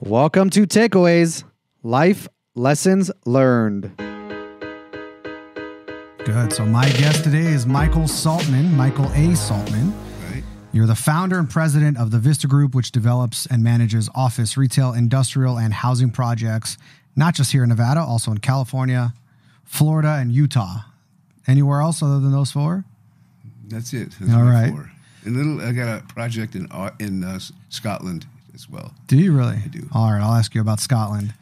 Welcome to Takeaways, Life Lessons Learned. Good. So my guest today is Michael Saltman, Michael A. Saltman. Right. You're the founder and president of the Vista Group, which develops and manages office, retail, industrial, and housing projects, not just here in Nevada, also in California, Florida, and Utah. Anywhere else other than those four? That's it. All right. Four. I got a project in Scotland as well. Do you really? I do. All right, I'll ask you about Scotland.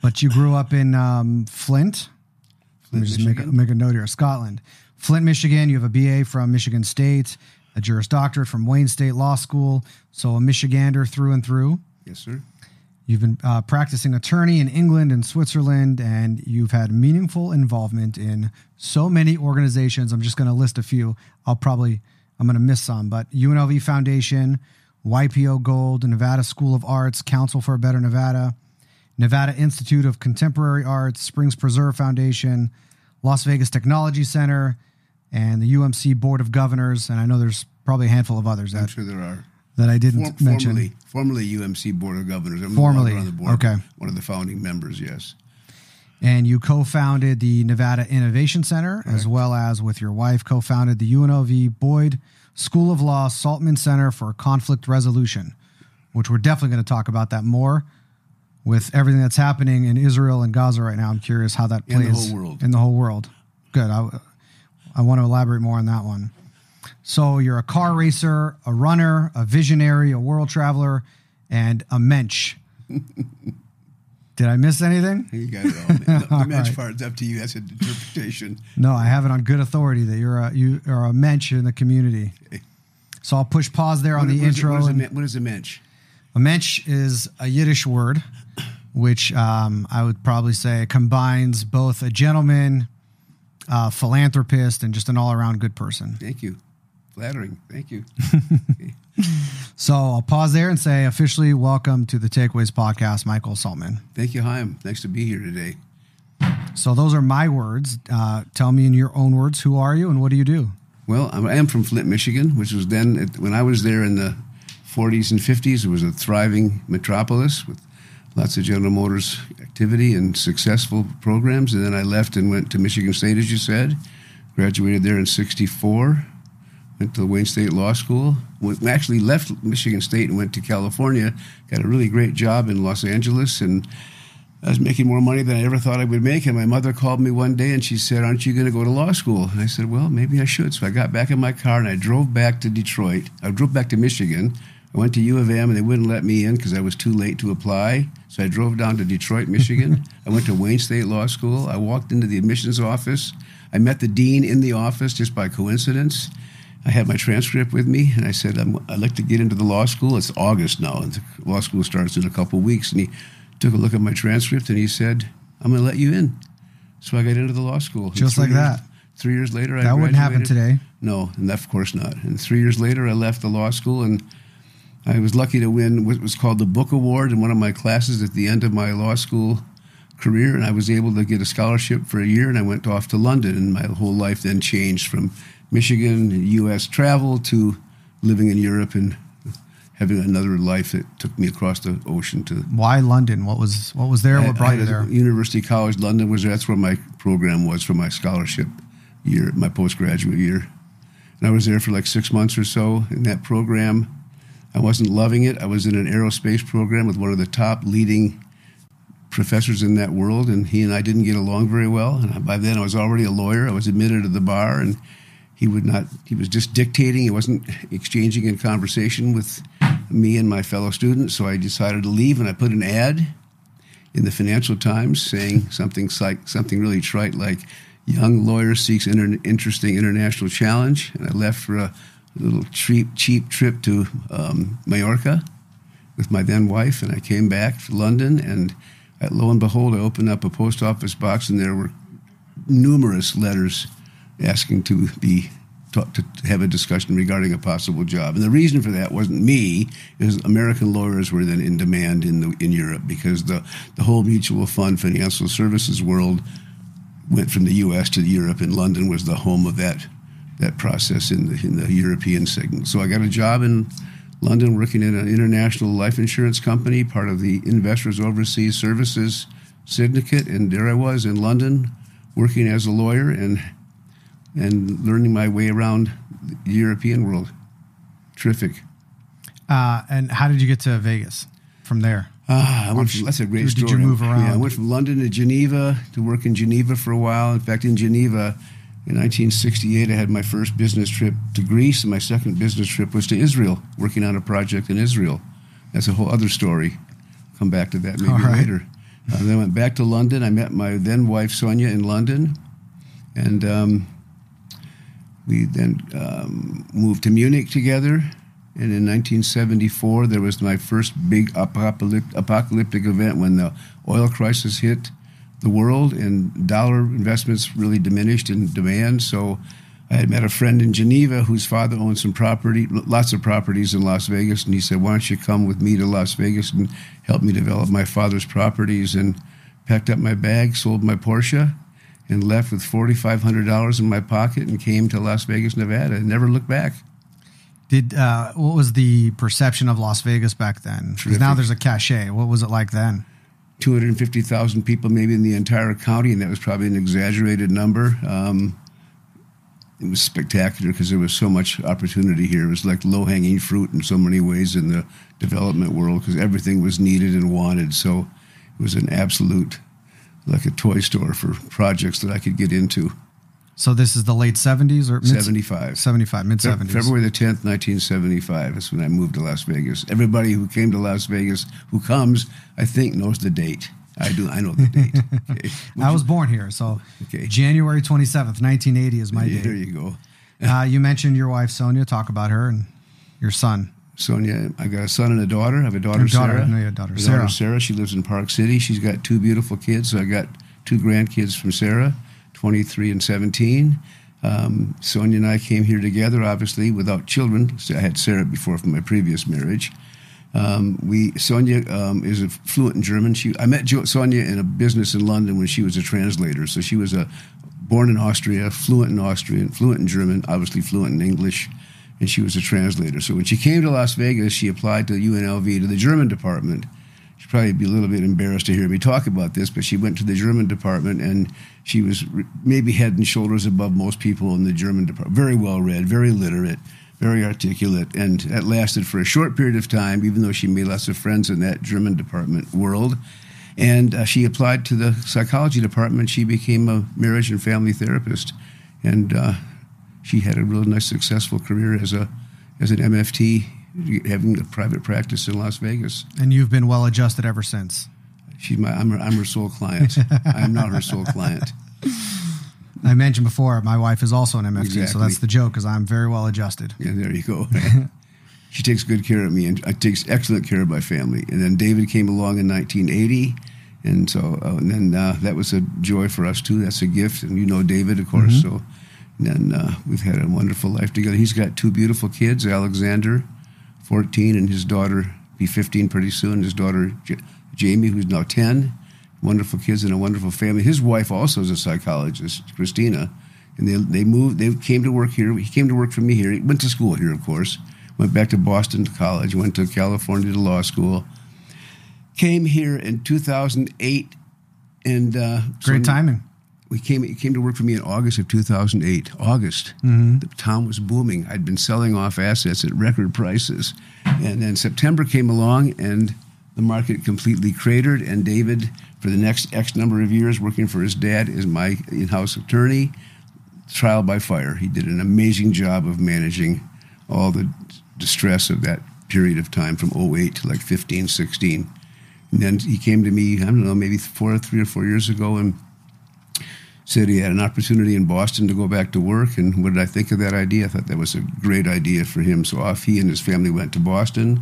But you grew up in Flint. Let me just make a note here. Scotland. Flint, Michigan. You have a BA from Michigan State, a Juris Doctorate from Wayne State Law School. So a Michigander through and through. Yes, sir. You've been practicing attorney in England and Switzerland, and you've had meaningful involvement in so many organizations. I'm just going to list a few. I'm going to miss some, but UNLV Foundation, YPO Gold, Nevada School of Arts, Council for a Better Nevada, Nevada Institute of Contemporary Arts, Springs Preserve Foundation, Las Vegas Technology Center, and the UMC Board of Governors. And I know there's probably a handful of others. I'm sure there are. That I didn't mention. Formerly UMC Board of Governors. I'm formerly on the board. Okay. One of the founding members, yes. And you co-founded the Nevada Innovation Center, Correct. As well as with your wife, co-founded the UNLV Boyd School of Law Saltman Center for Conflict Resolution, which we're definitely going to talk about that more with everything that's happening in Israel and Gaza right now. I'm curious how that plays in the whole world. In the whole world. Good. I want to elaborate more on that one. So you're a car racer, a runner, a visionary, a world traveler, and a mensch. Did I miss anything? You got it all. The mensch right. part's up to you. That's an interpretation. No, I have it on good authority that you are a mensch in the community. Okay. So I'll push pause there on the intro. What is a mensch? A mensch is a Yiddish word, which I would probably say combines both a gentleman, a philanthropist, and just an all-around good person. Thank you. Flattering. Thank you. So I'll pause there and say officially welcome to the Takeaways podcast, Michael Saltman. Thank you, Hayim. Thanks to be here today. So those are my words. Tell me in your own words, who are you and what do you do? Well, I am from Flint, Michigan, which was then, when I was there in the 40s and 50s, it was a thriving metropolis with lots of General Motors activity and successful programs. And then I left and went to Michigan State, as you said. Graduated there in 1964. Went to the Wayne State Law School. Actually left Michigan State and went to California. Got a really great job in Los Angeles, and I was making more money than I ever thought I would make. And my mother called me one day and she said, "Aren't you going to go to law school?" And I said, "Well, maybe I should." So I got back in my car and I drove back to Detroit. I drove back to Michigan. I went to U of M and they wouldn't let me in because I was too late to apply. So I drove down to Detroit, Michigan. I went to Wayne State Law School. I walked into the admissions office. I met the dean in the office just by coincidence. I had my transcript with me, and I said, I'd like to get into the law school. It's August now, and the law school starts in a couple of weeks. And he took a look at my transcript, and he said, "I'm going to let you in." So I got into the law school. Just like that. 3 years later, I graduated. That wouldn't happen today. No, and of course not. And 3 years later, I left the law school, and I was lucky to win what was called the Book Award in one of my classes at the end of my law school career, and I was able to get a scholarship for a year, and I went off to London, and my whole life then changed from Michigan, U.S. travel to living in Europe and having another life that took me across the ocean to. Why London? What was there? What brought you there? University College London was there. That's where my program was for my scholarship year, my postgraduate year. And I was there for like 6 months or so in that program. I wasn't loving it. I was in an aerospace program with one of the top leading professors in that world, and he and I didn't get along very well. And by then I was already a lawyer. I was admitted to the bar, and he was just dictating. He wasn't exchanging in conversation with me and my fellow students. So I decided to leave, and I put an ad in the Financial Times saying something really trite like, "Young lawyer seeks interesting international challenge." And I left for a little cheap trip to Mallorca with my then wife, and I came back to London, and lo and behold, I opened up a post office box, and there were numerous letters asking to have a discussion regarding a possible job. And the reason for that wasn't me, is American lawyers were then in demand in Europe, because the whole mutual fund financial services world went from the U.S. to Europe, and London was the home of that process in the European segment. So I got a job in London, working in an international life insurance company, part of the Investors Overseas Services Syndicate. And there I was in London, working as a lawyer and learning my way around the European world. Terrific. And how did you get to Vegas from there? That's a great story. Did you move around? Yeah, I went from London to Geneva to work in Geneva for a while. In fact, in Geneva, in 1968, I had my first business trip to Greece, and my second business trip was to Israel, working on a project in Israel. That's a whole other story. Come back to that maybe later. Then I went back to London. I met my then wife, Sonia, in London. And we then moved to Munich together. And in 1974, there was my first big apocalyptic event when the oil crisis hit the world and dollar investments really diminished in demand. So I had met a friend in Geneva whose father owned some property, lots of properties in Las Vegas. And he said, why don't you come with me to Las Vegas and help me develop my father's properties? And packed up my bag, sold my Porsche, and left with $4,500 in my pocket and came to Las Vegas, Nevada, and never looked back. What was the perception of Las Vegas back then? Because now there's a cachet. What was it like then? 250,000 people maybe in the entire county, and that was probably an exaggerated number. It was spectacular because there was so much opportunity here. It was like low-hanging fruit in so many ways in the development world because everything was needed and wanted. So it was an absolute, like a toy store for projects that I could get into. So this is the late 70s or 75. 75, mid-70s. February the 10th, 1975. That's when I moved to Las Vegas. Everybody who came to Las Vegas, who comes, I think knows the date. I do. I know the date. Okay. I was born here, so January 27th, 1980 is my date. There you go. You mentioned your wife, Sonia. Talk about her and your son. Sonia, I got a son and a daughter. I have a daughter, Sarah. No, you have a daughter, Sarah. Sarah. She lives in Park City. She's got 2 beautiful kids. So I got 2 grandkids from Sarah, 23 and 17. Sonia and I came here together, obviously, without children. I had Sarah before from my previous marriage. Sonia is fluent in German. I met Sonia in a business in London when she was a translator. So she was born in Austria, fluent in Austrian, fluent in German, obviously fluent in English, and she was a translator. So when she came to Las Vegas, she applied to UNLV, to the German department. She'd probably be a little bit embarrassed to hear me talk about this, but she went to the German department, and she was maybe head and shoulders above most people in the German department. Very well-read, very literate, very articulate, and that lasted for a short period of time, even though she made lots of friends in that German department world. And she applied to the psychology department. She became a marriage and family therapist, and she had a real nice, successful career as an MFT, having a private practice in Las Vegas. And you've been well-adjusted ever since. I'm her sole client. I'm not her sole client. I mentioned before, my wife is also an MFT, Exactly. so that's the joke, because I'm very well-adjusted. Yeah, there you go. She takes good care of me, and takes excellent care of my family. And then David came along in 1980, and so that was a joy for us, too. That's a gift, and you know David, of course. Mm-hmm. So then we've had a wonderful life together. He's got 2 beautiful kids, Alexander, 14, and his daughter, be 15 pretty soon, his daughter, Jamie, who's now 10. Wonderful kids and a wonderful family. His wife also is a psychologist, Christina, and they moved. They came to work here. He came to work for me here. He went to school here, of course. Went back to Boston to college. Went to California to law school. Came here in 2008, and great timing. He came to work for me in August of 2008. August. Mm-hmm. The town was booming. I'd been selling off assets at record prices, and then September came along, and the market completely cratered, and David, for the next X number of years, working for his dad as my in-house attorney, trial by fire. He did an amazing job of managing all the distress of that period of time from 08 to like 15, 16. And then he came to me, I don't know, maybe 3 or 4 years ago, and said he had an opportunity in Boston to go back to work. And what did I think of that idea? I thought that was a great idea for him. So off he and his family went to Boston.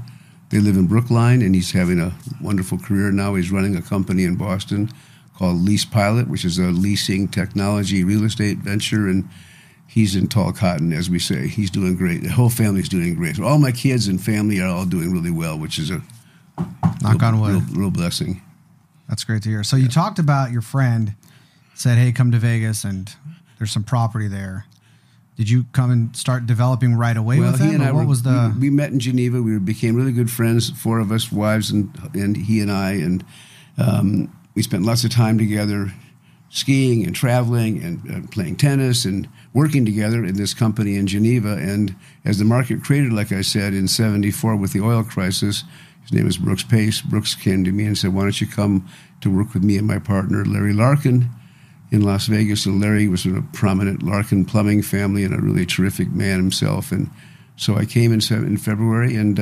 They live in Brookline, and he's having a wonderful career now. He's running a company in Boston called Lease Pilot, which is a leasing technology real estate venture, and he's in tall cotton, as we say. He's doing great. The whole family's doing great. So all my kids and family are all doing really well, which is a knock on wood. Real blessing. That's great to hear. So you talked about your friend said, hey, come to Vegas, and there's some property there. Did you come and start developing right away with him? We met in Geneva. We became really good friends, 4 of us, wives and he and I, and we spent lots of time together skiing and traveling and playing tennis and working together in this company in Geneva. And as the market created, like I said, in 74 with the oil crisis, his name is Brooks Pace. Brooks came to me and said, why don't you come to work with me and my partner, Larry Larkin, in Las Vegas. And Larry was a prominent Larkin plumbing family and a really terrific man himself. And so I came in February, and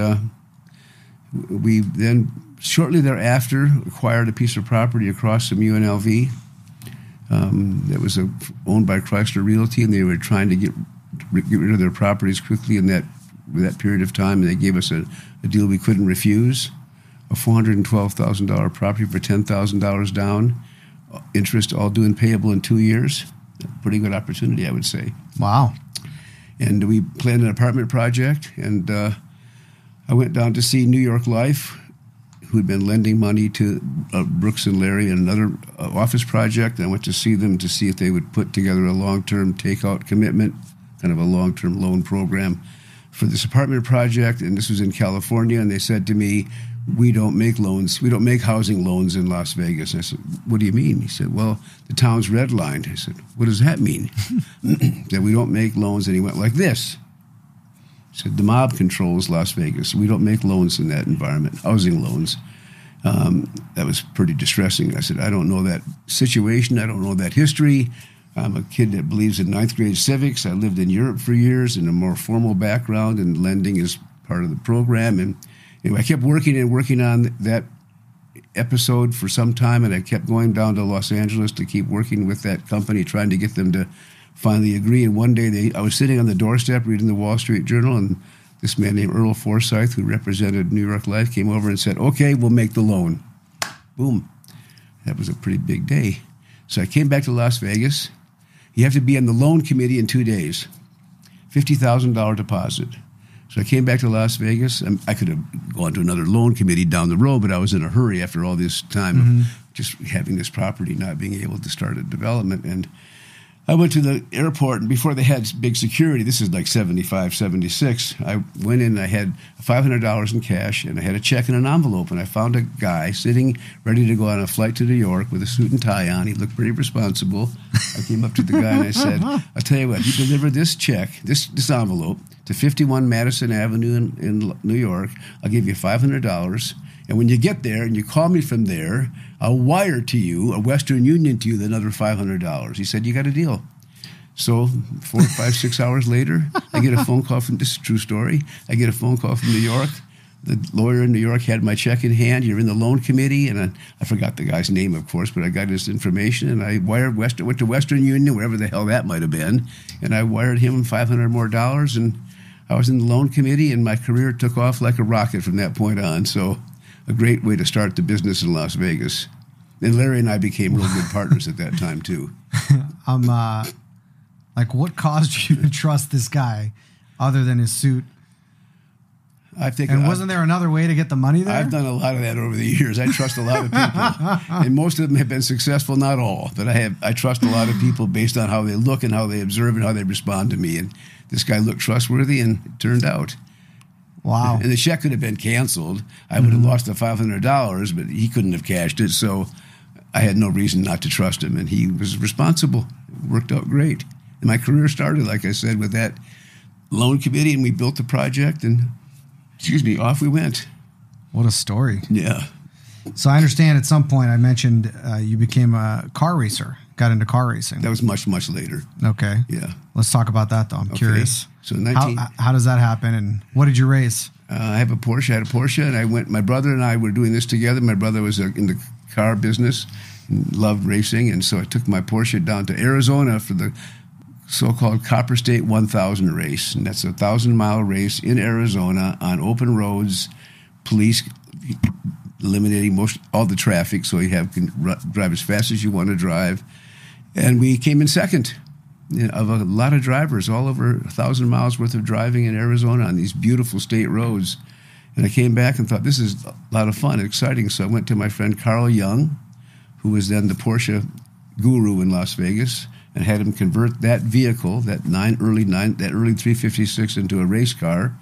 we then shortly thereafter acquired a piece of property across from UNLV that was owned by Chrysler Realty, and they were trying to get rid of their properties quickly in that period of time, and they gave us a deal we couldn't refuse, a $412,000 property for $10,000 down, interest all due and payable in 2 years. A pretty good opportunity, I would say. Wow. And we planned an apartment project, and I went down to see New York Life, who had been lending money to Brooks and Larry in another office project. And I went to see them to see if they would put together a long-term takeout commitment, kind of a long-term loan program for this apartment project. And this was in California. And they said to me, we don't make loans. We don't make housing loans in Las Vegas. And I said, what do you mean? He said, well, the town's redlined. I said, what does that mean? That we don't make loans. And he went like this. He said, the mob controls Las Vegas. We don't make loans in that environment, housing loans. That was pretty distressing. I said, I don't know that situation. I don't know that history. I'm a kid that believes in 9th grade civics. I lived in Europe for years in a more formal background, and lending is part of the program. And anyway, I kept working on that episode for some time, and I kept going down to Los Angeles to keep working with that company, trying to get them to finally agree. And one day I was sitting on the doorstep reading the Wall Street Journal, and this man named Earl Forsyth, who represented New York Life, came over and said, okay, we'll make the loan. Boom. That was a pretty big day. So I came back to Las Vegas. You have to be on the loan committee in 2 days, $50,000 deposit. So I came back to Las Vegas, and I could have gone to another loan committee down the road, but I was in a hurry after all this time of just having this property, not being able to start a development. And I went to the airport, and before they had big security, this is like 75, 76, I went in and I had $500 in cash, and I had a check in an envelope, and I found a guy sitting ready to go on a flight to New York with a suit and tie on. He looked pretty responsible. I came up to the guy and I said, I'll tell you what, you deliver this check, this envelope, to 51 Madison Avenue in New York. I'll give you $500, and when you get there and you call me from there, I'll wire to you, a Western Union to you, another $500. He said, you got a deal. So 4, 5, 6 hours later, I get a phone call from, this is a true story, I get a phone call from New York. The lawyer in New York had my check in hand. You're in the loan committee, and I forgot the guy's name, of course, but I got his information, and I went to Western Union, wherever the hell that might have been, and I wired him $500 more, and I was in the loan committee, and my career took off like a rocket from that point on. So a great way to start the business in Las Vegas. And Larry and I became real good partners at that time, too. Like, what caused you to trust this guy other than his suit? Wasn't there another way to get the money there? I've done a lot of that over the years. I trust a lot of people, and most of them have been successful. Not all, but I trust a lot of people based on how they look and how they observe and how they respond to me. And this guy looked trustworthy, and it turned out. Wow! And the check could have been canceled. I would have lost the $500, but he couldn't have cashed it. So I had no reason not to trust him, and he was responsible. It worked out great. And my career started, like I said, with that loan committee, and we built the project, and off we went. What a story. Yeah. So I understand at some point I mentioned you became a car racer, got into car racing. That was much, much later. Okay. Yeah. Let's talk about that, though. I'm curious. So how does that happen, and what did you race? I had a Porsche, and my brother and I were doing this together. My brother was in the car business and loved racing, and so I took my Porsche down to Arizona for the so-called Copper State 1000 race, and that's a 1,000-mile race in Arizona on open roads, police eliminating all the traffic, so you can drive as fast as you want to drive. And we came in second of a lot of drivers, all over 1,000 miles worth of driving in Arizona on these beautiful state roads. And I came back and thought, this is a lot of fun and exciting. So I went to my friend Carl Young, who was then the Porsche guru in Las Vegas, and had him convert that vehicle, that early 356 into a race car.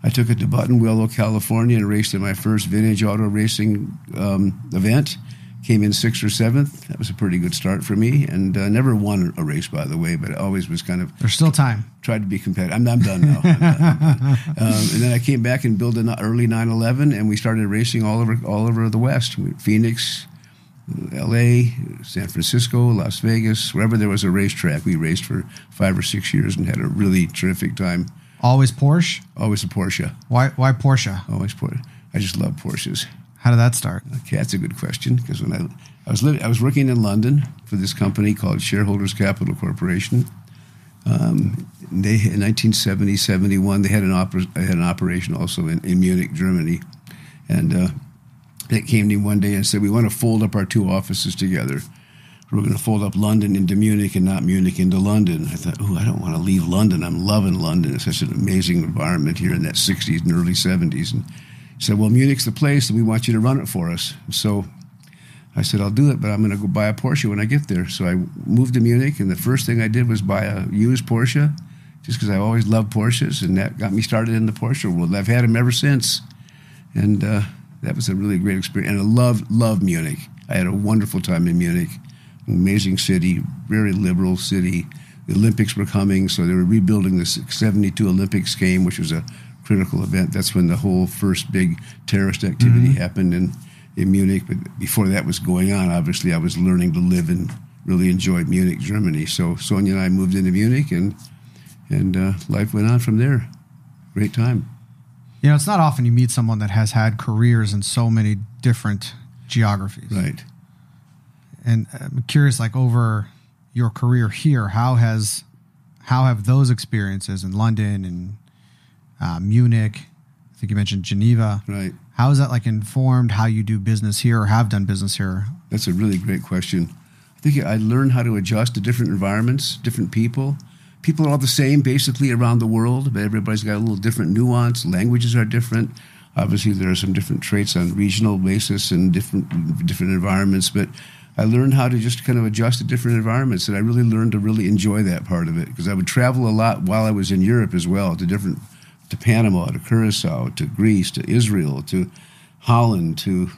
I took it to Buttonwillow, California, and raced in my first vintage auto racing event. Came in 6th or 7th. That was a pretty good start for me, and never won a race, by the way, but I always was kind of... There's still time. Tried to be competitive. I'm done now. I'm done. And then I came back and built an early 911, and we started racing all over the West. Phoenix, L.A., San Francisco, Las Vegas, wherever there was a racetrack. We raced for 5 or 6 years and had a really terrific time. Always Porsche? Always a Porsche. Why Porsche? Always Porsche. I just love Porsches. How did that start? Okay, that's a good question, because when I was working in London for this company called Shareholders Capital Corporation. They in 1970-71 they had an operation also in Munich, Germany, and they came to me one day and said, "We want to fold up our 2 offices together. We're going to fold up London into Munich and not Munich into London." I thought, I don't want to leave London. I'm loving London. It's such an amazing environment here in that 60s and early 70s. And he said, "Well, Munich's the place, and we want you to run it for us." So I said, "I'll do it, but I'm going to go buy a Porsche when I get there." So I moved to Munich, and the first thing I did was buy a used Porsche, just because I always loved Porsches, and that got me started in the Porsche world. I've had them ever since, and that was a really great experience. And I love Munich. I had a wonderful time in Munich. Amazing city, very liberal city. The Olympics were coming, so they were rebuilding the 72 Olympics game, which was a critical event. That's when the whole first big terrorist activity happened in Munich. But before that was going on, obviously, I was learning to live and really enjoy Munich, Germany. So Sonia and I moved into Munich, and life went on from there. Great time. You know, it's not often you meet someone that has had careers in so many different geographies. Right. And I'm curious, like, over your career here, how have those experiences in London and Munich, I think you mentioned Geneva. Right. How is that like informed how you do business here or have done business here? That's a really great question. I think I learned how to adjust to different environments, different people. People are all the same basically around the world, but everybody's got a little different nuance. Languages are different. Obviously, there are some different traits on regional basis and different environments, but I learned how to just kind of adjust to different environments, and I really learned to really enjoy that part of it, because I would travel a lot while I was in Europe as well, to Panama, to Curacao, to Greece, to Israel, to Holland, to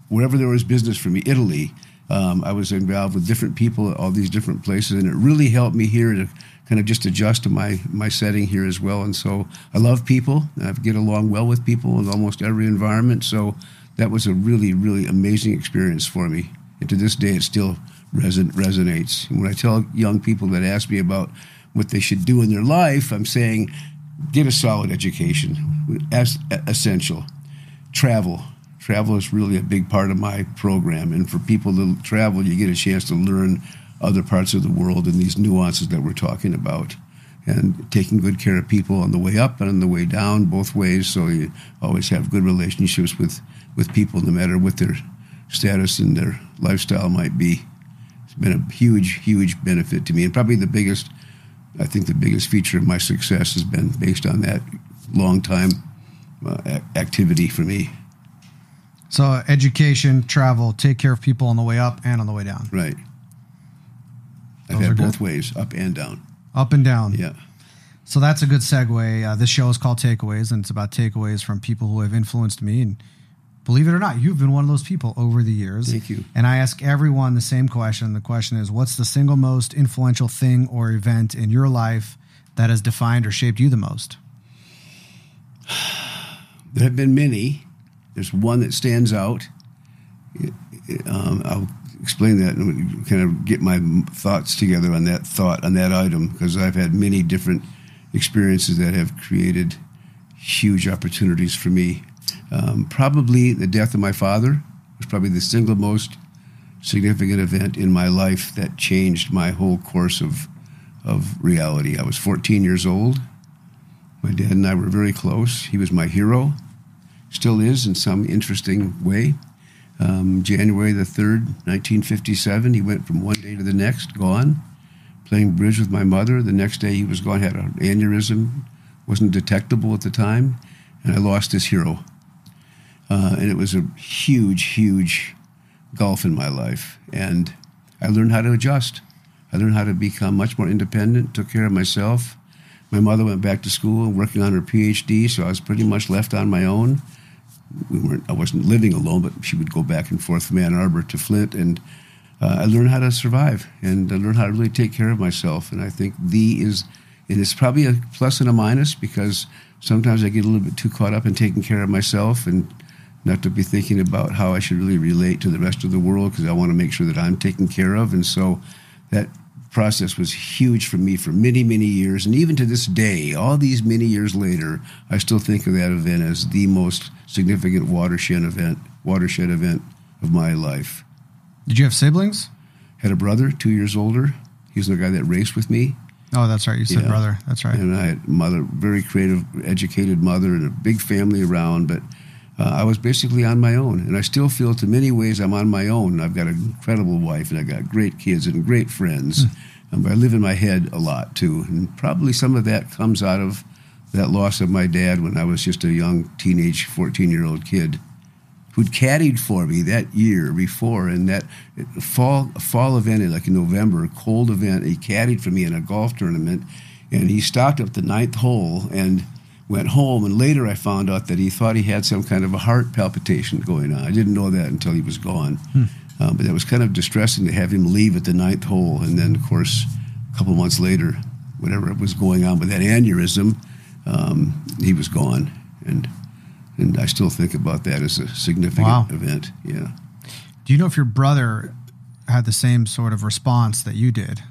wherever there was business for me, Italy. I was involved with different people at all these different places, and it really helped me here to kind of just adjust to my setting here as well. And so I love people, and I get along well with people in almost every environment, so that was a really, really amazing experience for me. And to this day, it still resonates. And when I tell young people that ask me about what they should do in their life, I'm saying, get a solid education, as essential. Travel is really a big part of my program. And for people to travel, you get a chance to learn other parts of the world and these nuances that we're talking about. And taking good care of people on the way up and on the way down, both ways, so you always have good relationships with people, no matter what their status and their lifestyle might be. It's been a huge, huge benefit to me, and probably the biggest feature of my success has been based on that long time activity for me. So education, travel, take care of people on the way up and on the way down. Right. I've had both ways, up and down. Up and down. Yeah. So that's a good segue. This show is called Takeaways, and it's about takeaways from people who have influenced me. And believe it or not, you've been one of those people over the years. Thank you. And I ask everyone the same question. The question is, what's the single most influential thing or event in your life that has defined or shaped you the most? There have been many. There's one that stands out. I'll explain that and kind of get my thoughts together on that item, because I've had many different experiences that have created huge opportunities for me. Probably the death of my father was probably the single most significant event in my life that changed my whole course of reality. I was 14 years old. My dad and I were very close. He was my hero, still is in some interesting way. January the 3rd, 1957, he went from one day to the next, gone, playing bridge with my mother. The next day he was gone, had an aneurysm, wasn't detectable at the time, and I lost this hero. And it was a huge, huge gulf in my life. And I learned how to adjust. I learned how to become much more independent, took care of myself. My mother went back to school working on her PhD, so I was pretty much left on my own. I wasn't living alone, but she would go back and forth from Ann Arbor to Flint, and I learned how to survive, and I learned how to really take care of myself. And I think it's probably a plus and a minus, because sometimes I get a little bit too caught up in taking care of myself and not to be thinking about how I should really relate to the rest of the world, because I want to make sure that I'm taken care of. And so that process was huge for me for many, many years. And even to this day, all these many years later, I still think of that event as the most significant watershed event of my life. Did you have siblings? Had a brother, 2 years older. He was the guy that raced with me. Oh, that's right. You said brother. That's right. And I had mother, very creative, educated mother, and a big family around. But I was basically on my own. And I still feel, to many ways, I'm on my own. I've got an incredible wife, and I've got great kids and great friends. But I live in my head a lot, too. And probably some of that comes out of that loss of my dad when I was just a young teenage 14-year-old kid who'd caddied for me that year before. And that fall event, like in November, a cold event, he caddied for me in a golf tournament. And he stopped up the 9th hole and went home. And later I found out that he thought he had some kind of a heart palpitation going on. I didn't know that until he was gone. But it was kind of distressing to have him leave at the 9th hole. And then, of course, a couple months later, whatever was going on with that aneurysm, he was gone. And I still think about that as a significant event. Yeah. Do you know if your brother had the same sort of response that you did,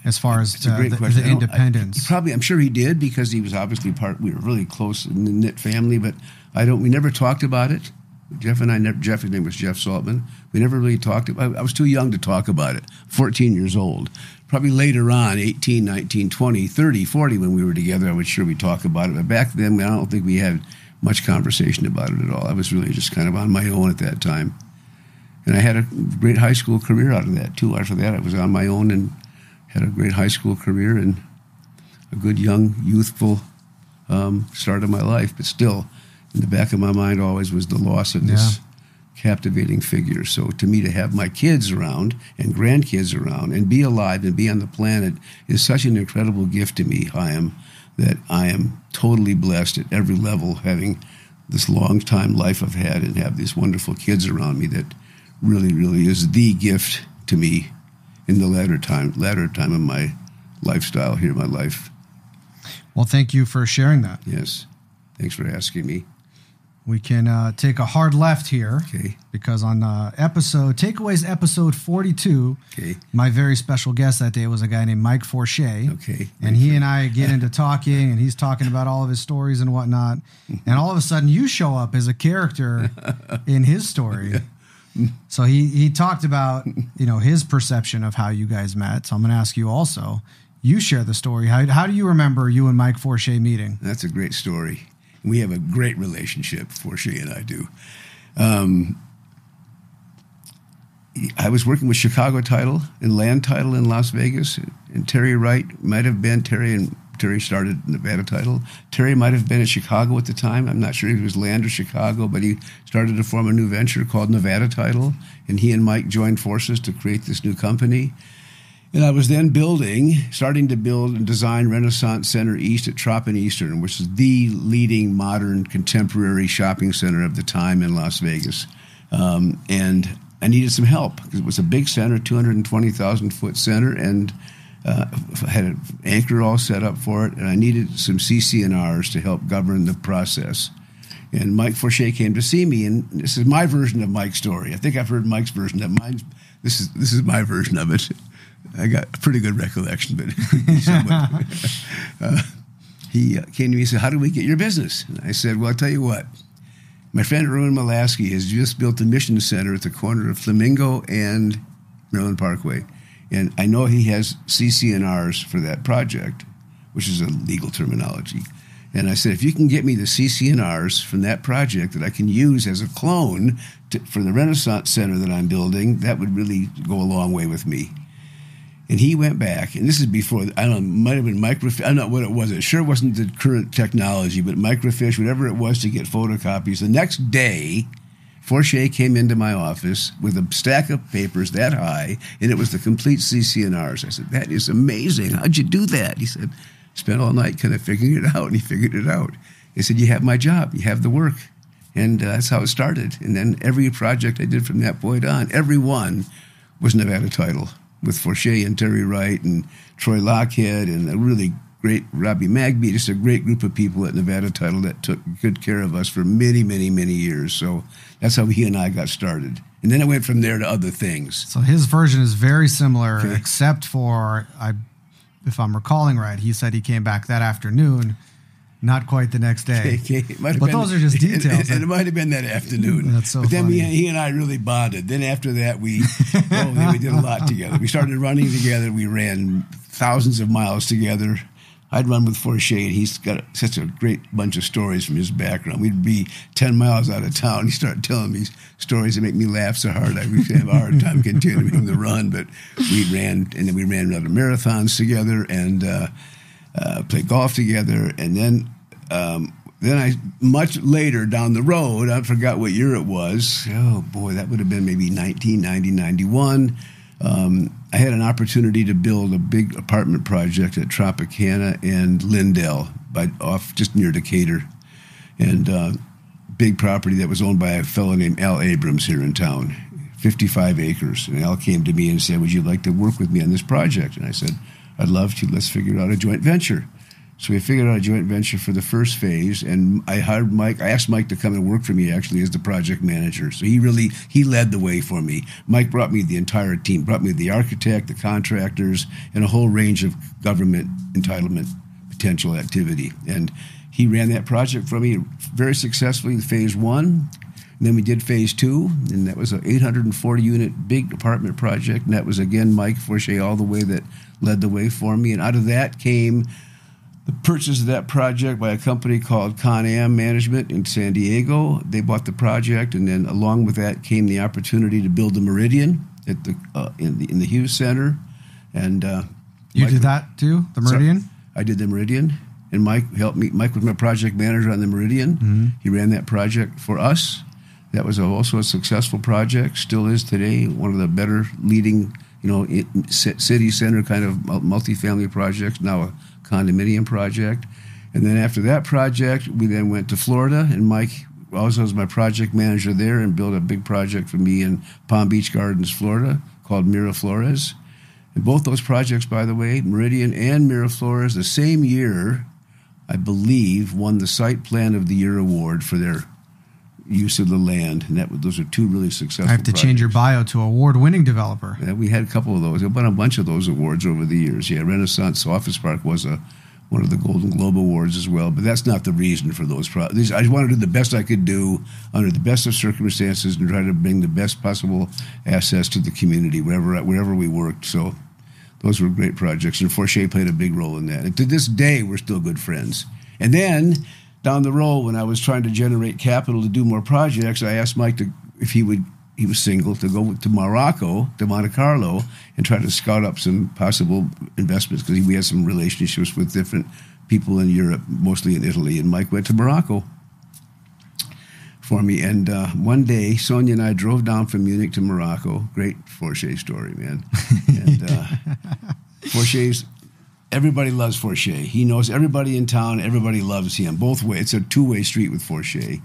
as far as the independence? I'm sure he did, because he was obviously we were really close in the knit family, but we never talked about it. Jeff and I his name was Jeff Saltman. We never really talked about it. I was too young to talk about it, 14 years old. Probably later on, 18, 19, 20, 30, 40, when we were together, I was sure we'd talk about it. But back then, I don't think we had much conversation about it at all. I was really just kind of on my own at that time. And I had a great high school career out of that, too. After that, I was on my own and had a great high school career and a good, young, youthful start of my life. But still, in the back of my mind always was the loss of this captivating figure. So to me, to have my kids around and grandkids around and be alive and be on the planet is such an incredible gift to me, Hayim, that I am totally blessed at every level, having this long time life I've had and have these wonderful kids around me. That really, really is the gift to me in the latter time of my lifestyle here, my life. Well, thank you for sharing that. Yes. Thanks for asking me. We can take a hard left here, okay, because on Takeaways episode 42, okay, my very special guest that day was a guy named Mike Forshey. Okay. And he and I get into talking, and he's talking about all of his stories and whatnot. And all of a sudden, you show up as a character in his story. So he talked about, his perception of how you guys met. So I'm going to ask you also. You share the story. How do you remember you and Mike Forshey meeting? That's a great story. We have a great relationship, Forshey and I do. I was working with Chicago Title and Land Title in Las Vegas, and Terry Wright might have been Terry started Nevada Title. Terry might have been in Chicago at the time. I'm not sure if it was Land or Chicago, but he started to form a new venture called Nevada Title, and he and Mike joined forces to create this new company. And I was then starting to build and design Renaissance Center East at Trop and Eastern, which is the leading modern contemporary shopping center of the time in Las Vegas. And I needed some help because it was a big center, 220,000-foot center, and had an anchor all set up for it. And I needed some CC&Rs to help govern the process. And Mike Forshey came to see me, and this is my version of Mike's story. I think I've heard Mike's version of mine. This is my version of it. I got a pretty good recollection, but he came to me and said, "How do we get your business?" And I said, "Well, I'll tell you what. My friend Rowan Molaski has just built a mission center at the corner of Flamingo and Maryland Parkway. And I know he has CC&Rs for that project, which is a legal terminology. And I said, if you can get me the CC&Rs from that project that I can use as a clone for the Renaissance Center that I'm building, that would really go a long way with me." And he went back, and this is before, I don't know, it might have been microfiche. I don't know what it was. It sure wasn't the current technology, but microfiche, whatever it was to get photocopies. The next day, Forche came into my office with a stack of papers that high, and it was the complete CCNRs. I said, that is amazing. How'd you do that? He said, spent all night kind of figuring it out, and he figured it out. He said, you have my job. You have the work. And that's how it started. And then every project I did from that point on, every one was Nevada Title, with Forche and Terry Wright and Troy Lockhead and a really great Robbie Magby, just a great group of people at Nevada Title that took good care of us for many, many, many years. So that's how he and I got started. And then it went from there to other things. So his version is very similar, except for, if I'm recalling right, he said he came back that afternoon, not quite the next day. But those are just details. It might have been that afternoon. That's so But then funny. he and I really bonded. Then after that, we did a lot together. We started running together. We ran thousands of miles together. I'd run with Forche, and he's got such a great bunch of stories from his background. We'd be 10 miles out of town. He started telling me stories that make me laugh so hard I would have a hard time continuing the run. But we ran, and then we ran other marathons together and played golf together. And then I, much later down the road, I forgot what year it was. Oh, boy, that would have been maybe 1990, 91. I had an opportunity to build a big apartment project at Tropicana and Lindell, off just near Decatur, and big property that was owned by a fellow named Al Abrams here in town, 55 acres. And Al came to me and said, would you like to work with me on this project? And I said, I'd love to. Let's figure out a joint venture. So we figured out a joint venture for the first phase, and I hired Mike. I asked Mike to come and work for me, actually, as the project manager. So he led the way for me. Mike brought me the entire team, brought me the architect, the contractors, and a whole range of government entitlement potential activity. And he ran that project for me very successfully in phase one. And then we did phase two, and that was an 840-unit big apartment project. And that was, again, Mike Forche all the way that led the way for me. And out of that came the purchase of that project by a company called Con-Am Management in San Diego. They bought the project, and then along with that came the opportunity to build the Meridian at in the Hughes Center. And you did that too, the Meridian? So I did the Meridian, and Mike helped me. Mike was my project manager on the Meridian. Mm-hmm. He ran that project for us. That was also a successful project, still is today, one of the better leading, city center kind of multifamily projects, now a condominium project. And then after that project, we then went to Florida, and Mike also was my project manager there and built a big project for me in Palm Beach Gardens, Florida, called Miraflores. And both those projects, by the way, Meridian and Miraflores, the same year, I believe, won the Site Plan of the Year award for their use of the land. And those are two really successful I have to projects. change your bio to award-winning developer. Yeah, we had a couple of those. I've won a bunch of those awards over the years. Yeah, Renaissance Office Park was one of the Golden Globe Awards as well, but that's not the reason for those projects. I just wanted to do the best I could do under the best of circumstances and try to bring the best possible assets to the community wherever we worked. So those were great projects, and Forche played a big role in that. And to this day, we're still good friends. And then down the road, when I was trying to generate capital to do more projects, I asked Mike if he was single, to go to Morocco, to Monte Carlo, and try to scout up some possible investments, because we had some relationships with different people in Europe, mostly in Italy. And Mike went to Morocco for me. And one day, Sonia and I drove down from Munich to Morocco. Great Forche story, man. And Forche's... Everybody loves Forche. He knows everybody in town. Everybody loves him. Both ways. It's a two-way street with Forche.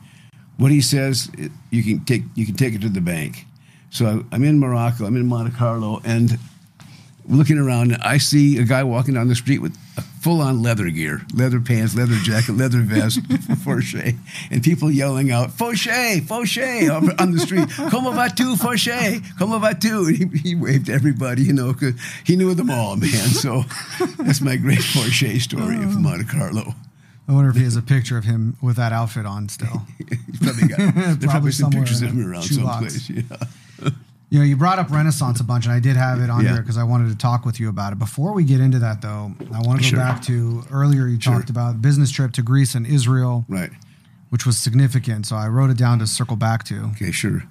What he says, you can take it to the bank. So I'm in Morocco. I'm in Monte Carlo, and looking around, I see a guy walking down the street with a full-on leather gear, leather pants, leather jacket, leather vest, Forche, and people yelling out, Forche, Forche, on the street. Como va tu, Forche? Como va tu? And he waved to everybody, because he knew them all, man. So that's my great Forche story of Monte Carlo. I wonder if he has a picture of him with that outfit on still. He's probably got. There probably some pictures of him around shoebox. someplace. Yeah. You brought up Renaissance a bunch, and I did have it on there because I wanted to talk with you about it. Before we get into that, though, I want to go back to earlier you talked about business trip to Greece and Israel, right, which was significant. So I wrote it down to circle back to. Okay, sure.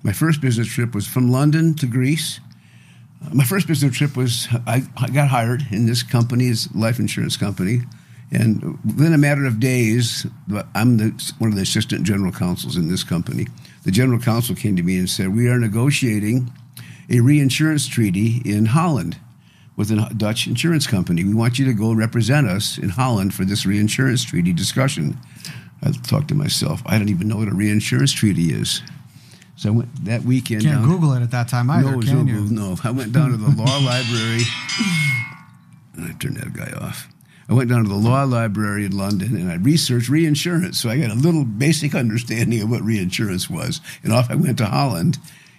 My first business trip was from London to Greece. My first business trip was I got hired in this company, this life insurance company, and within a matter of days, I'm one of the assistant general counsels in this company. the general counsel came to me and said, we are negotiating a reinsurance treaty in Holland with a Dutch insurance company. We want you to go represent us in Holland for this reinsurance treaty discussion. I thought to myself, I don't even know what a reinsurance treaty is. So I went that weekend. Can't Google it at that time either, can you? No, I went down to the law library. I turned that guy off. I went down to the law library in London and I researched reinsurance. So I got a little basic understanding of what reinsurance was. And off I went to Holland.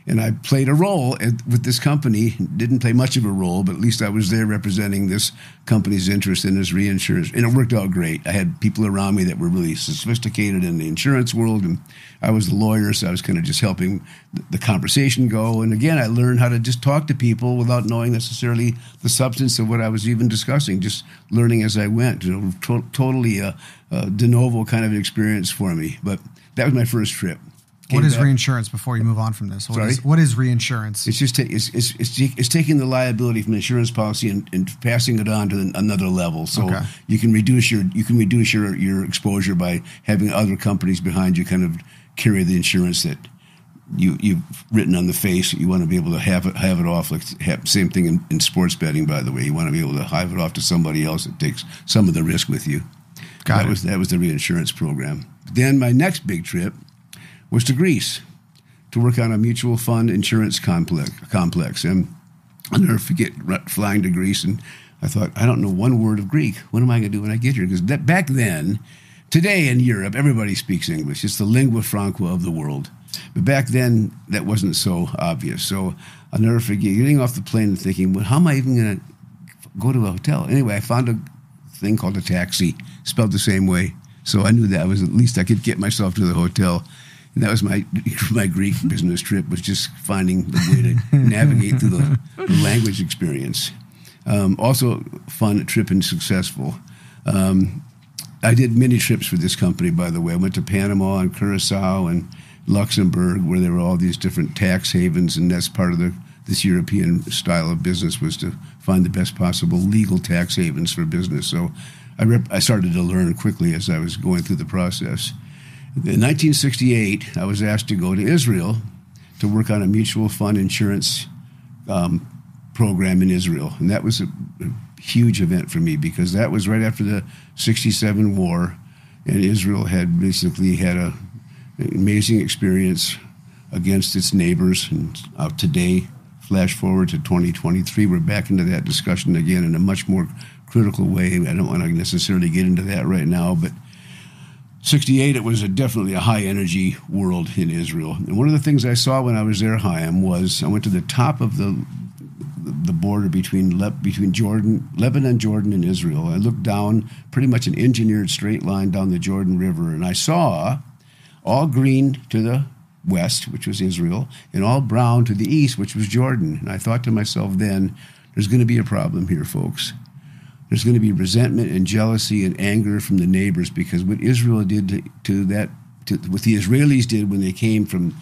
And I played a role with this company. Didn't play much of a role, but at least I was there representing this company's interest in this reinsurance. And it worked out great. I had people around me that were really sophisticated in the insurance world, and I was the lawyer, so I was kind of just helping the conversation go. And again, I learned how to just talk to people without knowing necessarily the substance of what I was even discussing, just learning as I went. Totally a de novo kind of experience for me. But that was my first trip. What is reinsurance before you move on from this? What is reinsurance? It's just it's taking the liability from an insurance policy and passing it on to another level. So you can reduce your exposure by having other companies behind you kind of carry the insurance that you've written on the face. You want to be able to have it off. Same thing in sports betting, by the way. You want to be able to have it off to somebody else that takes some of the risk with you. That was the reinsurance program. Then my next big trip was to Greece to work on a mutual fund insurance complex. And I'll never forget flying to Greece, and I thought, I don't know one word of Greek. What am I going to do when I get here? Because back then, today in Europe, everybody speaks English. It's the lingua franca of the world. But back then, that wasn't so obvious. So I'll never forget getting off the plane and thinking, well, how am I even going to go to a hotel? Anyway, I found a thing called a taxi, spelled the same way. So I knew that was at least I could get myself to the hotel. And that was my Greek business trip, was just finding the way to navigate through the language experience. Also fun trip and successful. I did many trips for this company, by the way. I went to Panama and Curacao and Luxembourg, where there were all these different tax havens, and that's part of this European style of business, was to find the best possible legal tax havens for business. So I started to learn quickly as I was going through the process. In 1968, I was asked to go to Israel to work on a mutual fund insurance program in Israel. And that was a huge event for me, because that was right after the 67 war, and Israel had basically had an amazing experience against its neighbors. And today, flash forward to 2023, we're back into that discussion again in a much more critical way. I don't want to necessarily get into that right now, but 68, it was definitely a high-energy world in Israel. And one of the things I saw when I was there, Hayim, was I went to the top of the border between Lebanon, Jordan, and Israel. I looked down pretty much an engineered straight line down the Jordan River, and I saw all green to the west, which was Israel, and all brown to the east, which was Jordan. And I thought to myself then, there's going to be a problem here, folks. There's going to be resentment and jealousy and anger from the neighbors, because what Israel did what the Israelis did when they came from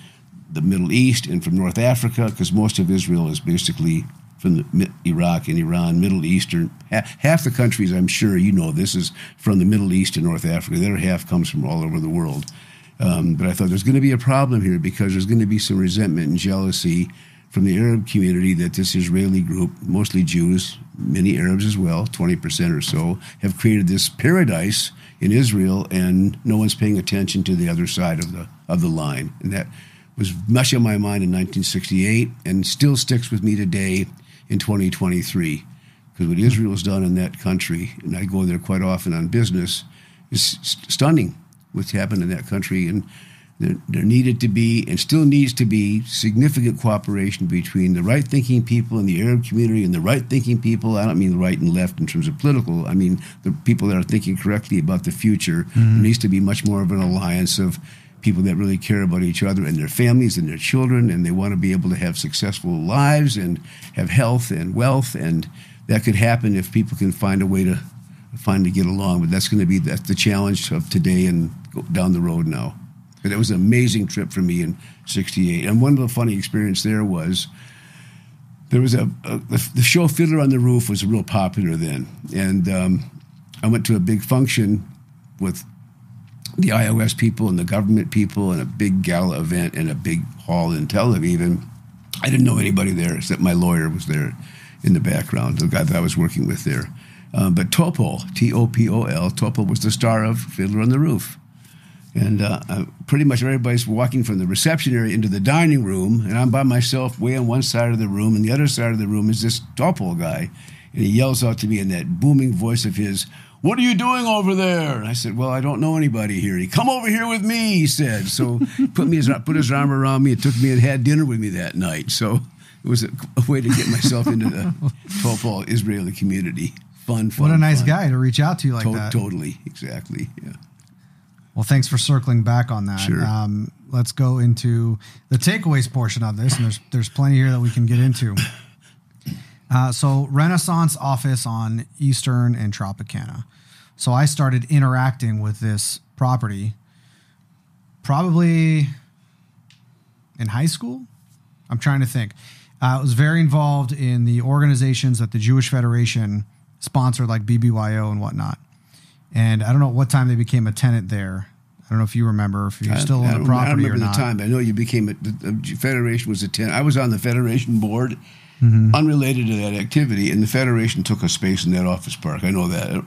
the Middle East and from North Africa, because most of Israel is basically from Iraq and Iran, Middle Eastern. Half the countries, I'm sure you know this, is from the Middle East and North Africa. The other half comes from all over the world. But I thought there's going to be a problem here, because there's going to be some resentment and jealousy from the Arab community that this Israeli group, mostly Jews, many Arabs as well, 20% or so, have created this paradise in Israel, and no one's paying attention to the other side of the line. And that was much on my mind in 1968, and still sticks with me today in 2023. Because what Israel's done in that country, and I go there quite often on business, is stunning what's happened in that country. And there needed to be, and still needs to be, significant cooperation between the right-thinking people in the Arab community and the right-thinking people. I don't mean right and left in terms of political. I mean the people that are thinking correctly about the future. Mm-hmm. There needs to be much more of an alliance of people that really care about each other and their families and their children, and they want to be able to have successful lives and have health and wealth. And that could happen if people can find a way to finally get along. But that's the challenge of today and down the road now. But it was an amazing trip for me in 68. And one of the funny experience there was the show Fiddler on the Roof was real popular then. And I went to a big function with the iOS people and the government people and a big gala event and a big hall in Tel Aviv. And I didn't know anybody there except my lawyer was there in the background, the guy that I was working with there. But Topol, T-O-P-O-L, Topol was the star of Fiddler on the Roof. And pretty much everybody's walking from the reception area into the dining room, and I'm by myself way on one side of the room, and the other side of the room is this Topol guy. And he yells out to me in that booming voice of his, "What are you doing over there?" And I said, "Well, I don't know anybody here." "Come over here with me," he said. So put his arm around me and took me and had dinner with me that night. So it was a way to get myself into the Topol Israeli community. Fun. What a nice guy to reach out to you like that. Totally, exactly, yeah. Well, thanks for circling back on that. Sure. Let's go into the takeaways portion of this, and there's plenty here that we can get into. So Renaissance office on Eastern and Tropicana. So I started interacting with this property probably in high school. I'm trying to think. I was very involved in the organizations that the Jewish Federation sponsored, like BBYO and whatnot. And I don't know what time they became a tenant there. I don't know if you remember, if you're still on the property or not. I don't remember the time. I know you became the Federation was a tenant. I was on the Federation board, unrelated to that activity, and the Federation took a space in that office park. I know that.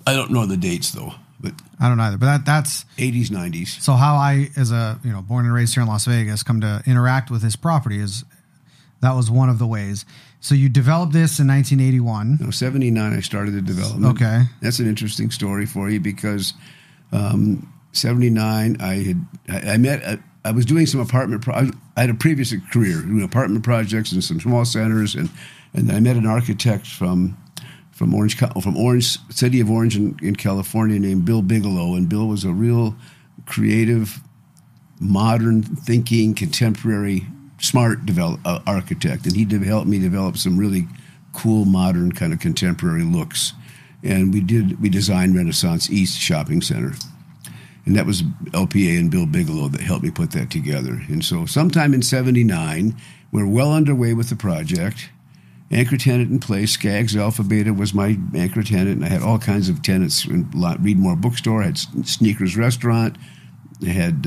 I don't know the dates, though. But I don't either. But that's 80s, 90s. So how I, as a born and raised here in Las Vegas, come to interact with this property is that was one of the ways. So you developed this in 1981. No, 79. I started the development. Okay, that's an interesting story for you because 79. I was doing some apartment. I had a previous career doing apartment projects in some small centers, and I met an architect from Orange, city of Orange in California, named Bill Bigelow. And Bill was a real creative, modern thinking, contemporary, smart architect. And he helped me develop some really cool, modern, kind of contemporary looks. And we designed Renaissance East Shopping Center. And that was LPA and Bill Bigelow that helped me put that together. And so sometime in 79, we're well underway with the project. Anchor tenant in place. Skaggs Alpha Beta was my anchor tenant, and I had all kinds of tenants. Read More Bookstore, I had Sneakers Restaurant, I had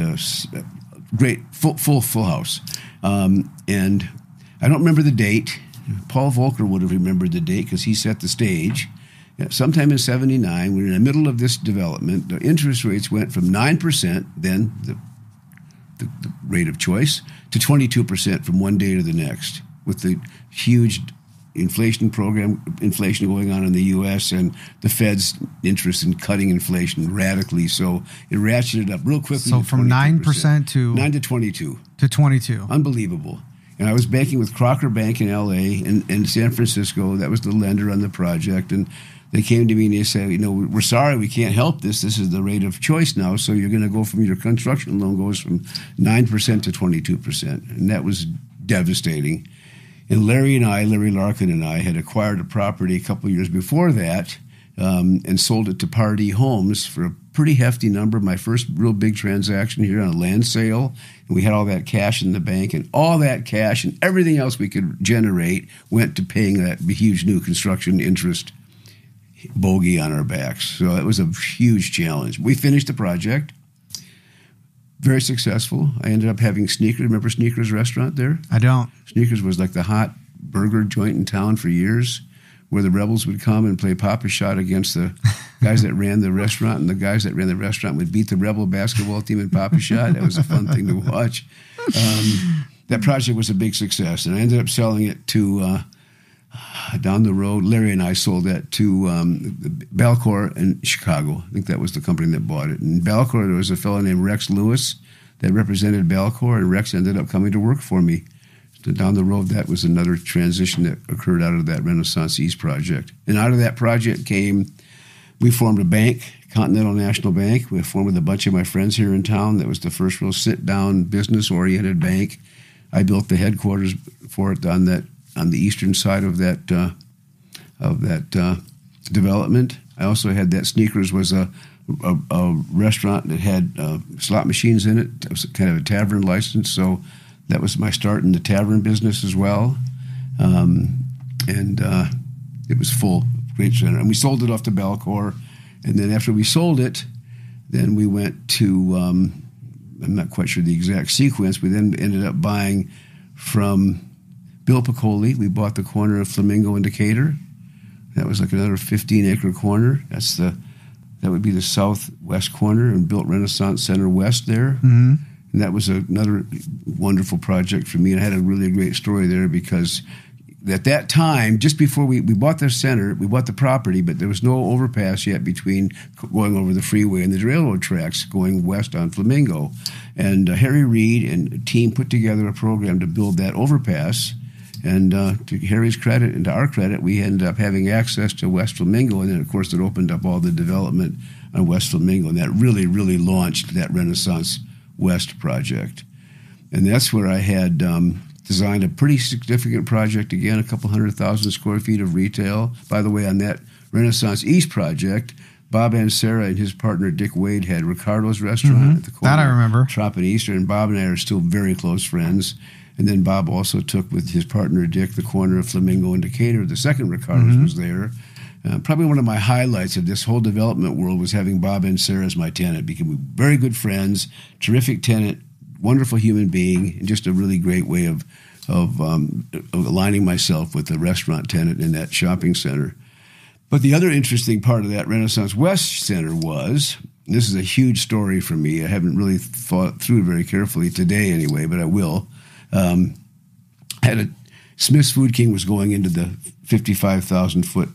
great full house. And I don't remember the date. Paul Volcker would have remembered the date because he set the stage. Sometime in 79, we're in the middle of this development. The interest rates went from 9%, then the rate of choice, to 22% from one day to the next, with the huge inflation going on in the U.S. and the Fed's interest in cutting inflation radically. So it ratcheted up real quickly. So from 9% to 9 to 22 to 22. Unbelievable. And I was banking with Crocker Bank in L.A. and San Francisco. That was the lender on the project. And they came to me and they said, we're sorry, we can't help this. This is the rate of choice now. So you're going to go from your construction loan goes from 9% to 22%. And that was devastating. And Larry Larkin and I had acquired a property a couple of years before that and sold it to Pardee Homes for a pretty hefty number. My first real big transaction here on a land sale. And we had all that cash in the bank, and all that cash and everything else we could generate went to paying that huge new construction interest bogey on our backs. So it was a huge challenge. We finished the project. Very successful. I ended up having Sneakers. Remember Sneakers Restaurant there? I don't. Sneakers was like the hot burger joint in town for years, where the rebels would come and play Papa Shot against the guys that ran the restaurant, and the guys that ran the restaurant would beat the rebel basketball team in Papa Shot. That was a fun thing to watch. That project was a big success, and I ended up selling it to down the road. Larry and I sold that to Balcor in Chicago. I think that was the company that bought it. And Balcor, there was a fellow named Rex Lewis that represented Balcor, and Rex ended up coming to work for me. So down the road, that was another transition that occurred out of that Renaissance East project. And out of that project we formed a bank, Continental National Bank. We formed with a bunch of my friends here in town. That was the first real sit-down, business-oriented bank. I built the headquarters for it on the eastern side of that development. I also had that Sneakers was a restaurant that had slot machines in it. It was kind of a tavern license, so that was my start in the tavern business as well. And it was full, great center. And we sold it off to Balcor. And then after we sold it, Then we went to, I'm not quite sure the exact sequence, we then ended up buying from Bill Piccoli. We bought the corner of Flamingo and Decatur. That was like another 15-acre corner. That would be the southwest corner, and built Renaissance Center West there. Mm-hmm. And that was another wonderful project for me. And I had a really great story there because at that time, just before we bought the center, we bought the property, but there was no overpass yet between going over the freeway and the railroad tracks going west on Flamingo. And Harry Reid and a team put together a program to build that overpass. And to Harry's credit and to our credit, we ended up having access to West Flamingo. And then, of course, it opened up all the development on West Flamingo. And that really, really launched that Renaissance West project. And that's where I had designed a pretty significant project, again, a couple 100,000 square feet of retail. By the way, on that Renaissance East project, Bob Ansara and his partner Dick Wade had Ricardo's restaurant at the corner. That I remember. Trop and Easter, and Bob and I are still very close friends. And then Bob also took with his partner Dick the corner of Flamingo and Decatur. The second Ricardo's was there. Probably one of my highlights of this whole development world was having Bob Ansara as my tenant. Became very good friends, terrific tenant, wonderful human being, and just a really great way of aligning myself with the restaurant tenant in that shopping center. But the other interesting part of that Renaissance West Center was, and this is a huge story for me, I haven't really thought through it very carefully today anyway, but I will. Smith's Food King was going into the 55,000-foot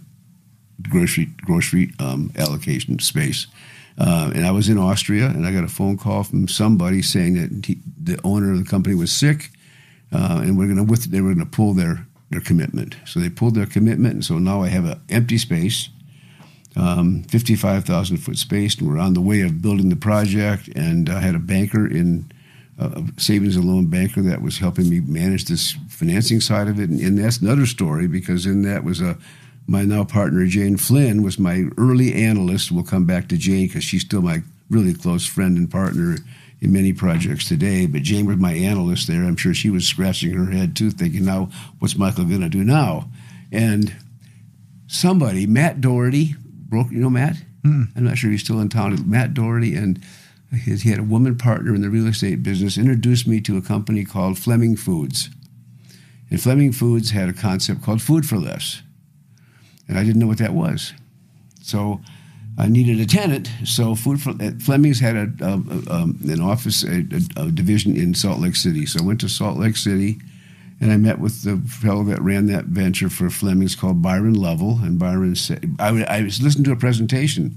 grocery allocation space. And I was in Austria, and I got a phone call from somebody saying that the owner of the company was sick, and they were going to pull their commitment. So they pulled their commitment, and so now I have an empty space, 55,000-foot space, and we're on the way of building the project. And I had a banker a savings and loan banker that was helping me manage this financing side of it. And that's another story, because in that was my now partner, Jane Flynn, was my early analyst. We'll come back to Jane because she's still my really close friend and partner in many projects today. But Jane was my analyst there. I'm sure she was scratching her head too, thinking, now, what's Michael going to do now? And somebody, Matt Doherty, you know Matt? I'm not sure he's still in town. Matt Doherty, and he had a woman partner in the real estate business, introduced me to a company called Fleming Foods. And Fleming Foods had a concept called Food for Less. And I didn't know what that was. So I needed a tenant. So Fleming's had an office, a division in Salt Lake City. So I went to Salt Lake City, and I met with the fellow that ran that venture for Fleming's called Byron Lovell. And Byron said, I was listening to a presentation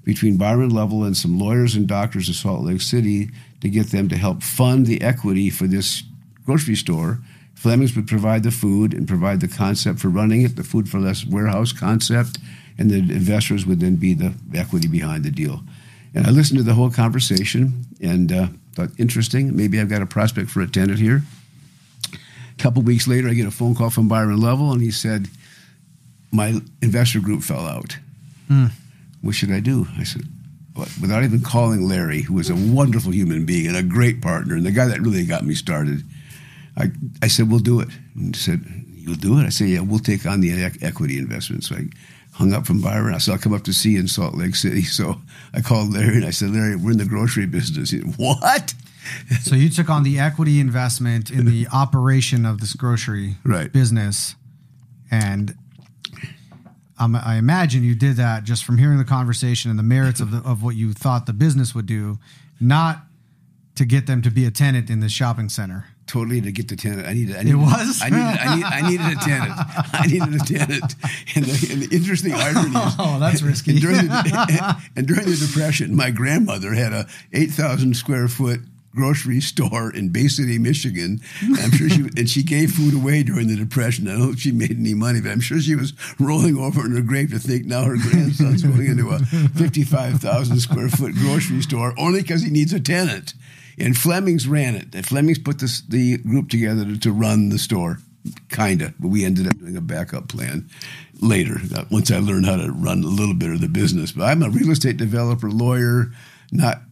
between Byron Lovell and some lawyers and doctors of Salt Lake City to get them to help fund the equity for this grocery store. Fleming's would provide the food and provide the concept for running it, the Food for Less warehouse concept, and the investors would then be the equity behind the deal. And I listened to the whole conversation and thought, interesting, maybe I've got a prospect for a tenant here. A couple weeks later, I get a phone call from Byron Lovell, and he said, my investor group fell out. What should I do? I said, without even calling Larry, who was a wonderful human being and a great partner, and the guy that really got me started, I said, we'll do it. And he said, you'll do it? I said, yeah, we'll take on the equity investment. So I hung up from Byron. I said, I'll come up to see you in Salt Lake City. So I called Larry, and I said, Larry, we're in the grocery business. He said, what? So you took on the equity investment in the operation of this grocery business, and I imagine you did that just from hearing the conversation and the merits of what you thought the business would do, not to get them to be a tenant in the shopping center. Totally to get the tenant. I needed a tenant. I needed a tenant. And the interesting irony is, that's risky. And during the Depression, my grandmother had a 8,000 square foot grocery store in Bay City, Michigan. I'm sure she gave food away during the Depression. I don't know if she made any money, but I'm sure she was rolling over in her grave to think now her grandson's going into a 55,000 square foot grocery store only because he needs a tenant. And Fleming's ran it. And Fleming's put the group together to run the store, kind of. But we ended up doing a backup plan later, once I learned how to run a little bit of the business. But I'm a real estate developer, lawyer, not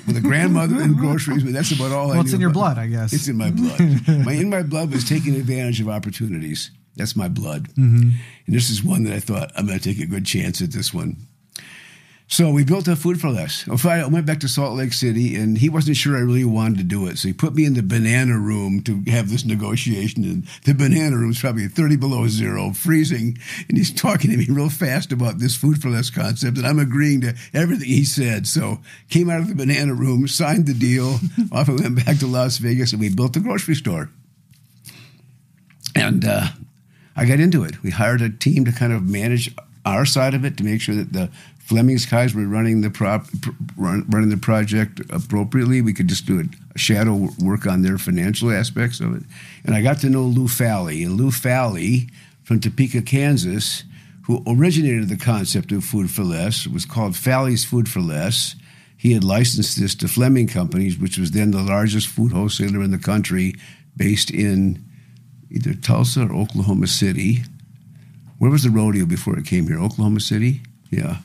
with a grandmother in groceries, but that's about all I knew. It's in your blood, I guess. It's in my blood. In my blood was taking advantage of opportunities. That's my blood. And this is one that I thought, I'm going to take a good chance at this one. So we built a Food for Less. I went back to Salt Lake City, and he wasn't sure I really wanted to do it. So he put me in the banana room to have this negotiation. And the banana room is probably 30 below zero, freezing. And he's talking to me real fast about this Food for Less concept. And I'm agreeing to everything he said. So came out of the banana room, signed the deal. Off I went back to Las Vegas, and we built the grocery store. And I got into it. We hired a team to kind of manage our side of it to make sure that the Fleming's guys were running the project appropriately. We could just do a shadow work on their financial aspects of it. And I got to know Lou Falley. And Lou Falley from Topeka, Kansas, who originated the concept of Food for Less, was called Falley's Food for Less. He had licensed this to Fleming Companies, which was then the largest food wholesaler in the country, based in either Tulsa or Oklahoma City. Where was the rodeo before it came here? Oklahoma City? Yeah.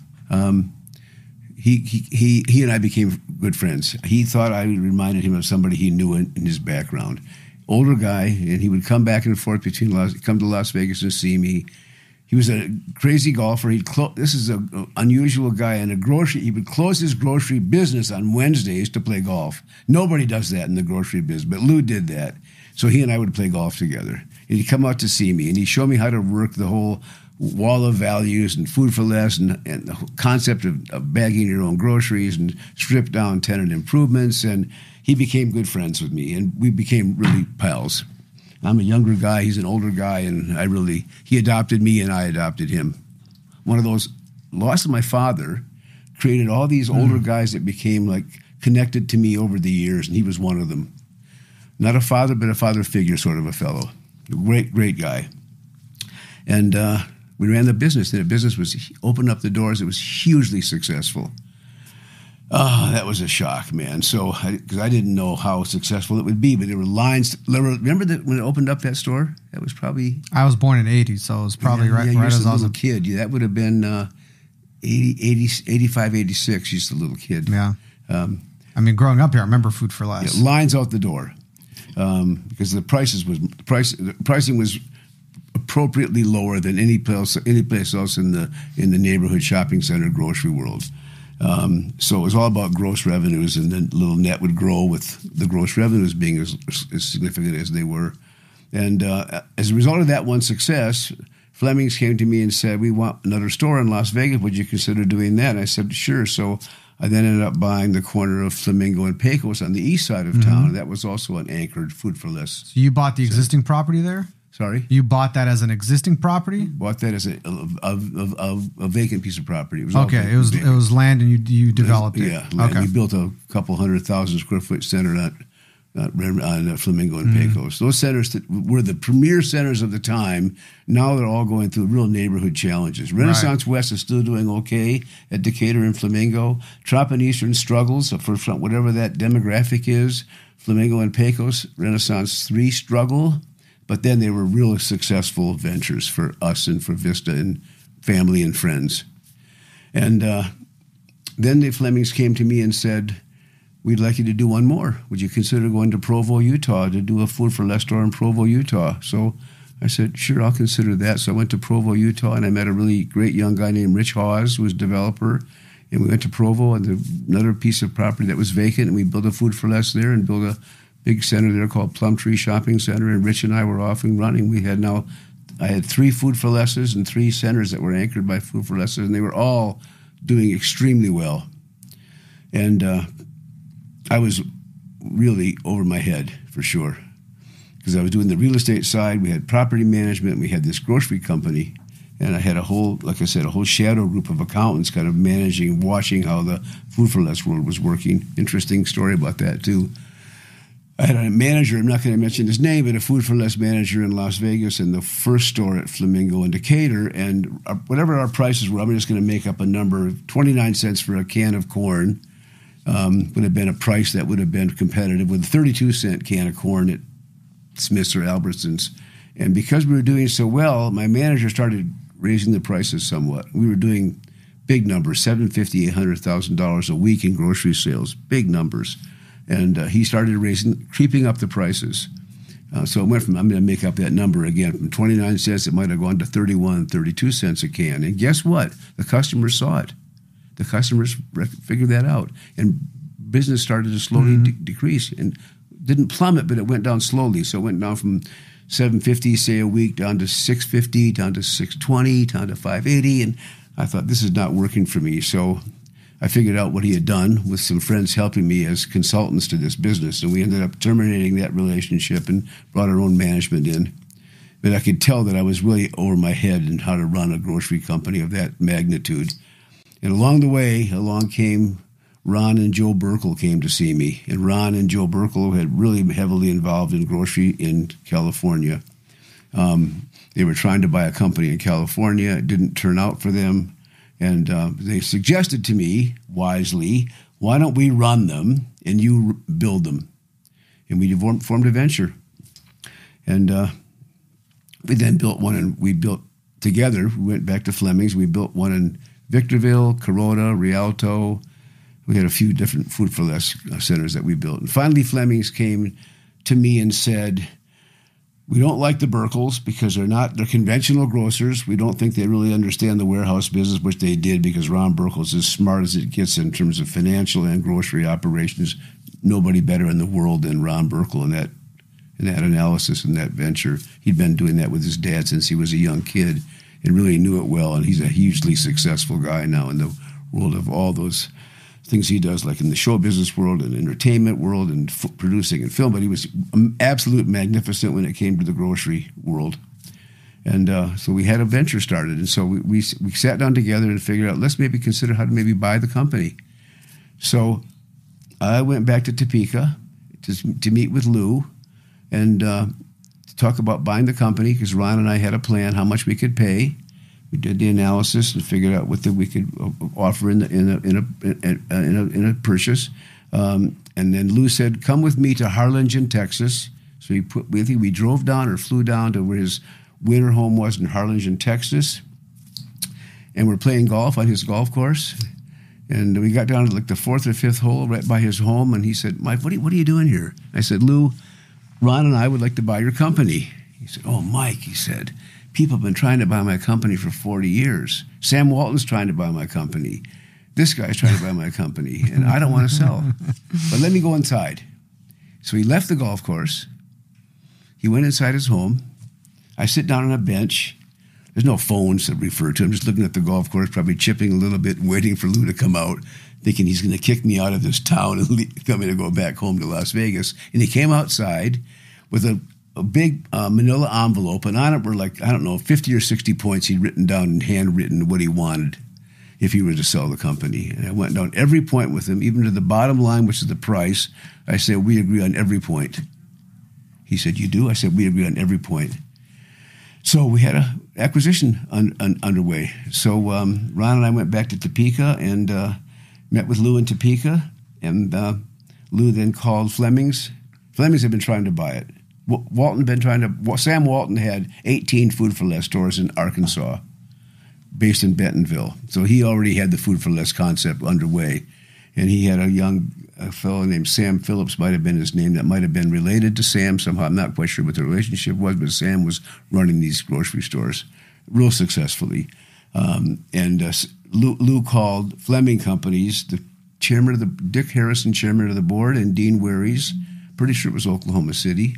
He and I became good friends. He thought I reminded him of somebody he knew in his background. Older guy, and he would come back and forth come to Las Vegas and see me. He was a crazy golfer. This is an unusual guy. He would close his grocery business on Wednesdays to play golf. Nobody does that in the grocery business, but Lou did that. So he and I would play golf together. And he'd come out to see me, and he'd show me how to work the whole wall of values and Food for Less and the concept of bagging your own groceries and stripped down tenant improvements. And he became good friends with me, and we became really pals. I'm a younger guy, he's an older guy, and he adopted me and I adopted him. One of those, loss of my father created all these older guys that became like connected to me over the years, and he was one of them. Not a father, but a father figure sort of a fellow. Great, great guy. And we ran the business, and the business opened up the doors. It was hugely successful. Oh, that was a shock, man. So, because I didn't know how successful it would be, but there were lines. Remember that when it opened up that store? That was probably... I was born in 80, so it was probably right as I was a kid. Yeah, that would have been 85, 86, just a little kid. Yeah. I mean, growing up here, I remember Food for Less. Yeah, lines out the door. Because the pricing was appropriately lower than any place else in the neighborhood shopping center grocery world. So it was all about gross revenues, and then little net would grow with the gross revenues being as significant as they were. And as a result of that one success, Fleming's came to me and said, "We want another store in Las Vegas. Would you consider doing that?" And I said, "Sure." So I then ended up buying the corner of Flamingo and Pecos on the east side of town. And that was also an anchored Food for Less. So you bought the existing property there? Sorry? You bought that as an existing property? Bought that as a vacant piece of property. It was it was land, and you developed it. Yeah, land. We built a couple 100,000 square foot center on Flamingo and Pecos. Those centers that were the premier centers of the time. Now they're all going through real neighborhood challenges. Renaissance West is still doing okay at Decatur and Flamingo. Trop and Eastern struggles for whatever that demographic is. Flamingo and Pecos, Renaissance 3 struggle. But then they were really successful ventures for us and for Vista and family and friends. And then the Flemings came to me and said, "We'd like you to do one more. Would you consider going to Provo, Utah to do a Food for Less store in Provo, Utah?" So I said, "Sure, I'll consider that." So I went to Provo, Utah, and I met a really great young guy named Rich Hawes, who was a developer. And we went to Provo and another piece of property that was vacant, and we built a Food for Less there and built a big center there called Plumtree Shopping Center, and Rich and I were off and running. I had 3 Food for Lesses and 3 centers that were anchored by Food for Lesses, and they were all doing extremely well. And I was really over my head, for sure, because I was doing the real estate side. We had property management. We had this grocery company, and I had a whole shadow group of accountants kind of managing, watching how the Food for Less world was working. Interesting story about that, too. I had a manager, I'm not going to mention his name, but a Food for Less manager in Las Vegas and the first store at Flamingo and Decatur. And whatever our prices were, I'm just going to make up a number, 29 cents for a can of corn would have been a price that would have been competitive with a 32-cent can of corn at Smith's or Albertsons. And because we were doing so well, my manager started raising the prices somewhat. We were doing big numbers, $750,000, $800,000 a week in grocery sales, big numbers. And he started creeping up the prices. So it went from, I'm going to make up that number again, from 29 cents, it might have gone to 31, 32 cents a can. And guess what? The customers saw it. the customers figured that out. And business started to slowly decrease. And didn't plummet, but it went down slowly. So it went down from $750, say, a week, down to $650, down to $620, down to $580. And I thought, this is not working for me. So I figured out what he had done with some friends helping me as consultants to this business. And we ended up terminating that relationship and brought our own management in. But I could tell that I was really over my head in how to run a grocery company of that magnitude. And along the way, along came Ron and Joe Burkle came to see me. And Ron and Joe Burkle had really heavily involved in grocery in California. They were trying to buy a company in California. It didn't turn out for them. And they suggested to me, wisely, why don't we run them and you build them? And we formed a venture. And we then built one, and we built together. We went back to Fleming's. We built one in Victorville, Corona, Rialto. We had a few different food for less centers that we built. And finally, Fleming's came to me and said, we don't like the Burkles because they're conventional grocers. We don't think they really understand the warehouse business, which they did because Ron Burkle's as smart as it gets in terms of financial and grocery operations. Nobody better in the world than Ron Burkle in that analysis and that venture. He'd been doing that with his dad since he was a young kid and really knew it well. And he's a hugely successful guy now in the world of all those things he does, like in the show business world and entertainment world and producing and film. But he was absolute magnificent when it came to the grocery world. And so we had a venture started. And so we sat down together and figured out, let's maybe consider how to maybe buy the company. So I went back to Topeka to meet with Lou and to talk about buying the company, because Ron and I had a plan how much we could pay. We did the analysis and figured out what we could offer in a purchase. And then Lou said, "Come with me to Harlingen, Texas." So we drove down or flew down to where his winter home was in Harlingen, Texas, and we're playing golf on his golf course. And we got down to like the fourth or fifth hole right by his home, and he said, "Mike, what are you doing here?" I said, "Lou, Ron and I would like to buy your company." He said, "Oh, Mike," he said, "people have been trying to buy my company for 40 years. Sam Walton's trying to buy my company. This guy's trying to buy my company, and I don't want to sell. But let me go inside." So he left the golf course. He went inside his home. I sit down on a bench. There's no phones to refer to. I'm just looking at the golf course, probably chipping a little bit and waiting for Lou to come out, thinking he's going to kick me out of this town and tell me to go back home to Las Vegas. And he came outside with a big manila envelope, and on it were 50 or 60 points he'd written down and handwritten what he wanted if he were to sell the company. And I went down every point with him, even to the bottom line, which is the price. I said, "We agree on every point." He said, "You do?" I said, "We agree on every point." So we had an acquisition underway. So Ron and I went back to Topeka and met with Lou in Topeka, and Lou then called Fleming's. Fleming's had been trying to buy it. Sam Walton had 18 Food for Less stores in Arkansas, based in Bentonville. So he already had the Food for Less concept underway. And he had a fellow named Sam Phillips, might have been his name, that might have been related to Sam somehow. I'm not quite sure what the relationship was, but Sam was running these grocery stores real successfully. Lou called Fleming Companies, the chairman of the Dick Harrison, chairman of the board, and Dean Waries, pretty sure it was Oklahoma City.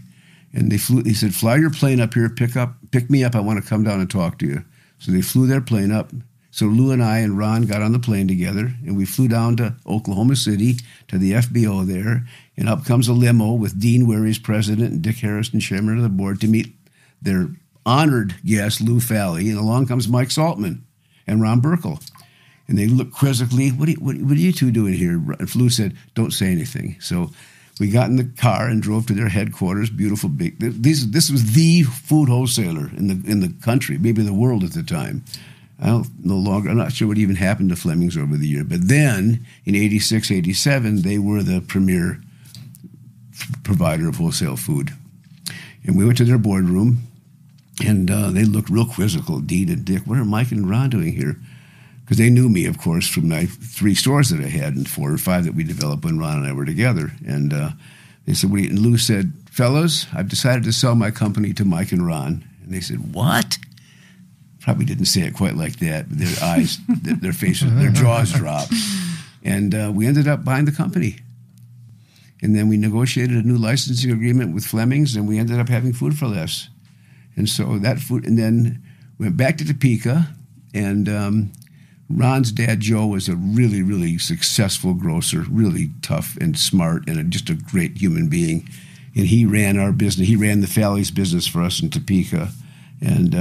And he said, "Fly your plane up here, pick me up. I want to come down and talk to you." So they flew their plane up. So Lou and I and Ron got on the plane together, and we flew down to Oklahoma City to the FBO there. And up comes a limo with Dean Waries, president, and Dick Harrison, chairman of the board, to meet their honored guest, Lou Falley. And along comes Mike Saltman and Ron Burkle. And they looked quizzically, what are you two doing here? And Lou said, "Don't say anything." So we got in the car and drove to their headquarters, beautiful big. This was the food wholesaler in the country, maybe the world at the time. I'm not sure what even happened to Fleming's over the year. But then, in 86, 87, they were the premier provider of wholesale food. And we went to their boardroom, and they looked real quizzical, Dean and Dick. "What are Mike and Ron doing here?" Because they knew me, of course, from my 3 stores that I had and 4 or 5 that we developed when Ron and I were together. And they said, and Lou said, "Fellas, I've decided to sell my company to Mike and Ron." And they said, "What?" probably didn't say it quite like that, but their eyes, their faces, their jaws dropped. And we ended up buying the company. And then we negotiated a new licensing agreement with Fleming's, and we ended up having Food for Less. And so that food, and then went back to Topeka, and Ron's dad, Joe, was a really, really successful grocer, really tough and smart, and just a great human being. And he ran our business. He ran the Fally's business for us in Topeka. And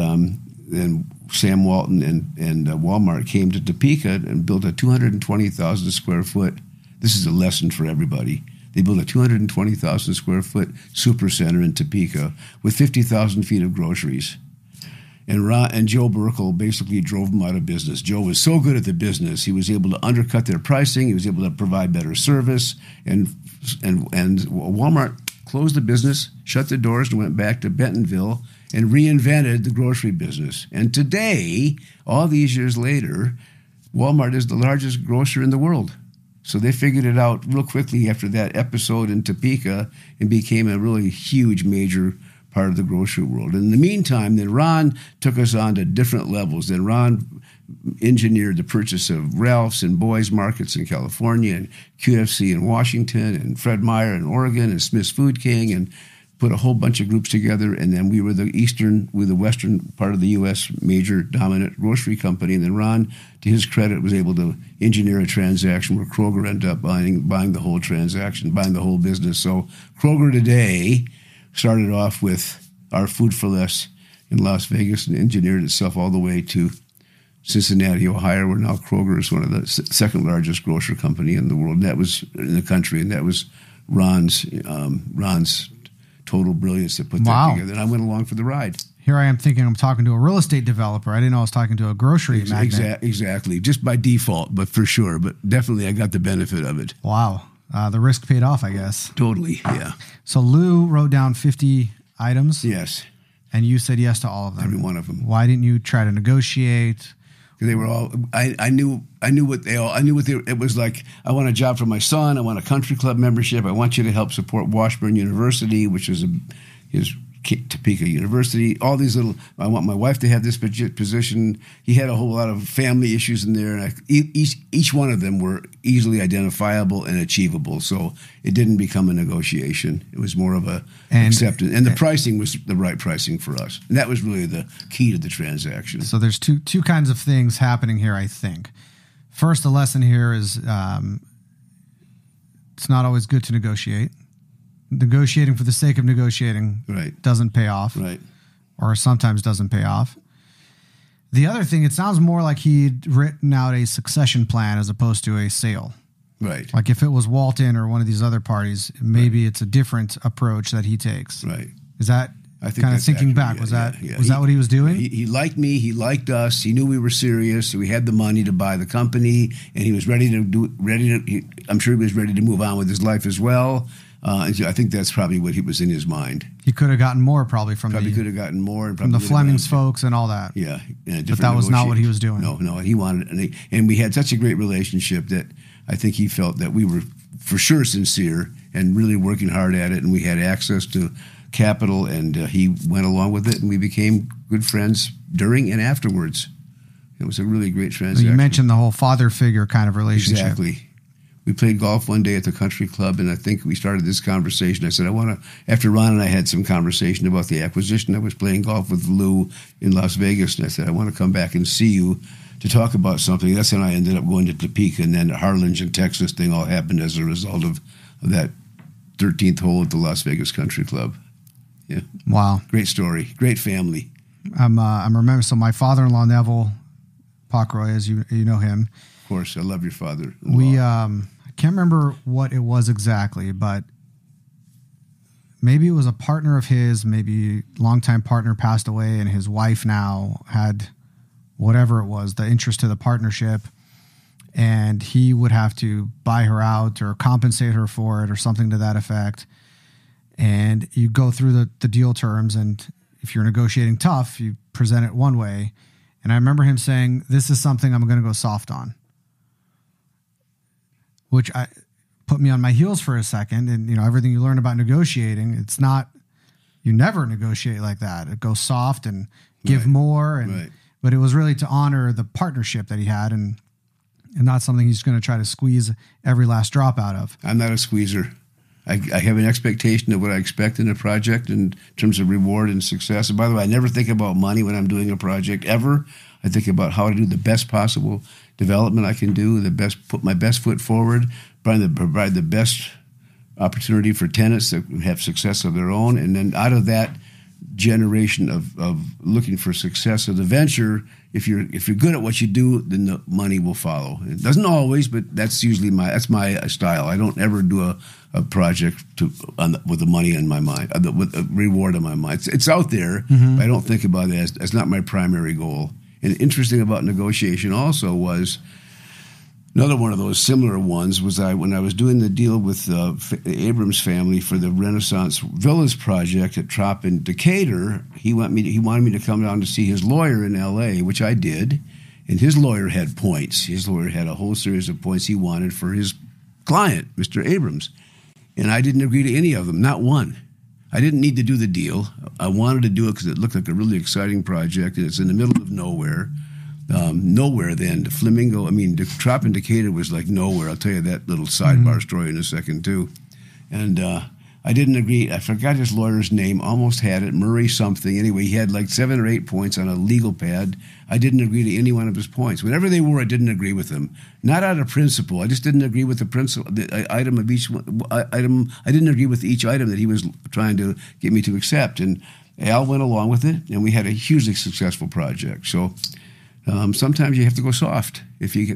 then Sam Walton and Walmart came to Topeka and built a 220,000 square foot. This is a lesson for everybody. They built a 220,000 square foot supercenter in Topeka with 50,000 feet of groceries. And Joe Burkle basically drove them out of business. Joe was so good at the business, he was able to undercut their pricing. He was able to provide better service. And Walmart closed the business, shut the doors, and went back to Bentonville and reinvented the grocery business. And today, all these years later, Walmart is the largest grocer in the world. So they figured it out real quickly after that episode in Topeka and became a really huge, major part of the grocery world. In the meantime, then Ron took us on to different levels. Then Ron engineered the purchase of Ralph's and Boys Markets in California, and QFC in Washington, and Fred Meyer in Oregon, and Smith's Food King, and put a whole bunch of groups together. And then we were the western part of the U.S. major dominant grocery company. And then Ron, to his credit, was able to engineer a transaction where Kroger ended up buying the whole transaction, buying the whole business. So Kroger today started off with our Food for Less in Las Vegas and engineered itself all the way to Cincinnati, Ohio, where now Kroger is one of the second largest grocer company in the world. And that was in the country, and that was Ron's total brilliance to put that together. And I went along for the ride. Here I am thinking I'm talking to a real estate developer. I didn't know I was talking to a grocery magnate. Exactly. Just by default, but for sure. But definitely I got the benefit of it. Wow. The risk paid off, I guess. Totally, yeah. So Lou wrote down 50 items. Yes. And you said yes to all of them. Every one of them. Why didn't you try to negotiate? They were all. I knew what they all. I knew what they. It was like, I want a job for my son. I want a country club membership. I want you to help support Washburn University, which is his Topeka University. All these little. I want my wife to have this position. He had a whole lot of family issues in there, and each one of them were easily identifiable and achievable. So it didn't become a negotiation. It was more of a acceptance, and the pricing was the right pricing for us, and that was really the key to the transaction. So there's two kinds of things happening here, I think. First, the lesson here is it's not always good to negotiate. Negotiating for the sake of negotiating doesn't pay off, or sometimes doesn't pay off. The other thing, it sounds more like he'd written out a succession plan as opposed to a sale. Right. Like if it was Walton or one of these other parties, maybe it's a different approach that he takes. Right. Is that I think kind of thinking back? Was that what he was doing? He liked me. He liked us. He knew we were serious. So we had the money to buy the company, and he was ready to I'm sure he was ready to move on with his life as well. I think that's probably what he was in his mind. He could have gotten more from from the Fleming's folks and all that. Yeah, but that was not what he was doing. No, he wanted it, and we had such a great relationship that I think he felt that we were for sure sincere and really working hard at it, and we had access to capital, and he went along with it, and we became good friends during and afterwards. It was a really great transaction. You mentioned the whole father figure kind of relationship. Exactly. We played golf one day at the country club, and I think we started this conversation. I said, after Ron and I had some conversation about the acquisition, I was playing golf with Lou in Las Vegas, and I said, I want to come back and see you to talk about something. That's when I ended up going to Topeka, and then the Harlingen, Texas thing all happened as a result of that 13th hole at the Las Vegas Country Club. Yeah. Wow. Great story. Great family. I'm remembering, so my father-in-law, Neville Pockroy, as you know him. Of course, I love your father. I can't remember what it was exactly, but maybe it was a partner of his, maybe longtime partner passed away, and his wife now had whatever it was, the interest to the partnership, and he would have to buy her out or compensate her for it or something to that effect. And you go through the deal terms, and if you're negotiating tough, you present it one way. And I remember him saying, this is something I'm going to go soft on, which put me on my heels for a second. And, everything you learn about negotiating, you never negotiate like that. It goes soft and give more. And but it was really to honor the partnership that he had, and not something he's going to try to squeeze every last drop out of. I'm not a squeezer. I have an expectation of what I expect in a project in terms of reward and success. And by the way, I never think about money when I'm doing a project, ever. I think about how to do the best possible development I can do, put my best foot forward, provide the best opportunity for tenants that have success of their own. And then out of that generation of looking for success of the venture, if you're good at what you do, then the money will follow. It doesn't always, but that's usually my style. I don't ever do a project with the money in my mind, with a reward in my mind. It's out there, but I don't think about it as not my primary goal. And interesting about negotiation also was another one of those similar ones was when I was doing the deal with the Abrams family for the Renaissance Villas project at Trop in Decatur. He wanted me to come down to see his lawyer in L.A., which I did, and his lawyer had points. His lawyer had a whole series of points he wanted for his client, Mr. Abrams, and I didn't agree to any of them, not one. I didn't need to do the deal. I wanted to do it because it looked like a really exciting project, and it's in the middle of nowhere. Nowhere then. The Trop in Decatur was like nowhere. I'll tell you that little sidebar story in a second too. And I didn't agree. I forgot his lawyer's name. Almost had it. Murray something. Anyway, he had like 7 or 8 points on a legal pad. I didn't agree to any one of his points. Whatever they were, I didn't agree with them. Not out of principle. I just didn't agree with the principle. The item of each item. I didn't agree with each item that he was trying to get me to accept. And Al went along with it, and we had a hugely successful project. So. Sometimes you have to go soft if you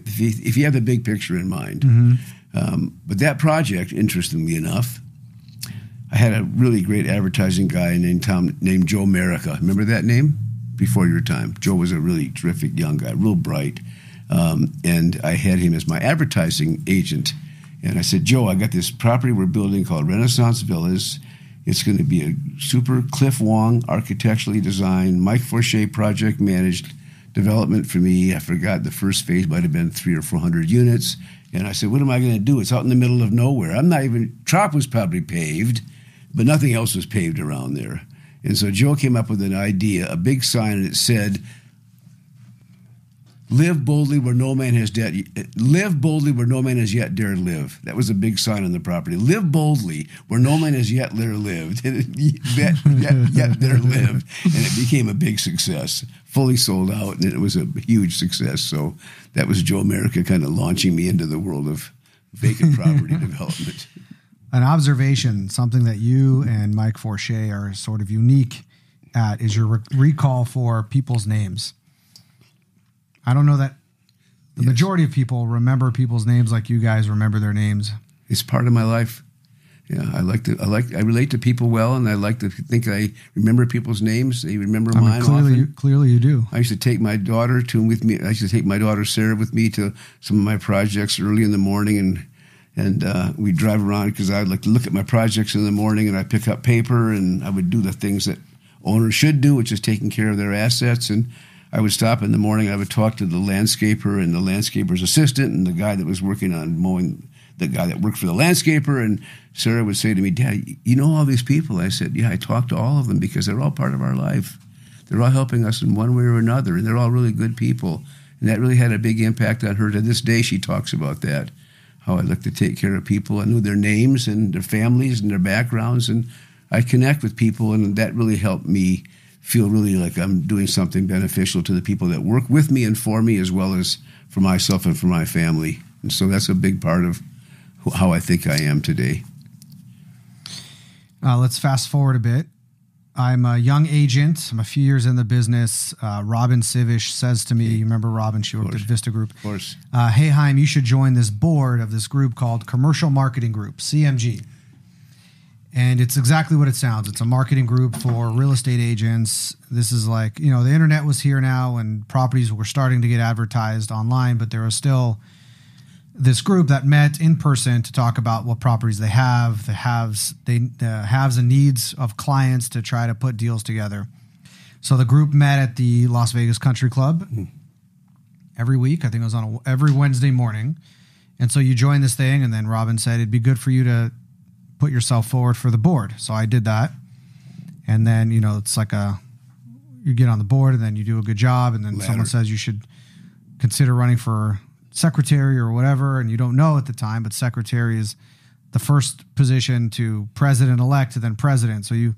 have the big picture in mind. But that project, interestingly enough, I had a really great advertising guy named Joe Merica. Remember that name? Before your time. Joe was a really terrific young guy, real bright. And I had him as my advertising agent. And I said, Joe, I got this property we're building called Renaissance Villas. It's going to be a super Cliff Wong architecturally designed, Mike Forche project managed development for me. I forgot the first phase might have been 300 or 400 units. And I said, what am I going to do? It's out in the middle of nowhere. Trop was probably paved, but nothing else was paved around there. And so Joe came up with an idea, a big sign, and it said, live boldly where no man has yet dared live. That was a big sign on the property. Live boldly where no man has yet there lived. yet there lived. And it became a big success. Fully sold out, and it was a huge success. So that was Joe Merica kind of launching me into the world of vacant property development. An observation, something that you and Mike Forche are sort of unique at, is your recall for people's names. I don't know that the majority of people remember people's names like you guys remember their names. It's part of my life. Yeah, I relate to people well, and I like to think I remember people's names. They remember mine often. Clearly you do. I used to take my daughter Sarah with me to some of my projects early in the morning, and we'd drive around because I'd like to look at my projects in the morning, and I'd pick up paper, and I would do the things that owners should do, which is taking care of their assets. And I would stop in the morning, I would talk to the landscaper and the landscaper's assistant and the guy that was working on mowing, the guy that worked for the landscaper. And Sarah would say to me, Dad, you know all these people? I said, yeah, I talk to all of them because they're all part of our life. They're all helping us in one way or another, and they're all really good people. And that really had a big impact on her. To this day, she talks about that, how I like to take care of people. I knew their names and their families and their backgrounds, and I connect with people, and that really helped me feel really like I'm doing something beneficial to the people that work with me and for me, as well as for myself and for my family. And so that's a big part of how I think I am today. Let's fast forward a bit. I'm a young agent. I'm a few years in the business. Robin Sivish says to me, you remember Robin? She worked at Vista Group. Of course. Hey, Hayim, you should join this board of this group called Commercial Marketing Group, CMG. And it's exactly what it sounds. It's a marketing group for real estate agents. This is like, the internet was here now and properties were starting to get advertised online, but there was still this group that met in person to talk about what properties they have, the haves and needs of clients to try to put deals together. So the group met at the Las Vegas Country Club every week. I think it was on every Wednesday morning. And so you join this thing, and then Robin said it'd be good for you to put yourself forward for the board. So I did that. And then, it's like you get on the board and then you do a good job, and then someone says you should consider running for secretary or whatever, and you don't know at the time, but secretary is the first position to president-elect to then president. So you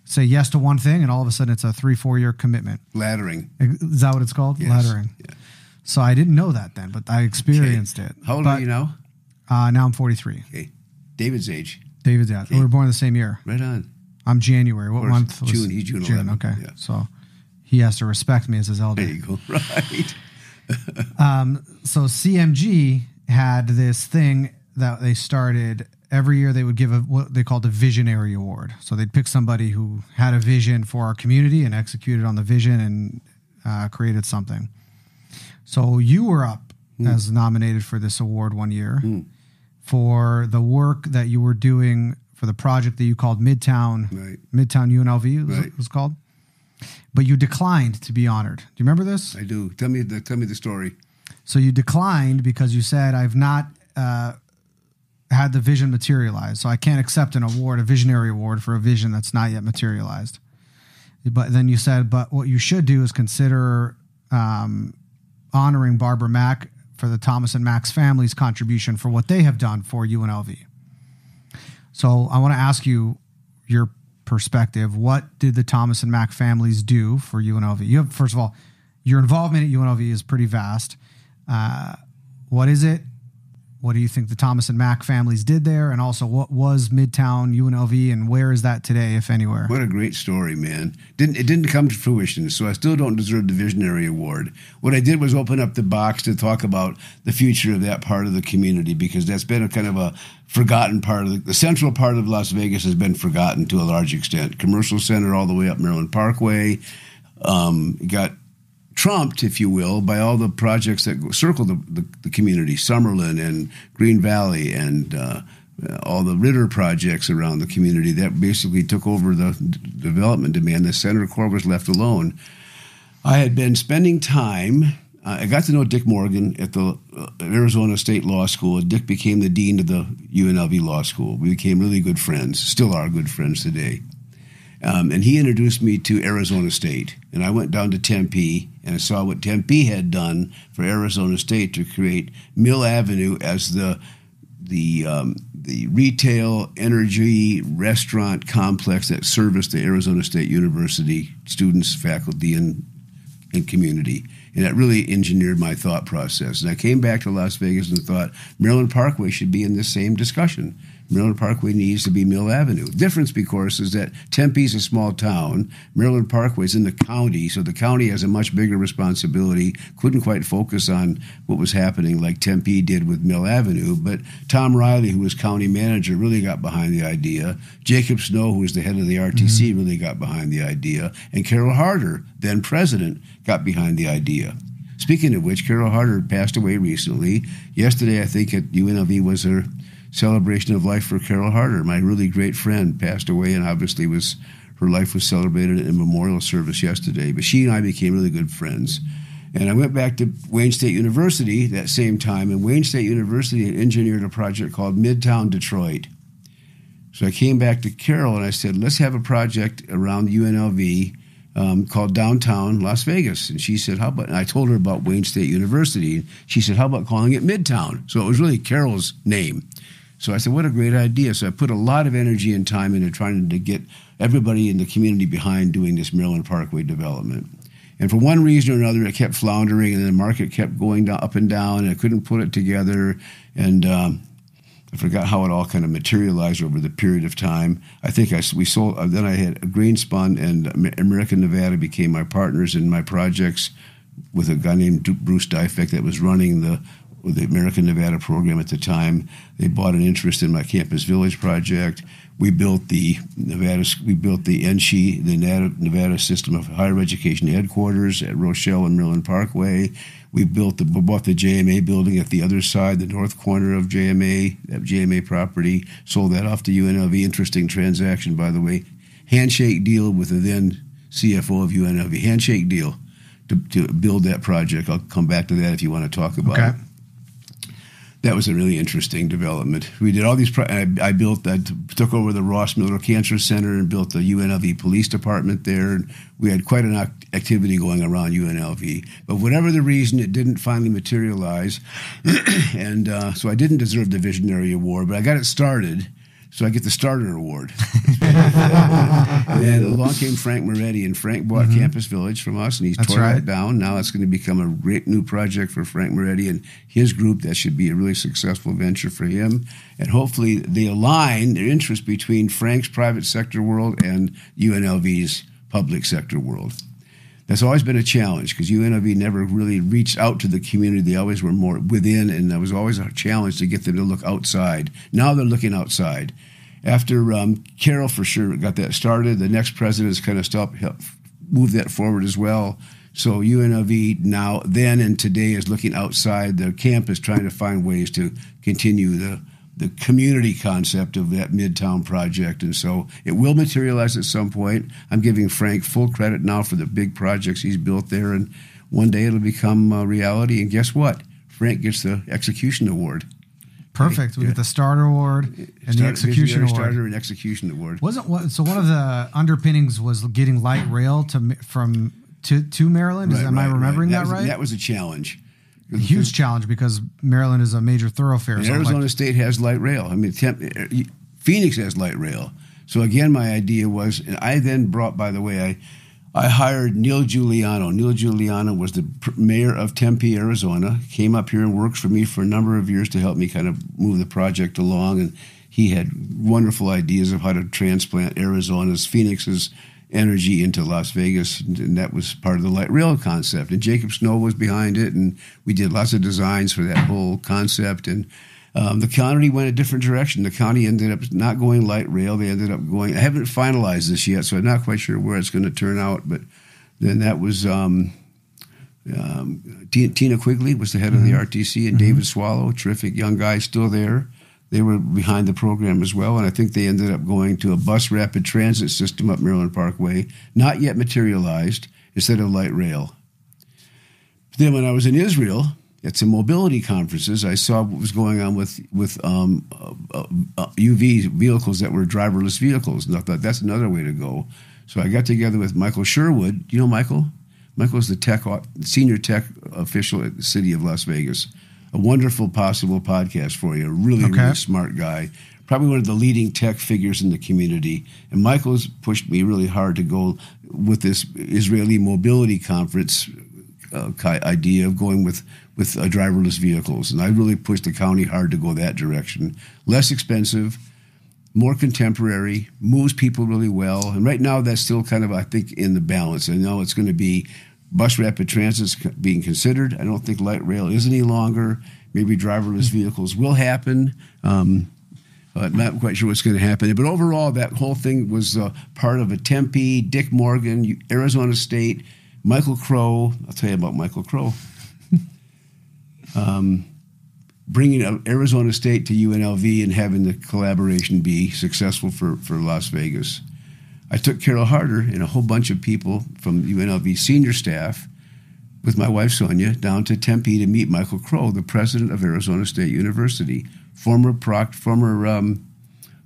say yes to one thing, and all of a sudden it's a 3-4 year commitment. Laddering. Is that what it's called? Yes. Laddering. Yeah. So I didn't know that then, but I experienced it. How old are you now? Now I'm 43. Okay. David's age. David's, yeah. Okay. We were born the same year. Right on. I'm January. What month? June. He's June 11. Okay. Yeah. So he has to respect me as his elder. There you go. Right. So CMG had this thing that they started every year. They would give what they called a visionary award. So they'd pick somebody who had a vision for our community and executed on the vision and created something. So you were up as nominated for this award one year for the work that you were doing for the project that you called Midtown UNLV it was called. But you declined to be honored. Do you remember this? I do. Tell me the story. So you declined because you said, I've not had the vision materialize. So I can't accept an award, a visionary award for a vision that's not yet materialized. But then you said, but what you should do is consider honoring Barbara Mack for the Thomas and Mack's family's contribution for what they have done for UNLV. So I want to ask you your perspective. What did the Thomas and Mack families do for UNLV? First of all, your involvement at UNLV is pretty vast. What is it? What do you think the Thomas and Mack families did there? And also, what was Midtown UNLV, and where is that today, if anywhere? What a great story, man. It didn't come to fruition, so I still don't deserve the Visionary Award. What I did was open up the box to talk about the future of that part of the community, because that's been a kind of a forgotten part of the central part of Las Vegas has been forgotten to a large extent. Commercial Center all the way up Maryland Parkway. Got trumped, if you will, by all the projects that circle the community, Summerlin and Green Valley and all the Ritter projects around the community that basically took over the development demand. The center core was left alone. I had been spending time, I got to know Dick Morgan at the Arizona State Law School. Dick became the dean of the UNLV Law School. We became really good friends, still are good friends today. And he introduced me to Arizona State. And I went down to Tempe and I saw what Tempe had done for Arizona State to create Mill Avenue as the retail, energy, restaurant complex that serviced the Arizona State University students, faculty, and community. And that really engineered my thought process. And I came back to Las Vegas and thought Maryland Parkway should be in this same discussion. Maryland Parkway needs to be Mill Avenue. The difference, of course, is that Tempe's a small town. Maryland Parkway's in the county, so the county has a much bigger responsibility. Couldn't quite focus on what was happening like Tempe did with Mill Avenue. But Tom Riley, who was county manager, really got behind the idea. Jacob Snow, who was the head of the RTC, really got behind the idea. And Carol Harder, then president, got behind the idea. Speaking of which, Carol Harder passed away recently. Yesterday, I think at UNLV was her celebration of life for Carol Harder. My really great friend passed away, and obviously her life was celebrated in a memorial service yesterday. But she and I became really good friends. And I went back to Wayne State University that same time, and Wayne State University had engineered a project called Midtown Detroit. So I came back to Carol and I said, let's have a project around UNLV called Downtown Las Vegas. And she said, how about, and I told her about Wayne State University. She said, how about calling it Midtown? So it was really Carol's name. So I said, what a great idea. So I put a lot of energy and time into trying to get everybody in the community behind doing this Maryland Parkway development. And for one reason or another, it kept floundering, and the market kept going down, up and down, and I couldn't put it together. And I forgot how it all kind of materialized over the period of time. I think we sold. Then I had Greenspun and American Nevada became my partners in my projects with a guy named Bruce Dyfek that was running the American Nevada program at the time. They bought an interest in my Campus Village project. We built the NSHE, the Nevada System of Higher Education headquarters at Rochelle and Maryland Parkway. We bought the JMA building at the other side, the north corner of JMA, that JMA property. Sold that off to UNLV. Interesting transaction, by the way. Handshake deal with the then CFO of UNLV. Handshake deal to build that project. I'll come back to that if you want to talk about it. That was a really interesting development. We did all these. I took over the Ross Miller Cancer Center and built the UNLV Police Department there. And we had quite an activity going around UNLV. But whatever the reason, it didn't finally materialize. And so I didn't deserve the Visionary Award, but I got it started. So I get the Starter Award. And then along came Frank Moretti, and Frank bought Campus Village from us, and he's tore that down. Now it's going to become a great new project for Frank Moretti and his group. That should be a really successful venture for him. And hopefully they align their interests between Frank's private sector world and UNLV's public sector world. That's always been a challenge because UNLV never really reached out to the community. They always were more within, and that was always a challenge to get them to look outside. Now they're looking outside. After Carol for sure got that started, the next president has kind of helped move that forward as well. So UNLV now, then, and today is looking outside the campus, trying to find ways to continue the community concept of that Midtown project. And so it will materialize at some point. I'm giving Frank full credit now for the big projects he's built there, and one day it'll become a reality. And guess what? Frank gets the Execution Award. Perfect. We get the Starter Award and the Execution Award. Starter and Execution Award. So one of the underpinnings was getting light rail to Maryland. Am I remembering that right? That was a challenge. A huge challenge because Maryland is a major thoroughfare. So Arizona State has light rail. I mean, Phoenix has light rail. So again, my idea was, and I then brought, by the way, I hired Neil Giuliano. Neil Giuliano was the mayor of Tempe, Arizona. Came up here and worked for me for a number of years to help me kind of move the project along. And he had wonderful ideas of how to transplant Phoenix's energy into Las Vegas, and that was part of the light rail concept. And Jacob Snow was behind it, and we did lots of designs for that whole concept. And the county went a different direction. The county ended up not going light rail. They ended up going, I haven't finalized this yet, so I'm not quite sure where it's going to turn out. But then that was Tina Quigley was the head of the RTC, and David Swallow, terrific young guy, still there. They were behind the program as well, and I think they ended up going to a bus rapid transit system up Maryland Parkway, not yet materialized, instead of light rail. Then when I was in Israel at some mobility conferences, I saw what was going on with UV vehicles that were driverless vehicles, and I thought that's another way to go. So I got together with Michael Sherwood. You know Michael? Michael's the senior tech official at the city of Las Vegas. A wonderful possible podcast for you. A really smart guy. Probably one of the leading tech figures in the community. And Michael's pushed me really hard to go with this Israeli mobility conference idea of going with driverless vehicles. And I really pushed the county hard to go that direction. Less expensive, more contemporary, moves people really well. And right now that's still kind of, I think, in the balance. I know it's going to be bus rapid transit's being considered. I don't think light rail is any longer. Maybe driverless vehicles will happen. I'm not quite sure what's going to happen. But overall, that whole thing was part of a Tempe, Dick Morgan, Arizona State, Michael Crow. I'll tell you about Michael Crow. Bringing Arizona State to UNLV and having the collaboration be successful for Las Vegas. I took Carol Harder and a whole bunch of people from UNLV senior staff with my wife Sonia down to Tempe to meet Michael Crow, the president of Arizona State University, former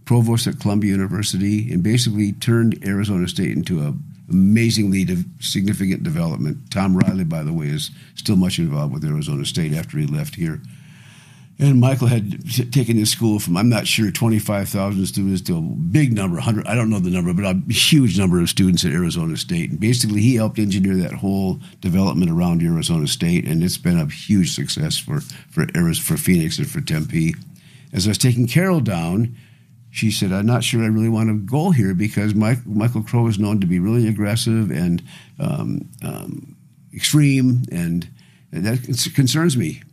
provost at Columbia University, and basically turned Arizona State into an amazingly significant development. Tom Riley, by the way, is still much involved with Arizona State after he left here. And Michael had taken his school from, I'm not sure, 25,000 students to a big number, 100, I don't know the number, but a huge number of students at Arizona State. And basically, he helped engineer that whole development around Arizona State, and it's been a huge success for Phoenix and for Tempe. As I was taking Carol down, she said, I'm not sure I really want to go here because Michael Crow is known to be really aggressive and extreme, and that concerns me.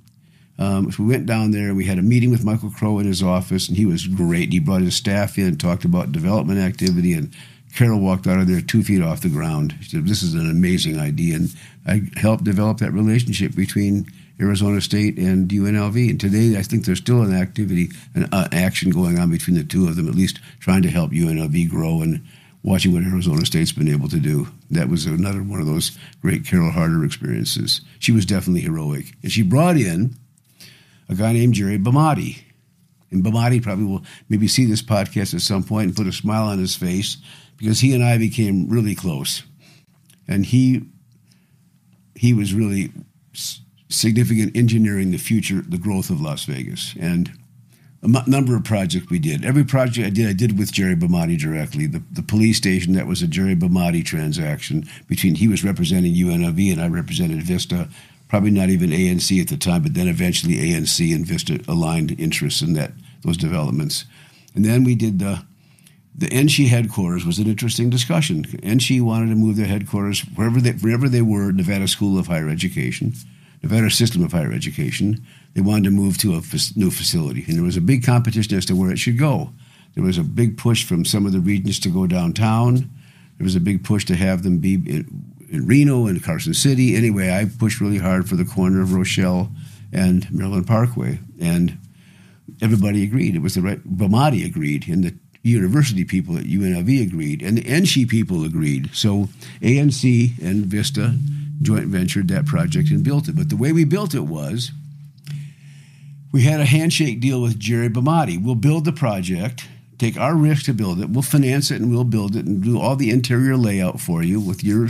So we went down there and we had a meeting with Michael Crow in his office, and he was great. He brought his staff in, talked about development activity, and Carol walked out of there 2 feet off the ground. She said, this is an amazing idea. And I helped develop that relationship between Arizona State and UNLV. And today I think there's still an action going on between the two of them, at least trying to help UNLV grow and watching what Arizona State's been able to do. That was another one of those great Carol Harder experiences. She was definitely heroic. And she brought in a guy named Jerry Bamati. And Bamati probably will maybe see this podcast at some point and put a smile on his face, because he and I became really close. And he was really significant engineering the future, the growth of Las Vegas. And a number of projects we did. Every project I did with Jerry Bamati directly. The police station, that was a Jerry Bamati transaction between, he was representing UNLV and I represented Vista. Probably not even ANC at the time, but then eventually ANC and Vista aligned interests in those developments. And then we did the NSHE headquarters was an interesting discussion. NSHE wanted to move their headquarters wherever they were, Nevada School of Higher Education, Nevada System of Higher Education. They wanted to move to a new facility, and there was a big competition as to where it should go. There was a big push from some of the regions to go downtown. There was a big push to have them be in Reno and Carson City. Anyway, I pushed really hard for the corner of Rochelle and Maryland Parkway, and everybody agreed. It was the right. Bamati agreed, and the university people at UNLV agreed, and the NSHE people agreed. So ANC and Vista joint ventured that project and built it. But the way we built it was, we had a handshake deal with Jerry Bamati. We'll build the project, take our risk to build it. We'll finance it and we'll build it and do all the interior layout for you with your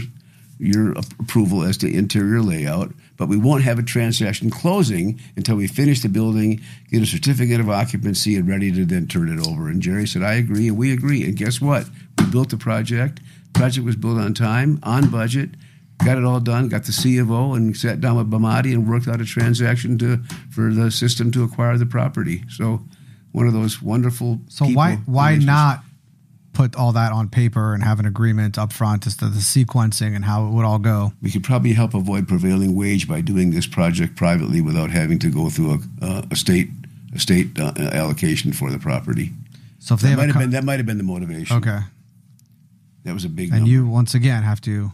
approval as to interior layout. But we won't have a transaction closing until we finish the building, get a certificate of occupancy, and ready to then turn it over. And Jerry said, I agree, and we agree. And guess what? We built the project. The project was built on time, on budget. Got it all done, got the C of O, and sat down with Bamati and worked out a transaction for the system to acquire the property. So one of those wonderful So why not put all that on paper and have an agreement up front as to the sequencing and how it would all go? We could probably help avoid prevailing wage by doing this project privately without having to go through a state allocation for the property. So if they that might have been the motivation. Okay. That was a big And number. you once again have to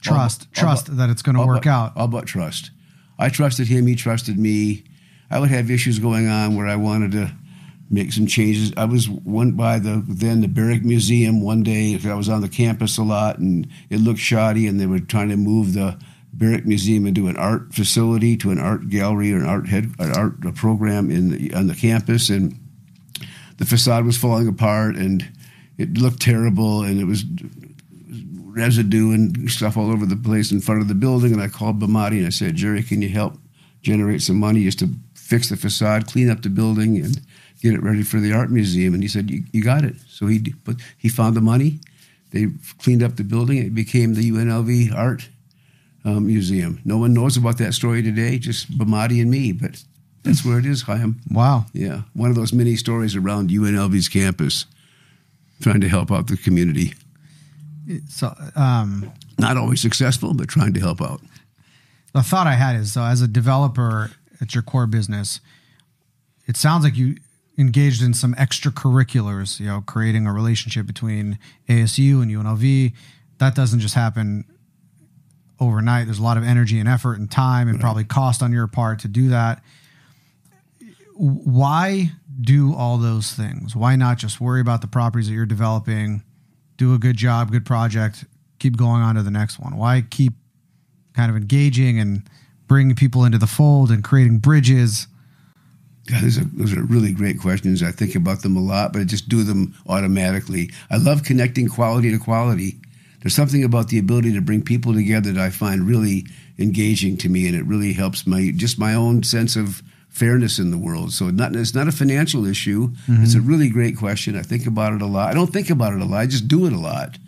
trust that it's going to work out. All but trust. I trusted him. He trusted me. I would have issues going on where I wanted to make some changes. I went by the Barrack Museum one day. I was on the campus a lot, and it looked shoddy, and they were trying to move the Barrack Museum into an art facility, to an art gallery or an art program on the campus, and the facade was falling apart, and it looked terrible, and it was residue and stuff all over the place in front of the building. And I called Bamati and I said, Jerry, can you help generate some money just to fix the facade, clean up the building, and get it ready for the art museum? And he said, you got it. So he found the money. They cleaned up the building. It became the UNLV Art Museum. No one knows about that story today, just Bamati and me, but that's where it is, Hayim. Wow. Yeah, one of those many stories around UNLV's campus, trying to help out the community. So, not always successful, but trying to help out. The thought I had is, so as a developer at your core business, it sounds like you engaged in some extracurriculars, creating a relationship between ASU and UNLV. That doesn't just happen overnight. There's a lot of energy and effort and time and probably cost on your part to do that. Why do all those things? Why not just worry about the properties that you're developing, do a good job, good project, keep going on to the next one? Why keep kind of engaging and bringing people into the fold and creating bridges? Yeah, those are really great questions. I think about them a lot, but I just do them automatically. I love connecting quality to quality. There's something about the ability to bring people together that I find really engaging to me, and it really helps my own sense of fairness in the world. So it's not a financial issue. Mm-hmm. It's a really great question. I think about it a lot. I don't think about it a lot. I just do it a lot.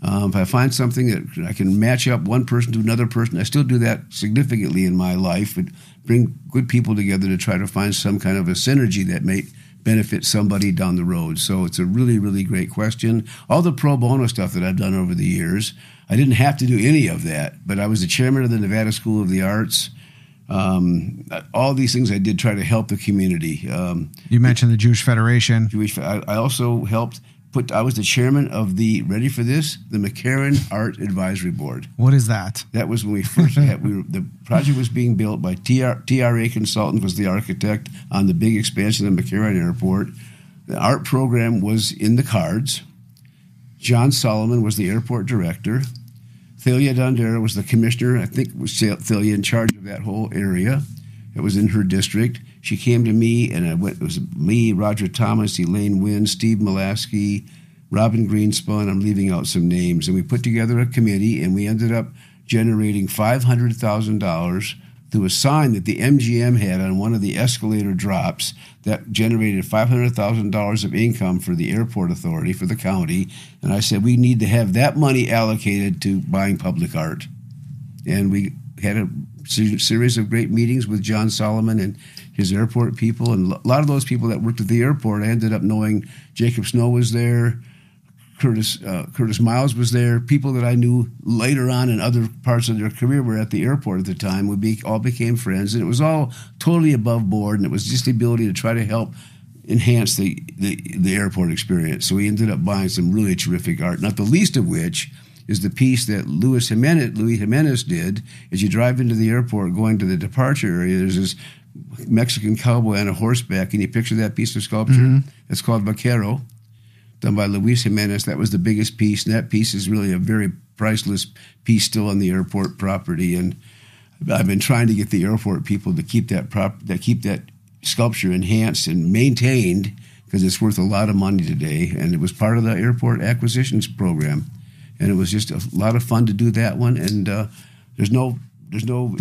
If I find something that I can match up one person to another person, I still do that significantly in my life, but bring good people together to try to find some kind of a synergy that may benefit somebody down the road. So it's a really, really great question. All the pro bono stuff that I've done over the years, I didn't have to do any of that, but I was the chairman of the Nevada School of the Arts. All these things I did try to help the community. You mentioned the Jewish Federation. I also helped I was the chairman of ready for this, the McCarran Art Advisory Board. What is that? That was when we first the project was being built by TRA Consultant was the architect on the big expansion of McCarran Airport. The art program was in the cards. John Solomon was the airport director. Thalia Dondera was the commissioner. I think was Thalia in charge of that whole area. It was in her district. She came to me, and it was me, Roger Thomas, Elaine Wynn, Steve Mulaski, Robin Greenspun. I'm leaving out some names. And we put together a committee, and we ended up generating $500,000 through a sign that the MGM had on one of the escalator drops that generated $500,000 of income for the airport authority, for the county. And I said, we need to have that money allocated to buying public art. And we had a series of great meetings with John Solomon and his airport people. And a lot of those people that worked at the airport, I ended up knowing. Jacob Snow was there. Curtis Miles was there. People that I knew later on in other parts of their career were at the airport at the time. We all became friends, and it was all totally above board, and it was just the ability to try to help enhance the airport experience. So we ended up buying some really terrific art, not the least of which is the piece that Luis Jimenez did. As you drive into the airport going to the departure area, there's this Mexican cowboy on a horseback, and you picture that piece of sculpture? Mm-hmm. It's called Vaquero, done by Luis Jimenez. That was the biggest piece, and that piece is really a very priceless piece still on the airport property. And I've been trying to get the airport people to keep that sculpture enhanced and maintained, because it's worth a lot of money today. And it was part of the airport acquisitions program, and it was just a lot of fun to do that one. And there's no revenue.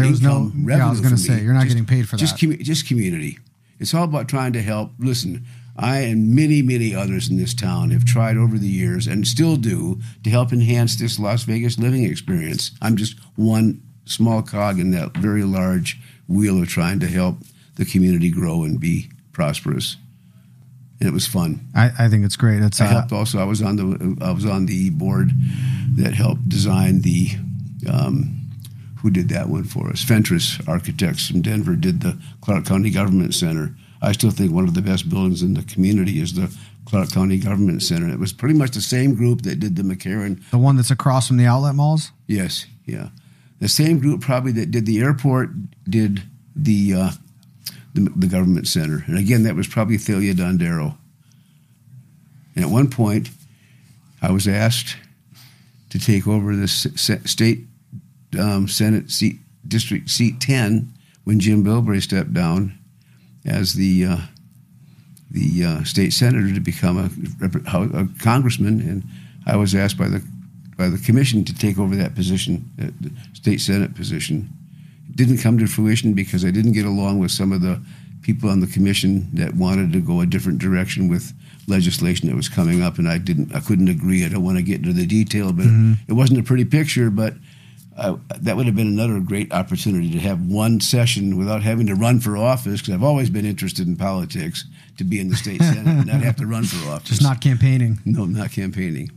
Yeah, I was going to say, you're not getting paid for that. Just community. It's all about trying to help. Listen, I and many, many others in this town have tried over the years, and still do, to help enhance this Las Vegas living experience. I'm just one small cog in that very large wheel of trying to help the community grow and be prosperous. And it was fun. I think it's great. I helped also. I was on the board that helped design the. Who did that one for us? Fentress Architects from Denver did the Clark County Government Center. I still think one of the best buildings in the community is the Clark County Government Center. It was pretty much the same group that did the McCarran. The one that's across from the outlet malls? Yes, yeah. The same group probably that did the airport did the government center. And again, that was probably Thalia Dondero. And at one point, I was asked to take over the state Senate seat, District Seat 10, when Jim Bilbrey stepped down as the state senator to become a congressman, and I was asked by the commission to take over that position, the state senate position. It didn't come to fruition because I didn't get along with some of the people on the commission that wanted to go a different direction with legislation that was coming up, and I couldn't agree. I don't want to get into the detail, but it wasn't a pretty picture, but that would have been another great opportunity to have one session without having to run for office, because I've always been interested in politics, to be in the state senate and not have to run for office. Just not campaigning. No, not campaigning.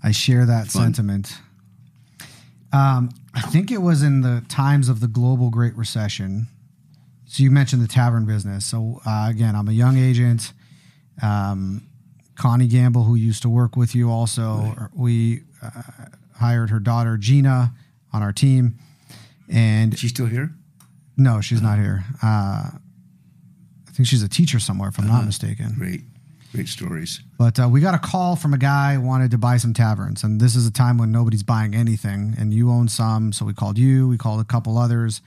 I share that sentiment. I think it was in the times of the global Great Recession. So you mentioned the tavern business. So again, I'm a young agent. Connie Gamble, who used to work with you also, right. We hired her daughter, Gina, on our team. And she's still here? No, she's not here. I think she's a teacher somewhere, if I'm not mistaken. Great stories. But we got a call from a guy who wanted to buy some taverns. And this is a time when nobody's buying anything. And you own some. So we called you. We called a couple others.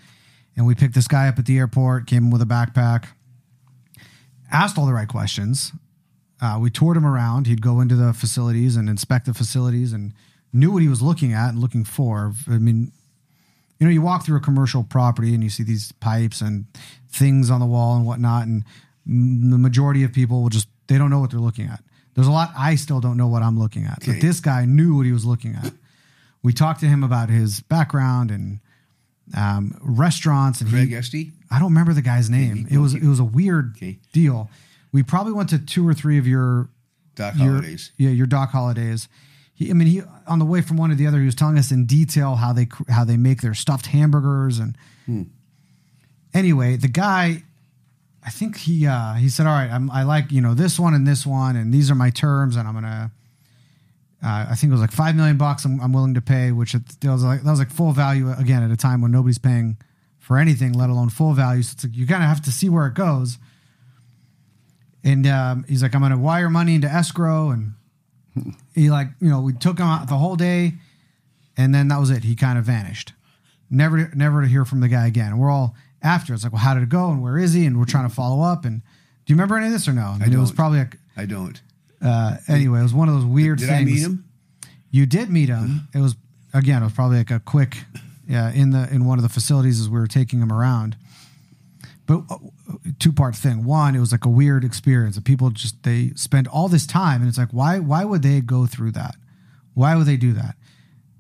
And we picked this guy up at the airport, came in with a backpack, asked all the right questions. We toured him around. He'd go into the facilities and inspect the facilities and knew what he was looking at and looking for. I mean, you know, you walk through a commercial property and you see these pipes and things on the wall and whatnot, and the majority of people will they don't know what they're looking at. There's a lot I still don't know what I'm looking at. Okay. But this guy knew what he was looking at. We talked to him about his background and restaurants. And Greg Esty? I don't remember the guy's name. It was a weird deal. We probably went to 2 or 3 of your Doc Holidays. Your Doc Holidays. He on the way from one to the other, he was telling us in detail how they make their stuffed hamburgers. And anyway, the guy, I think he said, all right, I like, this one, and these are my terms, and I'm gonna. I think it was like $5 million I'm willing to pay, which that was like full value again at a time when nobody's paying for anything, let alone full value. So it's like you kind of have to see where it goes. And he's like, I'm going to wire money into escrow, and he we took him out the whole day, and then that was it. He kind of vanished. Never to hear from the guy again. We're all after. It's like, well, how did it go? And where is he? And we're trying to follow up. And do you remember any of this or no? I mean, it was probably I don't. Anyway, it was one of those weird things. Did I meet him? You did meet him. It was probably like a quick, in one of the facilities as we were taking him around. But two-part thing. One, it was like a weird experience. That people they spend all this time, and it's like, why would they go through that? Why would they do that?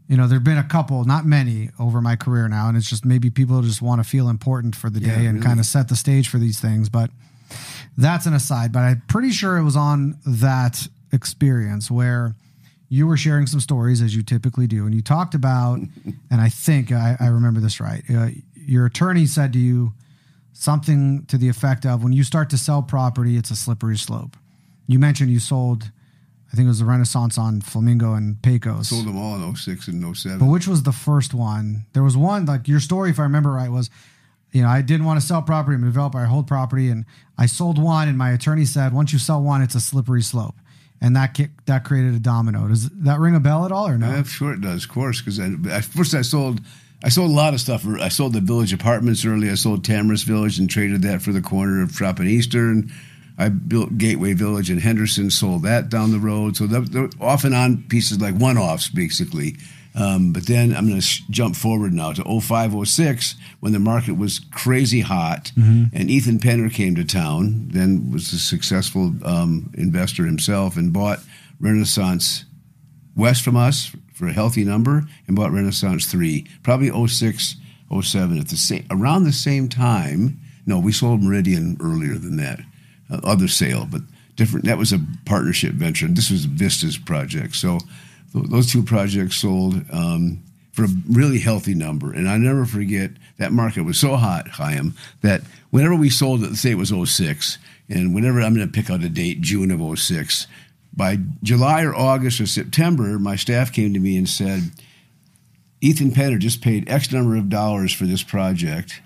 There've been a couple, not many, over my career now, and it's just maybe people just want to feel important for the day and kind of set the stage for these things. But that's an aside. But I'm pretty sure it was on that experience where you were sharing some stories, as you typically do, and you talked about, and I think I remember this right, your attorney said to you something to the effect of, when you start to sell property, it's a slippery slope. You mentioned you sold, I think it was the Renaissance on Flamingo and Pecos. Sold them all in 06 and 07. But which was the first one? There was one, like your story, if I remember right, was, I didn't want to sell property. I'm a developer. I hold property. And I sold one, and my attorney said, once you sell one, it's a slippery slope. And that created a domino. Does that ring a bell at all or no? I'm sure it does, of course, because first I sold a lot of stuff. I sold the Village Apartments early. I sold Tamarisk Village and traded that for the corner of Trop and Eastern. I built Gateway Village in Henderson, sold that down the road. So they're off and on pieces, like one-offs, basically. But then I'm going to jump forward now to 05, 06, when the market was crazy hot, and Ethan Penner came to town, then was a successful investor himself, and bought Renaissance West from us for a healthy number, and bought Renaissance 3, probably 06, 07, around the same time. No, we sold Meridian earlier than that. Other sale, but different. That was a partnership venture, and this was Vista's project. So those two projects sold for a really healthy number. And I never forget, that market was so hot, Hayim, that whenever we sold it, let's say it was 06, and whenever, I'm going to pick out a date, June of 06, by July or August or September, my staff came to me and said, Ethan Penner just paid X number of dollars for this project.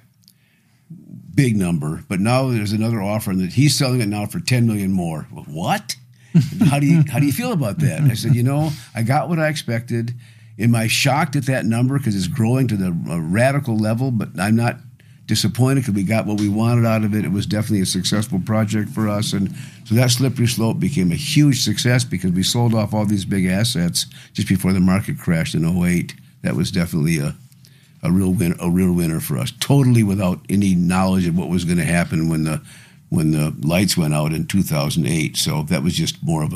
Big number, but now there's another offer, and that he's selling it now for $10 million more. Well, what? How do you feel about that? And I said, I got what I expected. Am I shocked at that number because it's growing to the radical level? But I'm not disappointed because we got what we wanted out of it. It was definitely a successful project for us, and so that slippery slope became a huge success because we sold off all these big assets just before the market crashed in 08. That was definitely a real winner for us, totally without any knowledge of what was going to happen when the lights went out in 2008. So that was just more of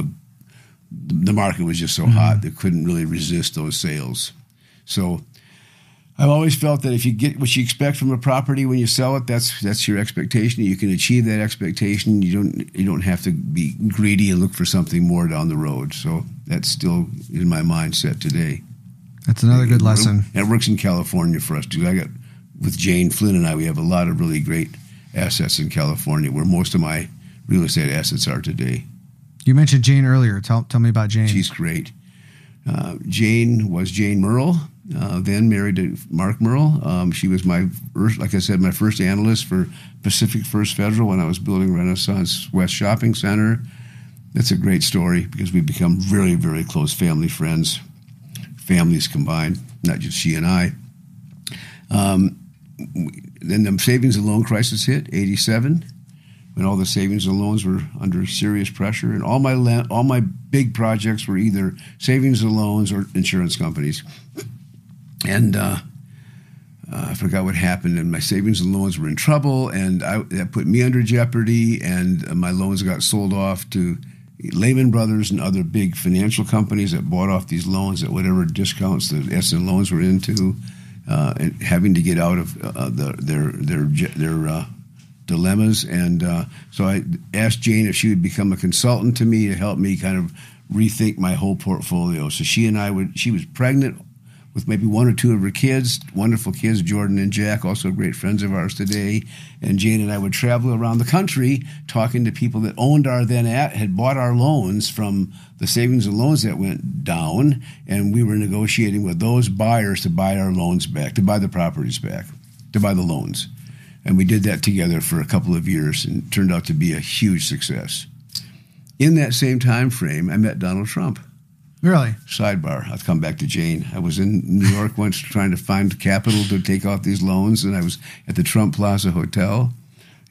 the market was just so hot they couldn't really resist those sales. So I've always felt that if you get what you expect from a property when you sell it, that's your expectation. You can achieve that expectation. You don't have to be greedy and look for something more down the road. So that's still in my mindset today. That's another good lesson. It works in California for us, too. With Jane Flynn and I, we have a lot of really great assets in California where most of my real estate assets are today. You mentioned Jane earlier. Tell me about Jane. She's great. Jane was Jane Merle, then married to Mark Merle. She was my first analyst for Pacific First Federal when I was building Renaissance West Shopping Center. That's a great story because we've become very, very close family friends. Families combined, not just she and I. Then the savings and loan crisis hit, 87, when all the savings and loans were under serious pressure, and all my big projects were either savings and loans or insurance companies. And I forgot what happened, and my savings and loans were in trouble, and that put me under jeopardy, and my loans got sold off to Lehman Brothers and other big financial companies that bought off these loans at whatever discounts the S&L loans were into, and having to get out of their dilemmas. And so I asked Jane if she would become a consultant to me to help me kind of rethink my whole portfolio. So she was pregnant with maybe one or two of her kids, wonderful kids, Jordan and Jack, also great friends of ours today. And Jane and I would travel around the country talking to people that owned had bought our loans from the savings and loans that went down, and we were negotiating with those buyers to buy our loans back, to buy the properties back, to buy the loans. And we did that together for a couple of years, and it turned out to be a huge success. In that same time frame, I met Donald Trump. Really? Sidebar. I'll come back to Jane. I was in New York once trying to find capital to take out these loans, and I was at the Trump Plaza Hotel,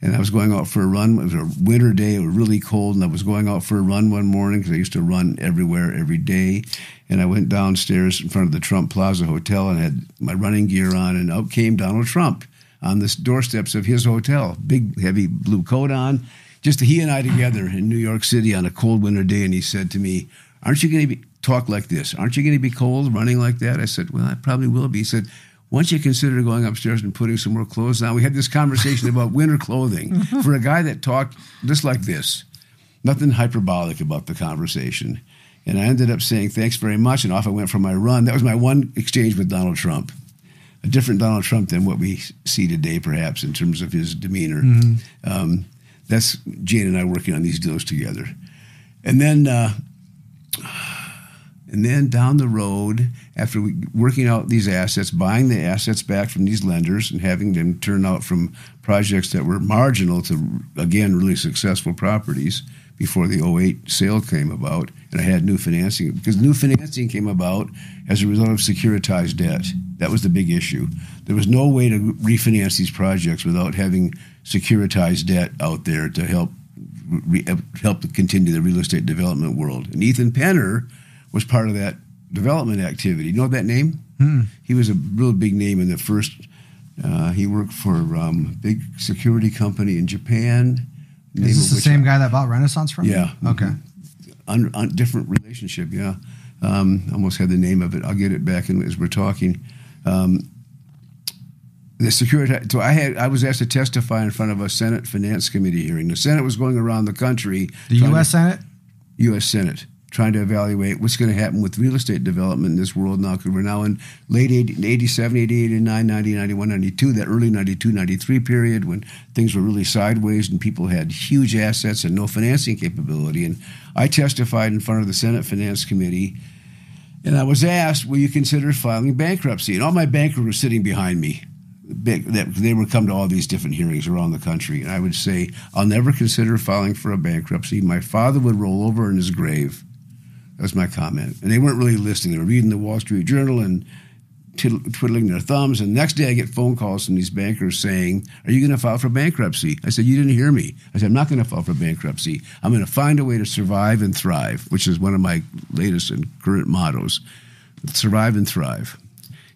and I was going out for a run. It was a winter day. It was really cold, and I was going out for a run one morning because I used to run everywhere every day. And I went downstairs in front of the Trump Plaza Hotel and had my running gear on, and out came Donald Trump on the doorsteps of his hotel, big, heavy blue coat on, just he and I together in New York City on a cold winter day. And he said to me, "Aren't you going to talk like this? Aren't you going to be cold running like that?" I said, "Well, I probably will be." He said, "Why don't you consider going upstairs and putting some more clothes on?" We had this conversation about winter clothing for a guy that talked just like this. Nothing hyperbolic about the conversation. And I ended up saying, "Thanks very much," and off I went for my run. That was my one exchange with Donald Trump. A different Donald Trump than what we see today, perhaps, in terms of his demeanor. Mm-hmm. That's Jane and I working on these deals together. And then down the road, after working out these assets, buying the assets back from these lenders and having them turn out from projects that were marginal to, again, really successful properties before the 2008 sale came about, and I had new financing. Because new financing came about as a result of securitized debt. That was the big issue. There was no way to refinance these projects without having securitized debt out there to help continue the real estate development world. And Ethan Penner was part of that development activity. You know that name? He was a real big name in the first. He worked for a big security company in Japan. Is this the same guy that bought Renaissance from you? Yeah. Okay. Different relationship, yeah. Almost had the name of it. I'll get it back as we're talking. The security. So I was asked to testify in front of a Senate Finance Committee hearing. The Senate was going around the country. The U.S. Senate? U.S. Senate. Trying to evaluate what's going to happen with real estate development in this world now, because we're now in late 87, 88, 89, 90, 91, 92, that early 92, 93 period when things were really sideways and people had huge assets and no financing capability. And I testified in front of the Senate Finance Committee, and I was asked, will you consider filing bankruptcy? And all my bankers were sitting behind me. They would come to all these different hearings around the country. And I would say, I'll never consider filing for a bankruptcy. My father would roll over in his grave. That was my comment. And they weren't really listening. They were reading the Wall Street Journal and twiddling their thumbs. And the next day I get phone calls from these bankers saying, "Are you going to file for bankruptcy?" I said, "You didn't hear me." I said, "I'm not going to file for bankruptcy. I'm going to find a way to survive and thrive," which is one of my latest and current mottos. Survive and thrive.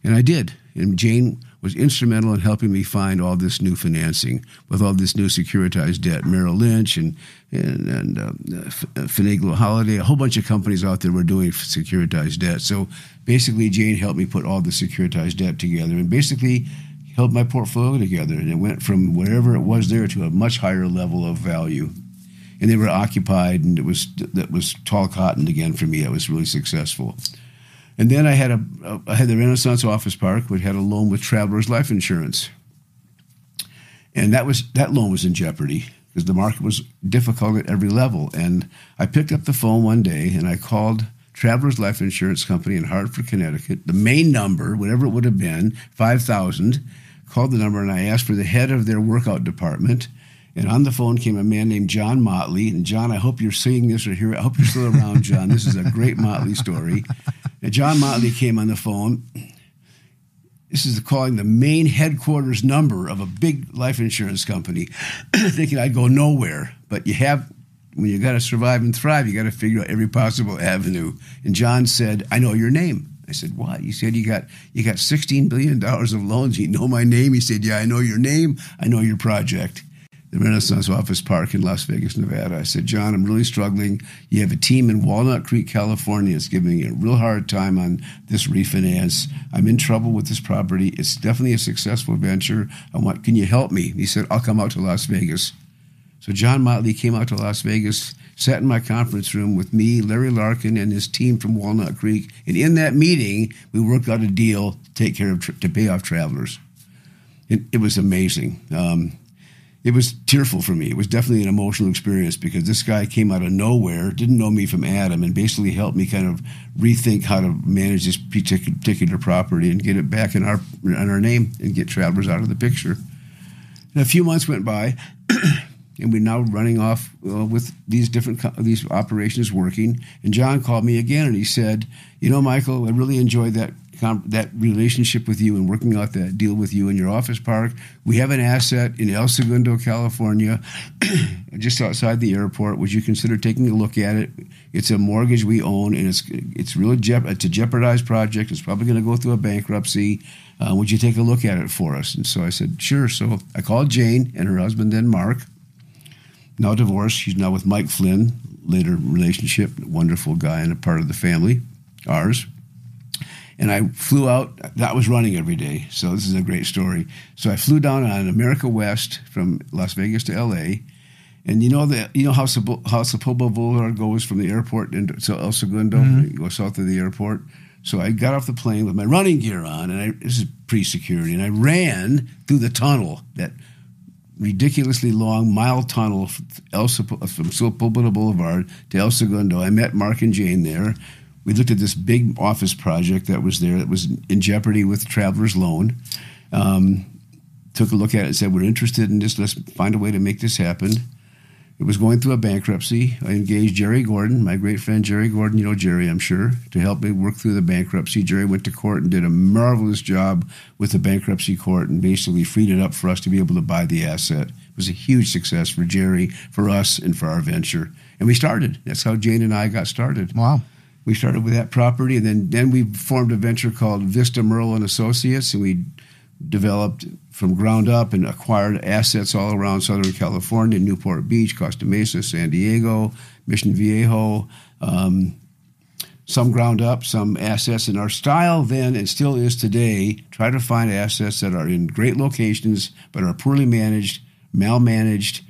And I did. And Jane was instrumental in helping me find all this new financing with all this new securitized debt. Merrill Lynch and Finagle Holiday, a whole bunch of companies out there were doing securitized debt. So basically, Jane helped me put all the securitized debt together and basically held my portfolio together. And it went from wherever it was there to a much higher level of value. And they were occupied, and that was tall cotton again for me. I was really successful. And then I had the Renaissance Office Park, which had a loan with Travelers Life Insurance, and that loan was in jeopardy because the market was difficult at every level. And I picked up the phone one day and I called Travelers Life Insurance Company in Hartford, Connecticut. The main number, whatever it would have been, 5,000. Called the number and I asked for the head of their workout department. And on the phone came a man named John Motley. And John, I hope you're seeing this or here. I hope you're still around, John. This is a great Motley story. And John Motley came on the phone. This is calling the main headquarters number of a big life insurance company, thinking I'd go nowhere. But when you got to survive and thrive, you got to figure out every possible avenue. And John said, "I know your name." I said, "What?" He said, you got $16 billion of loans. You know my name? He said, "Yeah, I know your name. I know your project." The Renaissance Office Park in Las Vegas, Nevada. I said, "John, I'm really struggling. You have a team in Walnut Creek, California. It's giving me a real hard time on this refinance. I'm in trouble with this property. It's definitely a successful venture. Can you help me?" He said, "I'll come out to Las Vegas." So John Motley came out to Las Vegas, sat in my conference room with me, Larry Larkin, and his team from Walnut Creek. And in that meeting, we worked out a deal to pay off Travelers. It was amazing. It was tearful for me. It was definitely an emotional experience because this guy came out of nowhere, didn't know me from Adam, and basically helped me kind of rethink how to manage this particular property and get it back in our name and get Travelers out of the picture. And a few months went by, and we're now running off with these operations working. And John called me again, and he said, Michael, I really enjoyed that relationship with you and working out that deal with you in your office park. We have an asset in El Segundo, California, just outside the airport. Would you consider taking a look at it? It's a mortgage we own, and it's really it's a jeopardized project. It's probably going to go through a bankruptcy. Would you take a look at it for us? And so I said, sure. So I called Jane and her husband, then Mark, now divorced. She's now with Mike Flynn, later relationship, wonderful guy and a part of the family, ours. And I flew out. That was running every day. So this is a great story. So I flew down on America West from Las Vegas to L.A., and you know how Sepulveda Boulevard goes from the airport into El Segundo? Mm-hmm. You go south of the airport. So I got off the plane with my running gear on, and this is pre-security, and I ran through the tunnel, that ridiculously long mile tunnel from Sepulveda Boulevard to El Segundo. I met Mark and Jane there. We looked at this big office project that was there that was in jeopardy with Traveler's Loan. Took a look at it and said, we're interested in this. Let's find a way to make this happen. It was going through a bankruptcy. I engaged Jerry Gordon, my great friend Jerry Gordon, you know Jerry, I'm sure, to help me work through the bankruptcy. Jerry went to court and did a marvelous job with the bankruptcy court and basically freed it up for us to be able to buy the asset. It was a huge success for Jerry, for us, and for our venture. And we started. That's how Jane and I got started. Wow. We started with that property, and then we formed a venture called Vista Merle and Associates, and we developed from ground up and acquired assets all around Southern California, Newport Beach, Costa Mesa, San Diego, Mission Viejo, some ground up, some assets. And our style then, and still is today, try to find assets that are in great locations but are poorly managed, malmanaged,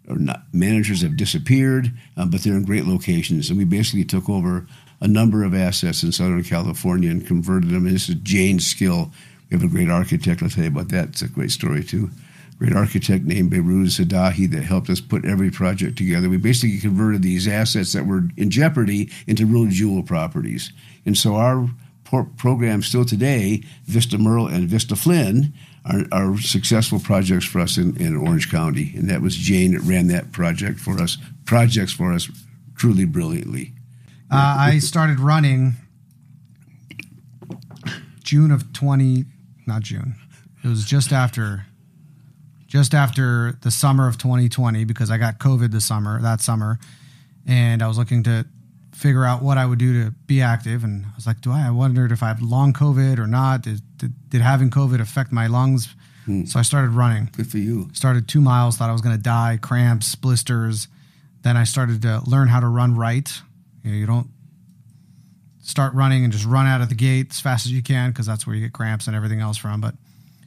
or not. Managers have disappeared, but they're in great locations. And we basically took over a number of assets in Southern California and converted them. And this is Jane's skill. We have a great architect. I'll tell you about that. It's a great story, too. Great architect named Beirut Sadahi that helped us put every project together. We basically converted these assets that were in jeopardy into real jewel properties. And so our program still today, Vista Merle and Vista Flynn, are successful projects for us in Orange County. And that was Jane that ran that projects for us truly brilliantly. I started running not June. It was just after the summer of 2020, because I got COVID that summer, and I was looking to figure out what I would do to be active. And I was like, I wondered if I had long COVID or not. Did having COVID affect my lungs? So I started running. Good for you. Started 2 miles, thought I was going to die, cramps, blisters. Then I started to learn how to run right. You don't start running and just run out of the gate as fast as you can, because that's where you get cramps and everything else from. But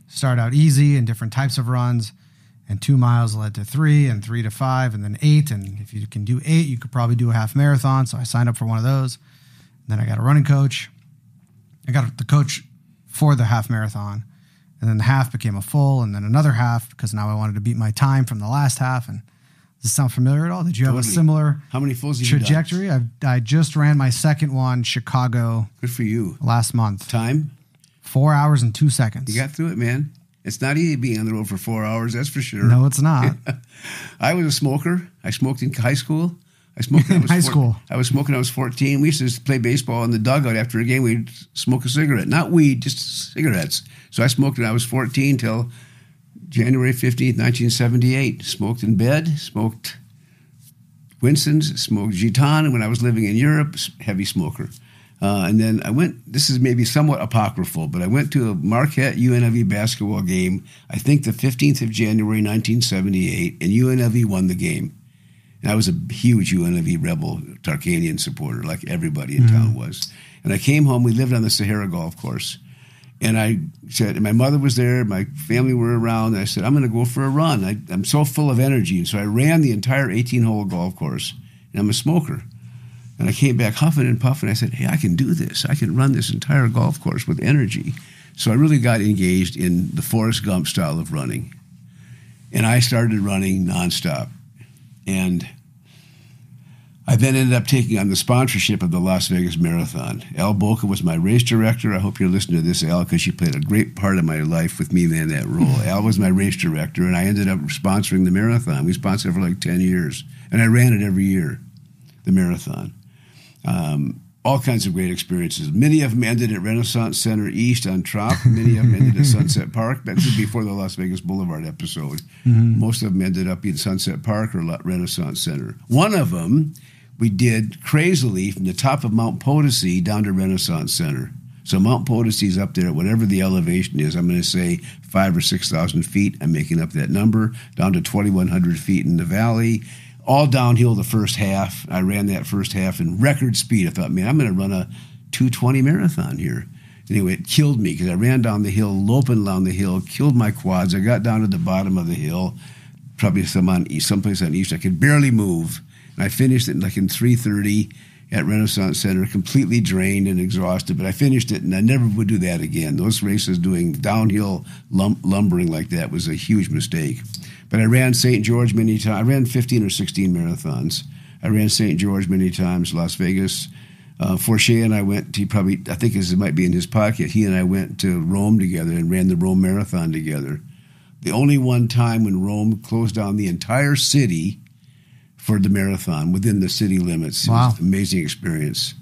start out easy and different types of runs. And 2 miles led to 3, and 3 to 5, and then 8. And if you can do 8, you could probably do a half marathon. So I signed up for one of those. And then I got a running coach. I got the coach for the half marathon. And then the half became a full, and then another half, because now I wanted to beat my time from the last half. And does this sound familiar at all? Did you have a similar How many fulls have you trajectory? I just ran my second one, Chicago. Good for you. Last month. Time? 4 hours and 2 seconds. You got through it, man. It's not easy being on the road for 4 hours, that's for sure. No, it's not. I was a smoker. I smoked in high school. I smoked in high school. I was smoking when I was 14. We used to play baseball in the dugout after a game. We'd smoke a cigarette. Not weed, just cigarettes. So I smoked when I was 14 till January 15th, 1978. Smoked in bed, smoked Winston's, smoked Gitan. When I was living in Europe, heavy smoker. And then I went, this is maybe somewhat apocryphal, but I went to a Marquette UNLV basketball game, I think the 15th of January, 1978, and UNLV won the game. And I was a huge UNLV Rebel Tarkanian supporter, like everybody in town was. And I came home, we lived on the Sahara Golf Course. And I said, and my mother was there, my family were around, and I said, I'm going to go for a run. I'm so full of energy. And so I ran the entire 18-hole golf course, and I'm a smoker. And I came back huffing and puffing. I said, hey, I can do this. I can run this entire golf course with energy. So I really got engaged in the Forrest Gump style of running. And I started running nonstop. And I then ended up taking on the sponsorship of the Las Vegas Marathon. Al Boca was my race director. I hope you're listening to this, Al, because she played a great part of my life with me in that role. Al was my race director, and I ended up sponsoring the marathon. We sponsored it for like 10 years, and I ran it every year, the marathon. All kinds of great experiences. Many of them ended at Renaissance Center East on Trop. Many of them ended at Sunset Park. That was before the Las Vegas Boulevard episode. Mm-hmm. Most of them ended up in Sunset Park or Renaissance Center. One of them we did crazily from the top of Mount Potosi down to Renaissance Center. So Mount Potosi is up there at whatever the elevation is. I'm going to say 5,000 or 6,000 feet. I'm making up that number. Down to 2,100 feet in the valley. All downhill the first half. I ran that first half in record speed. I thought, man, I'm going to run a 2:20 marathon here. Anyway, it killed me because I ran down the hill, loping down the hill, killed my quads. I got down to the bottom of the hill, probably someplace on east. I could barely move. And I finished it like in 3:30 at Renaissance Center, completely drained and exhausted. But I finished it, and I never would do that again. Those races doing downhill lumbering like that was a huge mistake. But I ran St. George many times. I ran 15 or 16 marathons. I ran St. George many times, Las Vegas. Forshea and I went to, I think this might be in his pocket, he and I went to Rome together and ran the Rome Marathon together. The only one time when Rome closed down the entire city for the marathon within the city limits. Wow. It was an amazing experience.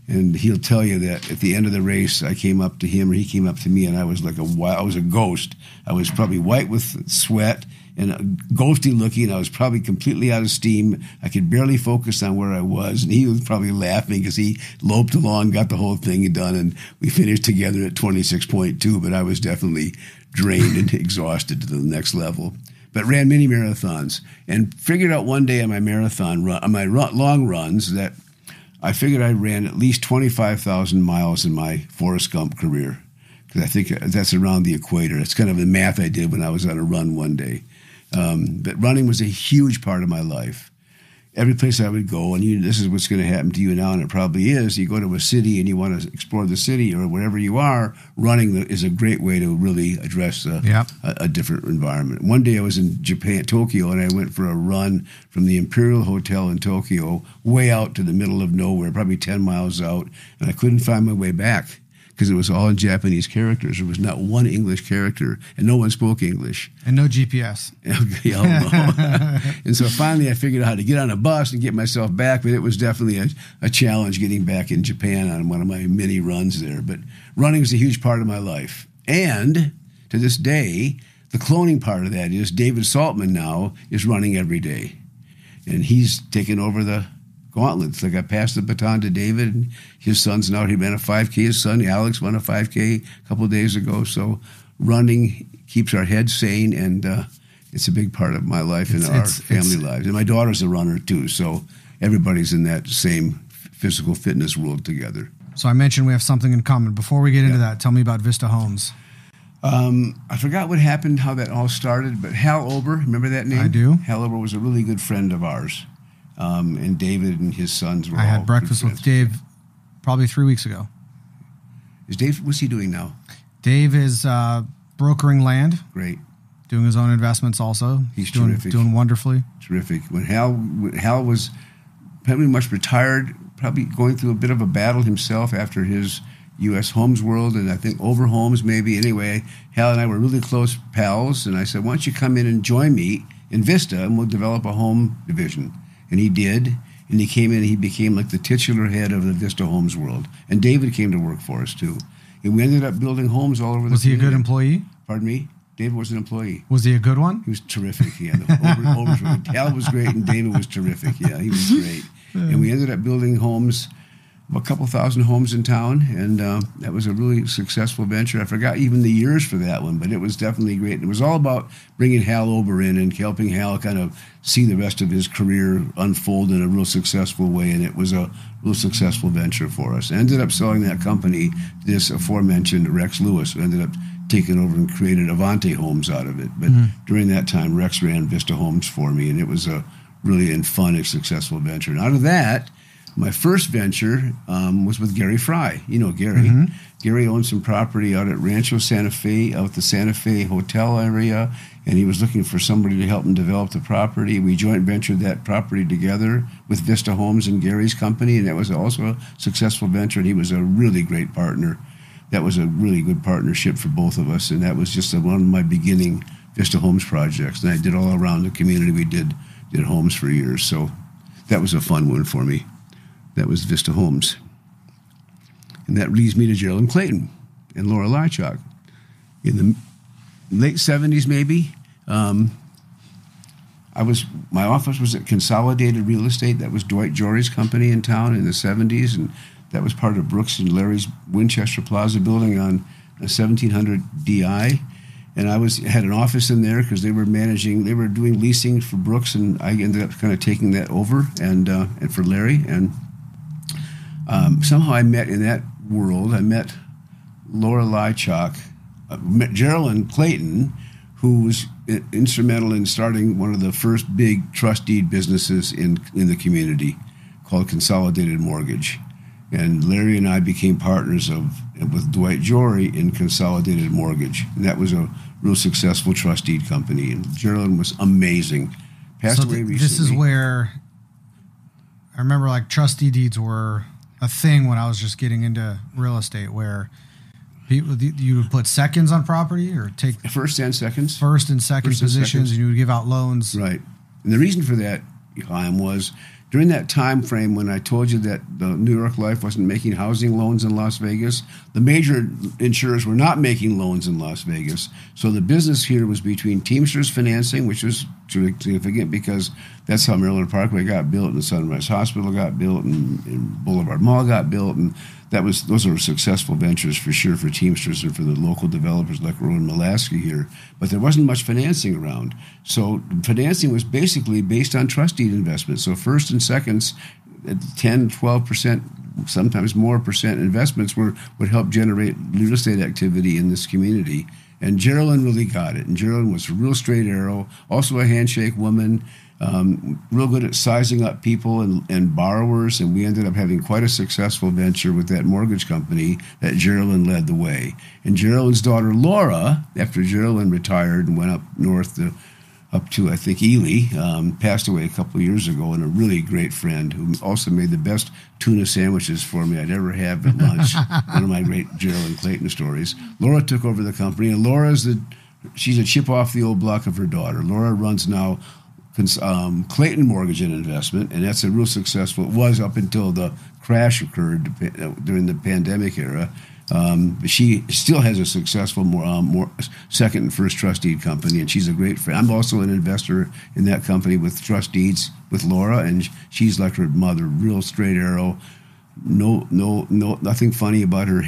And he'll tell you that at the end of the race, I came up to him or he came up to me, and I was like I was a ghost. I was probably white with sweat and ghosty looking. I was probably completely out of steam. I could barely focus on where I was, and he was probably laughing because he loped along, got the whole thing done, and we finished together at 26.2, but I was definitely drained and exhausted to the next level. But ran many marathons and figured out one day on my marathon run, on my long runs, that I figured I ran at least 25,000 miles in my Forrest Gump career, because I think that's around the equator. It's kind of the math I did when I was on a run one day. But running was a huge part of my life. Every place I would go, and this is what's going to happen to you now, and it probably is, you go to a city and you want to explore the city or wherever you are, running is a great way to really address a different environment. One day I was in Japan, Tokyo, and I went for a run from the Imperial Hotel in Tokyo way out to the middle of nowhere, probably 10 miles out, and I couldn't find my way back because it was all in Japanese characters. There was not one English character, and no one spoke English. And no GPS. And so finally I figured out how to get on a bus and get myself back, but it was definitely a challenge getting back in Japan on one of my many runs there. But running is a huge part of my life. And to this day, the cloning part of that is David Saltman now is running every day. And he's taken over the gauntlets. Like I passed the baton to David, and his son's now, he ran a 5K. His son, Alex, won a 5K a couple of days ago. So running keeps our heads sane, and it's a big part of my life and our family lives. And my daughter's a runner too, so everybody's in that same physical fitness world together. So I mentioned we have something in common. Before we get into that, tell me about Vista Homes. I forgot what happened, how that all started, but Hal Ober, remember that name? I do. Hal Ober was a really good friend of ours. And David and his sons were I had breakfast with Dave probably 3 weeks ago. Is Dave, what's he doing now? Dave is brokering land. Great. Doing his own investments also. He's terrific. Doing wonderfully. Terrific. When Hal was pretty much retired, probably going through a bit of a battle himself after his U.S. Homes World, and I think Over Homes maybe. Anyway, Hal and I were really close pals, and I said, why don't you come in and join me in Vista, and we'll develop a home division. And he did, and he came in and he became like the titular head of the Vista Homes World. And David came to work for us too. And we ended up building homes all over the Was he a good employee? Pardon me? David was an employee. Was he a good one? He was terrific, yeah. Hal was great and David was terrific, yeah. He was great. And we ended up building homes, a couple thousand homes in town, and that was a really successful venture. I forgot even the years for that one, but it was definitely great. And it was all about bringing Hal Ober in and helping Hal kind of see the rest of his career unfold in a real successful way, and it was a real successful venture for us. I ended up selling that company to this aforementioned Rex Lewis, who ended up taking over and created Avante Homes out of it. But during that time, Rex ran Vista Homes for me, and it was a really fun and successful venture. And out of that, My first venture was with Gary Fry. You know Gary. Mm-hmm. Gary owned some property out at Rancho Santa Fe, out the Santa Fe hotel area, and he was looking for somebody to help him develop the property. We joint ventured that property together with Vista Homes and Gary's company, and that was also a successful venture, and he was a really great partner. That was a really good partnership for both of us, and that was just one of my beginning Vista Homes projects. And I did all around the community. We did homes for years, so that was a fun one for me. That was Vista Homes. And that leads me to Geraldine Clayton and Laura Lychok. In the late 70s, maybe, my office was at Consolidated Real Estate. That was Dwight Jory's company in town in the 70s, and that was part of Brooks and Larry's Winchester Plaza building on 1700 DI. And I had an office in there because they were doing leasing for Brooks, and I ended up kind of taking that over and for Larry. And somehow I met in that world, I met Laura Lychok, met Geraldine Clayton, who was instrumental in starting one of the first big trust deed businesses in the community called Consolidated Mortgage. And Larry and I became partners with Dwight Jory in Consolidated Mortgage. And that was a real successful trust deed company. And Geraldine was amazing. Passed away recently. This is where I remember like trustee deeds were a thing when I was just getting into real estate, where you would put seconds on property or take first and second positions, and you would give out loans. Right. And the reason for that, Hayim, was during that time frame when I told you that the New York Life wasn't making housing loans in Las Vegas, the major insurers were not making loans in Las Vegas. So the business here was between Teamsters Financing, which was significant because that's how Maryland Parkway got built, and Sunrise Hospital got built, and Boulevard Mall got built, and those were successful ventures for sure for Teamsters and for the local developers like Rowan Mulaski here. But there wasn't much financing around. So financing was basically based on trust deed investments. So first and seconds, 10, 12%, sometimes more percent investments would help generate real estate activity in this community. And Geraldine really got it. And Geraldine was a real straight arrow, also a handshake woman, real good at sizing up people and borrowers, and we ended up having quite a successful venture with that mortgage company that Geraldine led the way. And Geraldine's daughter, Laura, after Geraldine retired and went up north up to, I think, Ely, passed away a couple of years ago, and a really great friend who also made the best tuna sandwiches for me I'd ever have at lunch. One of my great Geraldine Clayton stories. Laura took over the company, and she's a chip off the old block of her daughter. Laura runs now Clayton Mortgage and Investment, and that's a real successful. It was up until the crash occurred during the pandemic era. But she still has a successful more second and first trust deed company, and she's a great friend. I'm also an investor in that company with trust deeds with Laura, and she's like her mother, real straight arrow. No, nothing funny about her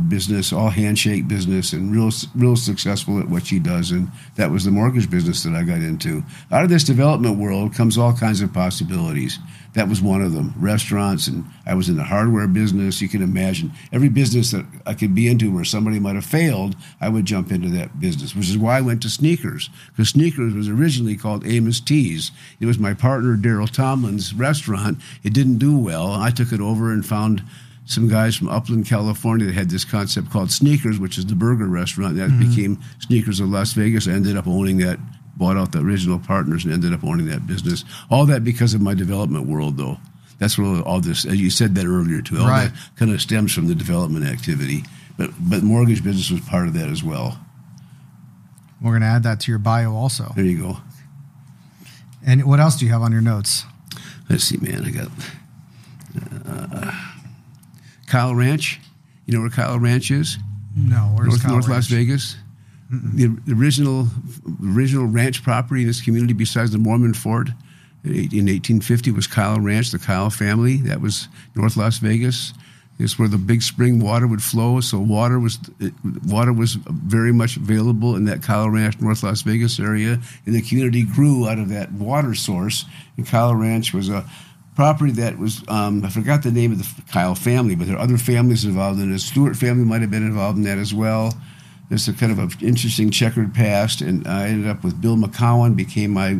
business, all handshake business, and real successful at what she does. And that was the mortgage business that I got into. Out of this development world comes all kinds of possibilities. That was one of them. Restaurants, and I was in the hardware business. You can imagine every business that I could be into where somebody might have failed, I would jump into that business, which is why I went to sneakers, because sneakers was originally called Amidst. It was my partner Daryl Tomlin's restaurant. It didn't do well. I took it over and found some guys from Upland, California that had this concept called Sneakers, which is the burger restaurant. That became Sneakers of Las Vegas. I ended up owning that, bought out the original partners and ended up owning that business. All that because of my development world, though. That's where all this, as you said that earlier, too. All that kind of stems from the development activity. But mortgage business was part of that as well. We're going to add that to your bio also. There you go. And what else do you have on your notes? Let's see, man. I got Kyle Ranch. You know where Kyle Ranch is? No, where's Kyle North Ranch? Las Vegas. The original ranch property in this community, besides the Mormon fort in 1850, was Kyle Ranch, the Kyle family. That was North Las Vegas. It's where the big spring water would flow. So water was very much available in that Kyle Ranch, North Las Vegas area, and the community grew out of that water source. And Kyle Ranch was a property that was, I forgot the name of the Kyle family, but there are other families involved in it. The Stewart family might have been involved in that as well. There's a kind of an interesting checkered past, and I ended up with Bill McCowan, became my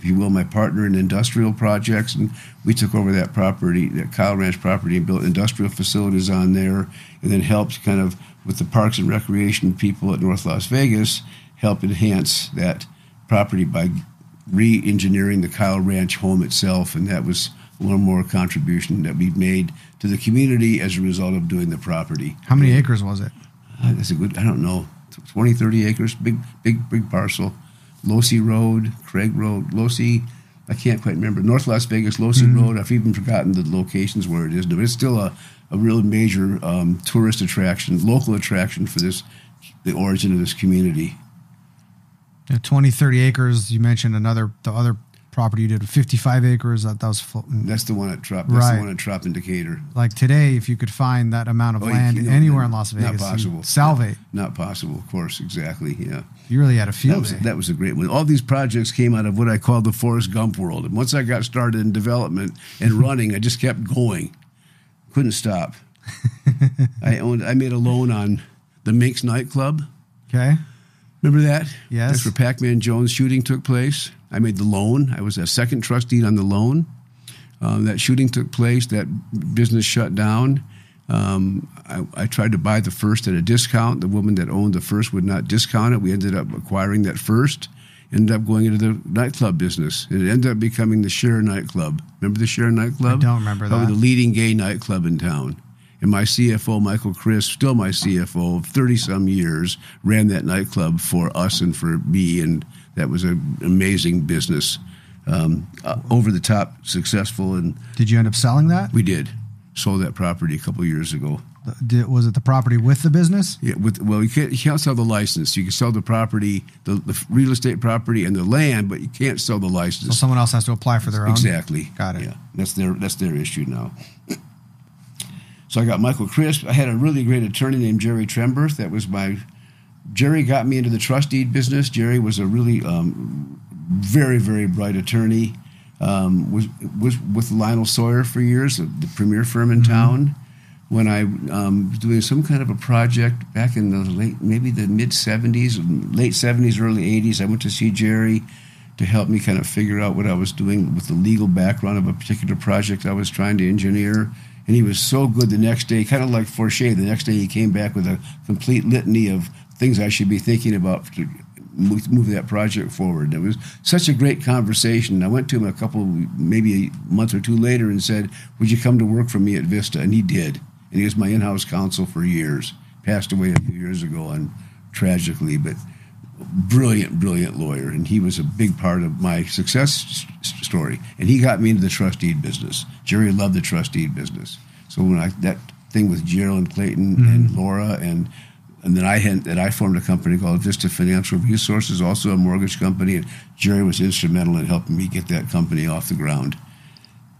if you will, my partner in industrial projects, and we took over that property, that Kyle Ranch property, and built industrial facilities on there, and then helped kind of with the parks and recreation people at North Las Vegas, help enhance that property by re-engineering the Kyle Ranch home itself, and that was a little more contribution that we've made to the community as a result of doing the property. How many acres was it? That's a good, I don't know, 20, 30 acres, big parcel. Losey Road, Craig Road, Losey, I can't quite remember. North Las Vegas, Losey Road, I've even forgotten the locations where it is. But it's still a real major tourist attraction, local attraction for the origin of this community. 20, 30 acres. You mentioned the other property you did, 55 acres. That was that's the one at Trop. That's the one at Trop in Decatur. Like today, if you could find that amount of land anywhere in Las Vegas, not possible. Salvate. Not possible, of course, exactly. Yeah. You really had a field day. That was a great one. All these projects came out of what I call the Forrest Gump world. And once I got started in development and running, I just kept going. Couldn't stop. I made a loan on the Minx nightclub. Okay. Remember that? Yes. That's where Pac-Man Jones shooting took place. I made the loan. I was a second trustee on the loan. That shooting took place. That business shut down. I tried to buy the first at a discount. The woman that owned the first would not discount it. We ended up acquiring that first. Ended up going into the nightclub business. It ended up becoming the Cher nightclub. Remember the Cher nightclub? I don't remember that. Probably the leading gay nightclub in town. And my CFO, Michael Chris, still my CFO of 30-some years, ran that nightclub for us and for me, and that was an amazing business. Over the top, successful. And did you end up selling that? We did. Sold that property a couple of years ago. Was it the property with the business? Yeah. You can't sell the license. You can sell the property, the real estate property and the land, but you can't sell the license. So someone else has to apply for their own? Exactly. Got it. Yeah. That's their issue now. So I got Michael Crisp. I had a really great attorney named Jerry Tremberth. Jerry got me into the trust deed business. Jerry was a really very, very bright attorney. Was with Lionel Sawyer for years, the premier firm in town. When I was doing some kind of a project back in the mid-'70s, late 70s, early 80s, I went to see Jerry to help me kind of figure out what I was doing with the legal background of a particular project I was trying to engineer. And he was so good the next day, kind of like Forche. The next day he came back with a complete litany of things I should be thinking about to move that project forward. It was such a great conversation. I went to him maybe a month or two later and said, would you come to work for me at Vista? And he did. And he was my in-house counsel for years. Passed away a few years ago, and tragically, but brilliant lawyer. And he was a big part of my success story. And he got me into the trust deed business. Jerry loved the trust deed business. So when that thing with Gerald and Clayton and Laura, and then I formed a company called Vista Financial Resources, also a mortgage company, and Jerry was instrumental in helping me get that company off the ground.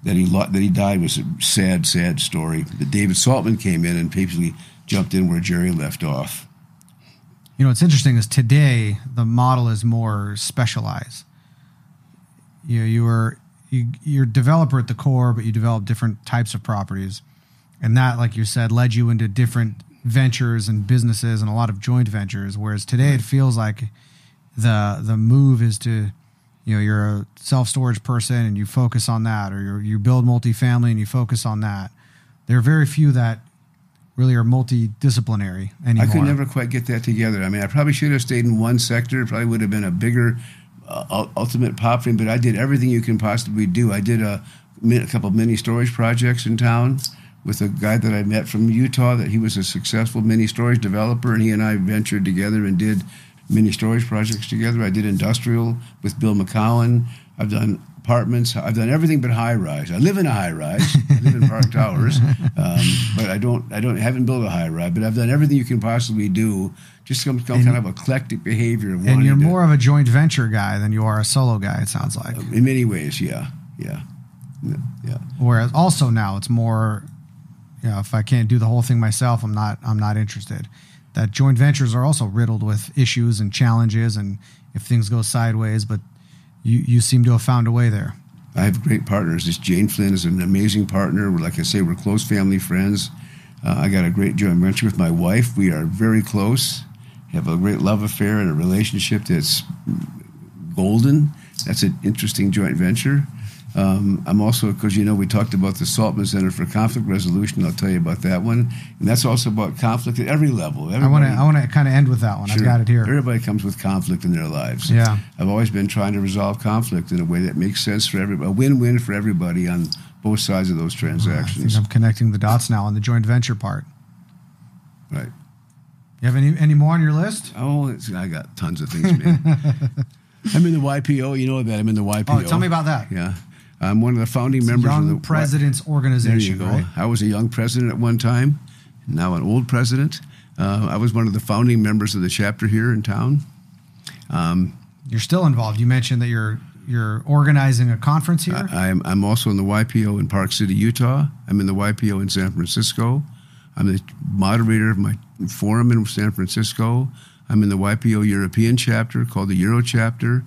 That he died was a sad story. But David Saltman came in and basically jumped in where Jerry left off. You know, what's interesting is today the model is more specialized. You're a developer at the core, but you develop different types of properties. And that, like you said, led you into different ventures and businesses and a lot of joint ventures. Whereas today it feels like the move is to, you're a self-storage person and you focus on that, or you build multifamily and you focus on that. There are very few that really are multidisciplinary anymore. I could never quite get that together. I mean, I probably should have stayed in one sector. It probably would have been a bigger ultimate pop thing, but I did everything you can possibly do. I did a couple of mini storage projects in town with a guy that I met from Utah, that he was a successful mini storage developer, and he and I ventured together and did mini storage projects together. I did industrial with Bill McCowan. I've done apartments. I've done everything but high rise. I live in a high rise. I live in Park Towers, but I haven't built a high rise. But I've done everything you can possibly do. Just some kind of eclectic behavior of wanting. And you're more of a joint venture guy than you are a solo guy. It sounds like. In many ways, yeah. Whereas also now it's more, if I can't do the whole thing myself, I'm not interested. That joint ventures are also riddled with issues and challenges, and if things go sideways, but you seem to have found a way there. I have great partners. This Jane Flynn is an amazing partner. Like I say, we're close family friends. I got a great joint venture with my wife. We are very close. Have a great love affair and a relationship that's golden. That's an interesting joint venture. I'm also, because we talked about the Saltman Center for Conflict Resolution. I'll tell you about that one, and that's also about conflict at every level. I want to kind of end with that one. Sure. I've got it here. Everybody comes with conflict in their lives. Yeah, I've always been trying to resolve conflict in a way that makes sense for everybody, a win-win for everybody on both sides of those transactions. I think I'm connecting the dots now on the joint venture part. Right. You have any more on your list? Oh, I got tons of things, man. I'm in the YPO. You know that I'm in the YPO. Oh, tell me about that. Yeah. I'm one of the founding members of the President's Organization. There you go. Right? I was a young president at one time, now an old president. I was one of the founding members of the chapter here in town. You're still involved. You mentioned that you're organizing a conference here. I'm also in the YPO in Park City, Utah. I'm in the YPO in San Francisco. I'm the moderator of my forum in San Francisco. I'm in the YPO European chapter called the Euro chapter.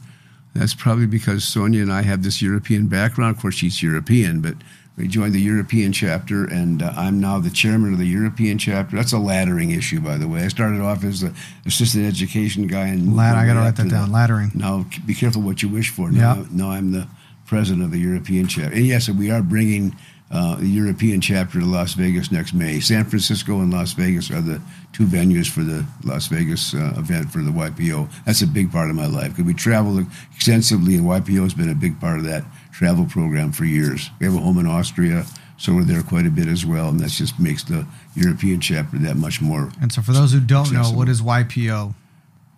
That's probably because Sonia and I have this European background. Of course, she's European, but we joined the European chapter, and I'm now the chairman of the European chapter. That's a laddering issue, by the way. I started off as the assistant education guy. And I got to write that down, laddering. Now, be careful what you wish for. Now I'm the president of the European chapter. And yes, we are bringing the European chapter to Las Vegas next May. San Francisco and Las Vegas are the two venues for the Las Vegas event for the YPO. That's a big part of my life because we travel extensively, and YPO has been a big part of that travel program for years. We have a home in Austria, so we're there quite a bit as well, and that just makes the European chapter that much more. And so for those who don't accessible. know, what is YPO?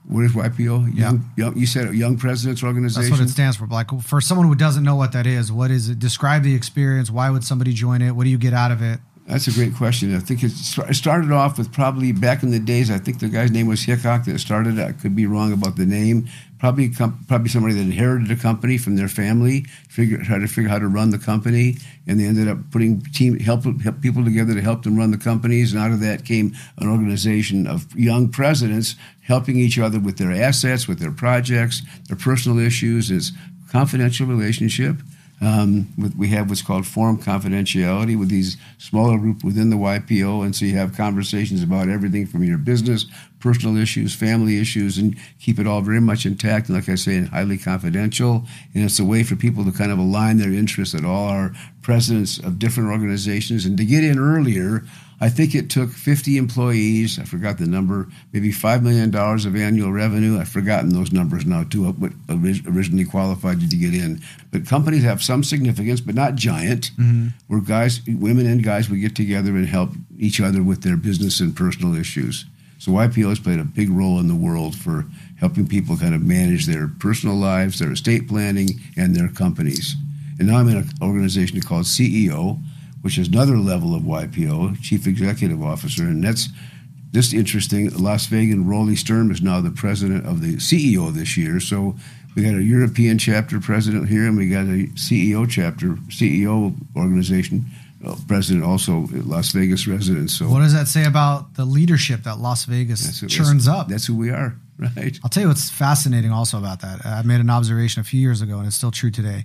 What is YPO? Young, you said Young Presidents Organization? That's what it stands for. Like, for someone who doesn't know what that is, what is it? Describe the experience. Why would somebody join it? What do you get out of it? That's a great question. I think it started off with probably back in the days, I think the guy's name was Hickok that started it. I could be wrong about the name. Probably somebody that inherited a company from their family, tried to figure out how to run the company, and they ended up putting help people together to help them run the companies. And out of that came an organization of young presidents helping each other with their assets, with their projects, their personal issues. It's a confidential relationship. We have what's called forum confidentiality with these smaller group within the YPO, and so you have conversations about everything from your business, personal issues, family issues, and keep it all very much intact and, like I say, highly confidential. And it's a way for people to kind of align their interests at all our presidents of different organizations. And to get in earlier, I think it took 50 employees, I forgot the number, maybe $5 million of annual revenue. I've forgotten those numbers now, too, what originally qualified you to get in. But companies have some significance, but not giant. Mm-hmm. Where women and guys, we get together and help each other with their business and personal issues. So YPO has played a big role in the world for helping people kind of manage their personal lives, their estate planning, and their companies. And now I'm in an organization called CEO, which is another level of YPO, Chief Executive Officer, and that's just interesting. Las Vegas, Rolly Sturm is now the president of the CEO this year. So we got a European chapter president here, and we got a CEO organization president also, Las Vegas resident. So what does that say about the leadership that Las Vegas churns up? That's who we are, right? I'll tell you what's fascinating also about that. I made an observation a few years ago, and it's still true today.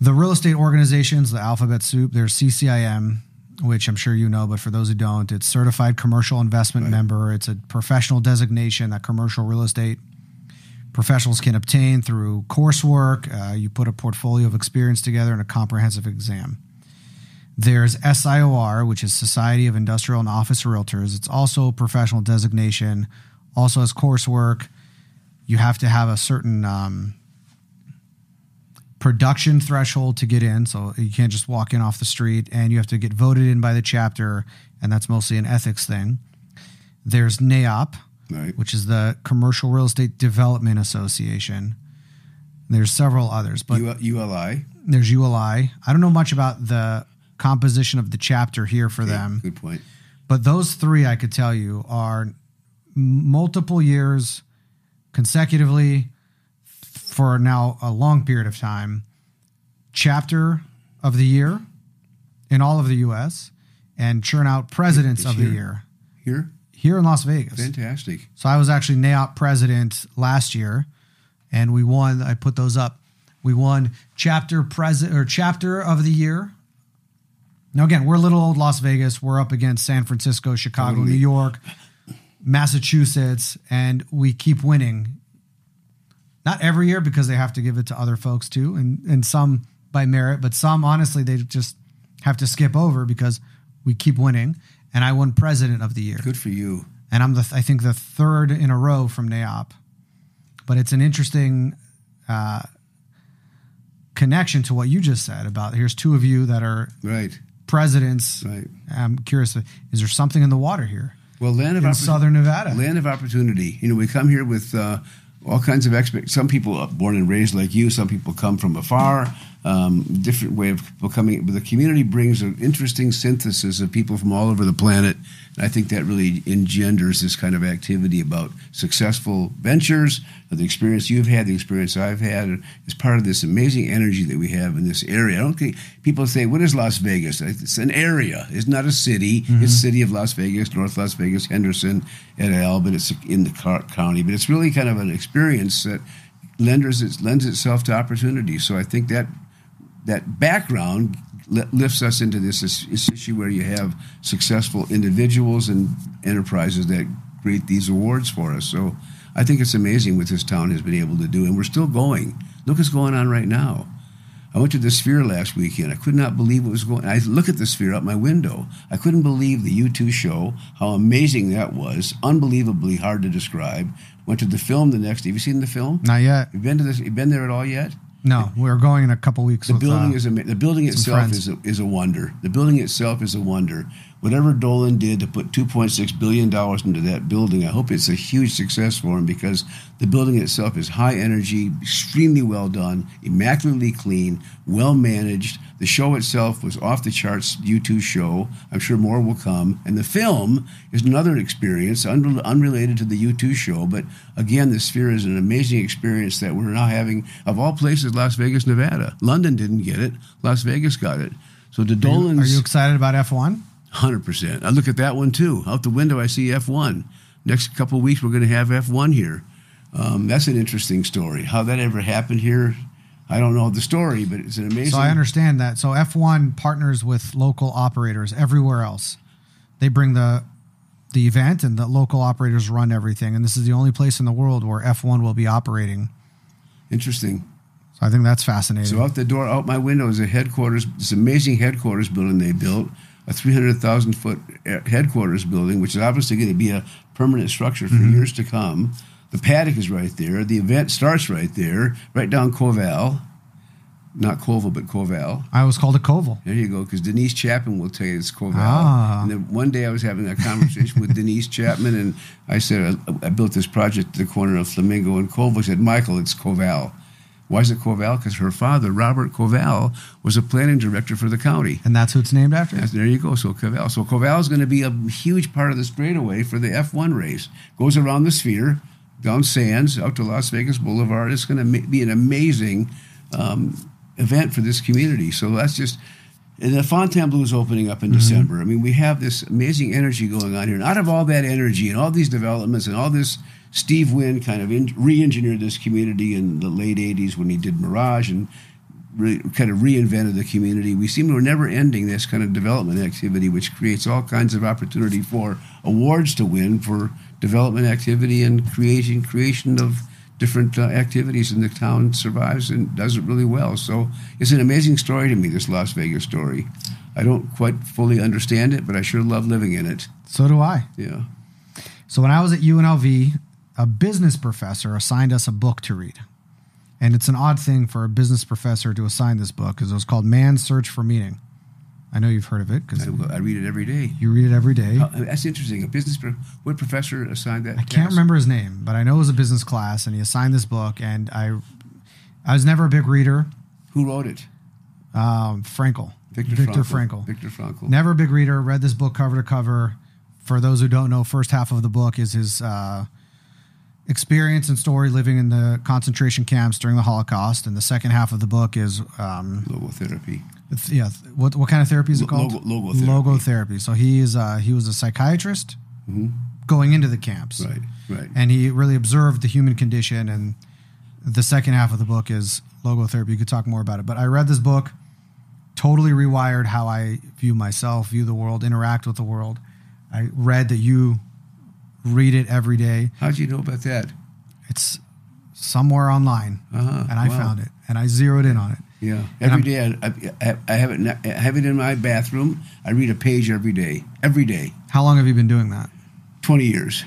The real estate organizations, the alphabet soup, there's CCIM, which I'm sure you know, but for those who don't, it's Certified Commercial Investment Member. It's a professional designation that commercial real estate professionals can obtain through coursework. You put a portfolio of experience together in a comprehensive exam. There's SIOR, which is Society of Industrial and Office Realtors. It's also a professional designation, also has coursework. You have to have a certain production threshold to get in, so you can't just walk in off the street, and you have to get voted in by the chapter, and that's mostly an ethics thing. There's NAIOP, which is the Commercial Real Estate Development Association. There's several others, but ULI. There's ULI. I don't know much about the composition of the chapter here for them. Good point. But those three, I could tell you, are multiple years consecutively for now a long period of time, chapter of the year in all of the U.S. and churn out presidents of the year. Here in Las Vegas. Fantastic. So I was actually NAIOP president last year, and we won. I put those up. We won chapter of the year. Now, again, we're little old Las Vegas. We're up against San Francisco, Chicago, New York, Massachusetts, and we keep winning. not every year because they have to give it to other folks too, and some by merit, but some honestly they just have to skip over because we keep winning. And I won President of the Year. Good for you. And I'm I think the third in a row from NAOP. But it's an interesting connection to what you just said about here's two of you that are presidents. Right. I'm curious, is there something in the water here? Well, Southern Nevada. Land of opportunity. We come here with all kinds of some people born and raised like you. Some people come from afar. Different way of becoming. But the community brings an interesting synthesis of people from all over the planet. And I think that really engenders this kind of activity about successful ventures, the experience you've had, the experience I've had, is part of this amazing energy that we have in this area. I don't think people say, what is Las Vegas? It's an area. It's not a city. Mm-hmm. It's city of Las Vegas, North Las Vegas, Henderson, et al., but it's in the county. But it's really kind of an experience that lends itself to opportunity. So I think that background lifts us into this issue where you have successful individuals and enterprises that create these awards for us. So I think it's amazing what this town has been able to do, and we're still going. Look what's going on right now. I went to the Sphere last weekend. I could not believe what was going on. I look at the Sphere out my window. I couldn't believe the U2 show, how amazing that was, unbelievably hard to describe. Went to the film the next day. Have you seen the film? Not yet. You been there at all yet? No, we're going in a couple weeks. The building itself is a wonder. The building itself is a wonder. Whatever Dolan did to put $2.6 billion into that building, I hope it's a huge success for him, because the building itself is high energy, extremely well done, immaculately clean, well managed. The show itself was off the charts, U2 show. I'm sure more will come. And the film is another experience, unrelated to the U2 show. But again, the Sphere is an amazing experience that we're now having, of all places, Las Vegas, Nevada. London didn't get it. Las Vegas got it. So the Dolans... Are you excited about F1? 100%. I look at that one too. Out the window, I see F1. Next couple of weeks, we're going to have F1 here. That's an interesting story. How that ever happened here, I don't know the story, but it's an amazing... So I understand that. So F1 partners with local operators everywhere else. They bring the event, and the local operators run everything. And this is the only place in the world where F1 will be operating. Interesting. So I think that's fascinating. So out my window is a headquarters, this amazing headquarters building they built, a 300,000-foot headquarters building, which is obviously going to be a permanent structure for years to come. The paddock is right there. The event starts right there, right down Koval. Not Koval, but Koval. I always called it Koval. There you go, because Denise Chapman will tell you it's Koval. Ah. And then one day I was having a conversation with Denise Chapman, and I said, I built this project at the corner of Flamingo and Koval. She said, Michael, it's Koval. Why is it Koval? Because her father, Robert Koval, was a planning director for the county. And that's who it's named after? There you go, so Koval. So Koval is going to be a huge part of the straightaway for the F1 race. Goes around the Sphere, down Sands, out to Las Vegas Boulevard. It's going to be an amazing event for this community. So that's just... And the Fontainebleau is opening up in December. I mean, we have this amazing energy going on here. And out of all that energy and all these developments and all this, Steve Wynn kind of re-engineered this community in the late 80s when he did Mirage and kind of reinvented the community. We seem to be never ending this kind of development activity, which creates all kinds of opportunity for awards to win for development activity and creation of different activities, and the town survives and does it really well. So it's an amazing story to me, this Las Vegas story. I don't quite fully understand it, but I sure love living in it. So do I. Yeah. So when I was at UNLV, a business professor assigned us a book to read. And it's an odd thing for a business professor to assign this book, because it was called Man's Search for Meaning. I know you've heard of it. Cause I read it every day. You read it every day. That's interesting. What professor assigned that? I can't remember his name, but I know it was a business class, and he assigned this book, and I was never a big reader. Who wrote it? Frankl. Viktor Frankl. Viktor Frankl. Never a big reader. Read this book cover to cover. For those who don't know, first half of the book is his experience and story living in the concentration camps during the Holocaust, and the second half of the book is logotherapy. Yeah, what kind of therapy is it called? Logotherapy. Logotherapy. So he was a psychiatrist going into the camps, right, and he really observed the human condition. And the second half of the book is logotherapy. You could talk more about it, but I read this book, totally rewired how I view myself, view the world, interact with the world. I read that you read it every day. How'd you know about that? It's somewhere online, and I found it, and I zeroed in on it. Yeah, every day I have it in my bathroom. I read a page every day. Every day. How long have you been doing that? 20 years.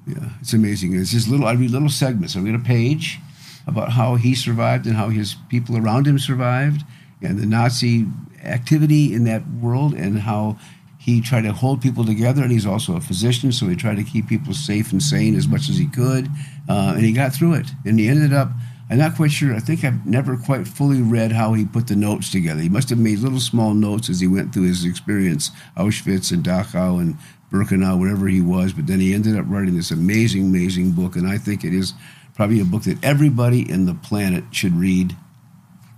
Yeah, it's amazing. It's just I read little segments. I read a page about how he survived and how his people around him survived, and the Nazi activity in that world, and how he tried to hold people together. And he's also a physician, so he tried to keep people safe and sane as much as he could. And he got through it. And he ended up, I'm not quite sure, I think I've never quite fully read how he put the notes together. He must have made little small notes as he went through his experience, Auschwitz and Dachau and Birkenau, wherever he was. But then he ended up writing this amazing, amazing book. And I think it is probably a book that everybody in the planet should read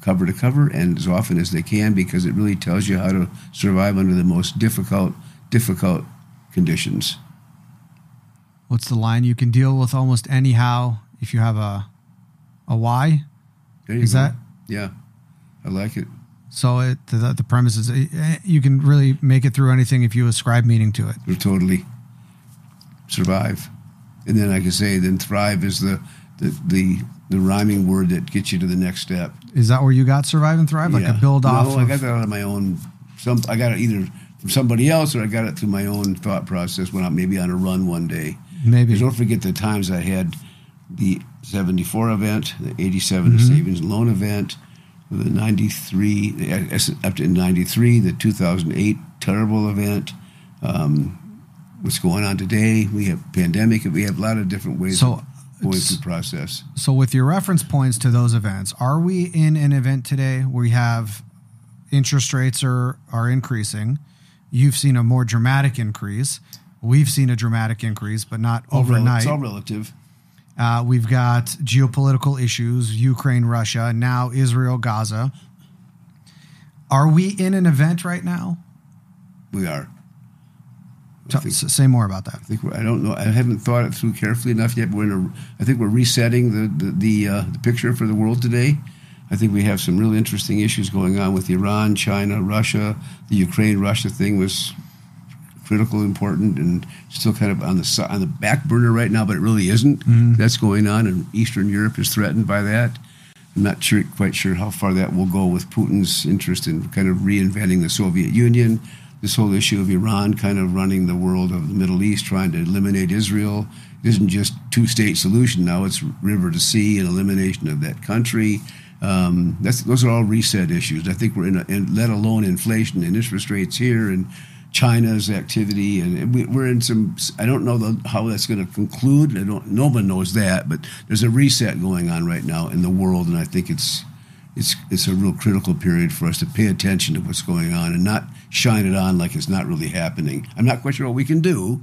cover to cover and as often as they can, because it really tells you how to survive under the most difficult conditions. What's the line? You can deal with almost anyhow if you have a why. There you is go. That? Yeah, I like it. So the premise is you can really make it through anything if you ascribe meaning to it. Totally. Survive. And then I can say then thrive is the rhyming word that gets you to the next step. Is that where you got survive and thrive? Like a build off? No, I got that out of my own. I got it either from somebody else or I got it through my own thought process when I'm maybe on a run one day. Maybe. Because don't forget the times I had the 74 event, the 87 savings and loan event, the 93, up to 93, the 2008 terrible event. What's going on today? We have pandemic. We have a lot of different ways of going through process. So with your reference points to those events, are we in an event today where we have interest rates are increasing? You've seen a more dramatic increase. We've seen a dramatic increase, but not overnight. It's all relative. We've got geopolitical issues, Ukraine, Russia, now Israel-Gaza. Are we in an event right now? We are. Say more about that. I don't know. I haven't thought it through carefully enough yet. I think we're resetting the picture for the world today. I think we have some really interesting issues going on with Iran, China, Russia. The Ukraine-Russia thing was critical, important, and still kind of on the back burner right now, but it really isn't. That's going on, and Eastern Europe is threatened by that. I'm not quite sure how far that will go with Putin's interest in kind of reinventing the Soviet Union. This whole issue of Iran kind of running the world of the Middle East, trying to eliminate Israel. It isn't just two-state solution now. It's river to sea and elimination of that country. Those are all reset issues. I think we're let alone inflation and interest rates here and China's activity. And we're in some, I don't know how that's going to conclude. No one knows that, but there's a reset going on right now in the world. And I think it's a real critical period for us to pay attention to what's going on and not shine it on like it's not really happening. I'm not quite sure what we can do,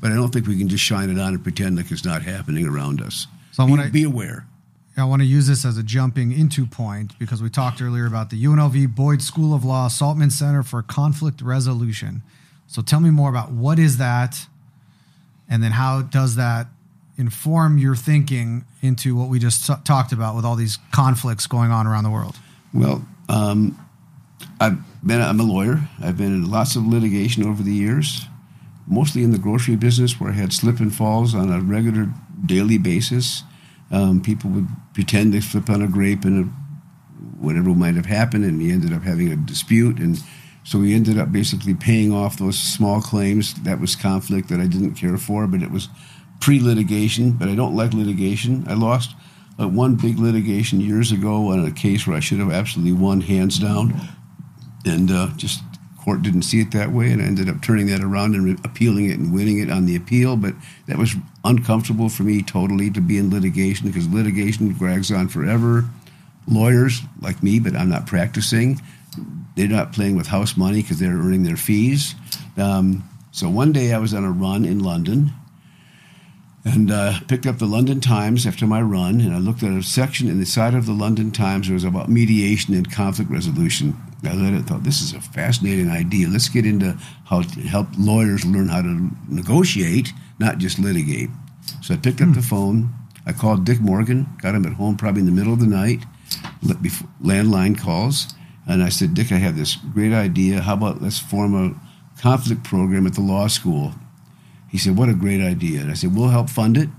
but I don't think we can just shine it on and pretend like it's not happening around us. So I want to be aware. I want to use this as a jumping into point because we talked earlier about the UNLV Boyd School of Law Saltman Center for Conflict Resolution. So tell me more about what is that, and then how does that inform your thinking into what we just talked about with all these conflicts going on around the world? Well, I'm a lawyer. I've been in lots of litigation over the years, mostly in the grocery business where I had slip and falls on a regular daily basis. People would pretend they slipped on a grape and whatever might have happened, and we ended up having a dispute. And so we ended up basically paying off those small claims. That was conflict that I didn't care for, but it was pre-litigation, but I don't like litigation. I lost one big litigation years ago on a case where I should have absolutely won hands down, and just court didn't see it that way, and I ended up turning that around and appealing it and winning it on the appeal. But that was uncomfortable for me totally to be in litigation because litigation drags on forever. Lawyers like me, but I'm not practicing. They're not playing with house money because they're earning their fees. So one day I was on a run in London, and picked up the London Times after my run, and I looked at a section in the side of the London Times that was about mediation and conflict resolution. I read it and thought, this is a fascinating idea. Let's get into how to help lawyers learn how to negotiate, not just litigate. So I picked up the phone. I called Dick Morgan, got him at home probably in the middle of the night, landline calls, and I said, Dick, I have this great idea. How about let's form a conflict program at the law school? He said, what a great idea. And I said, we'll help fund it.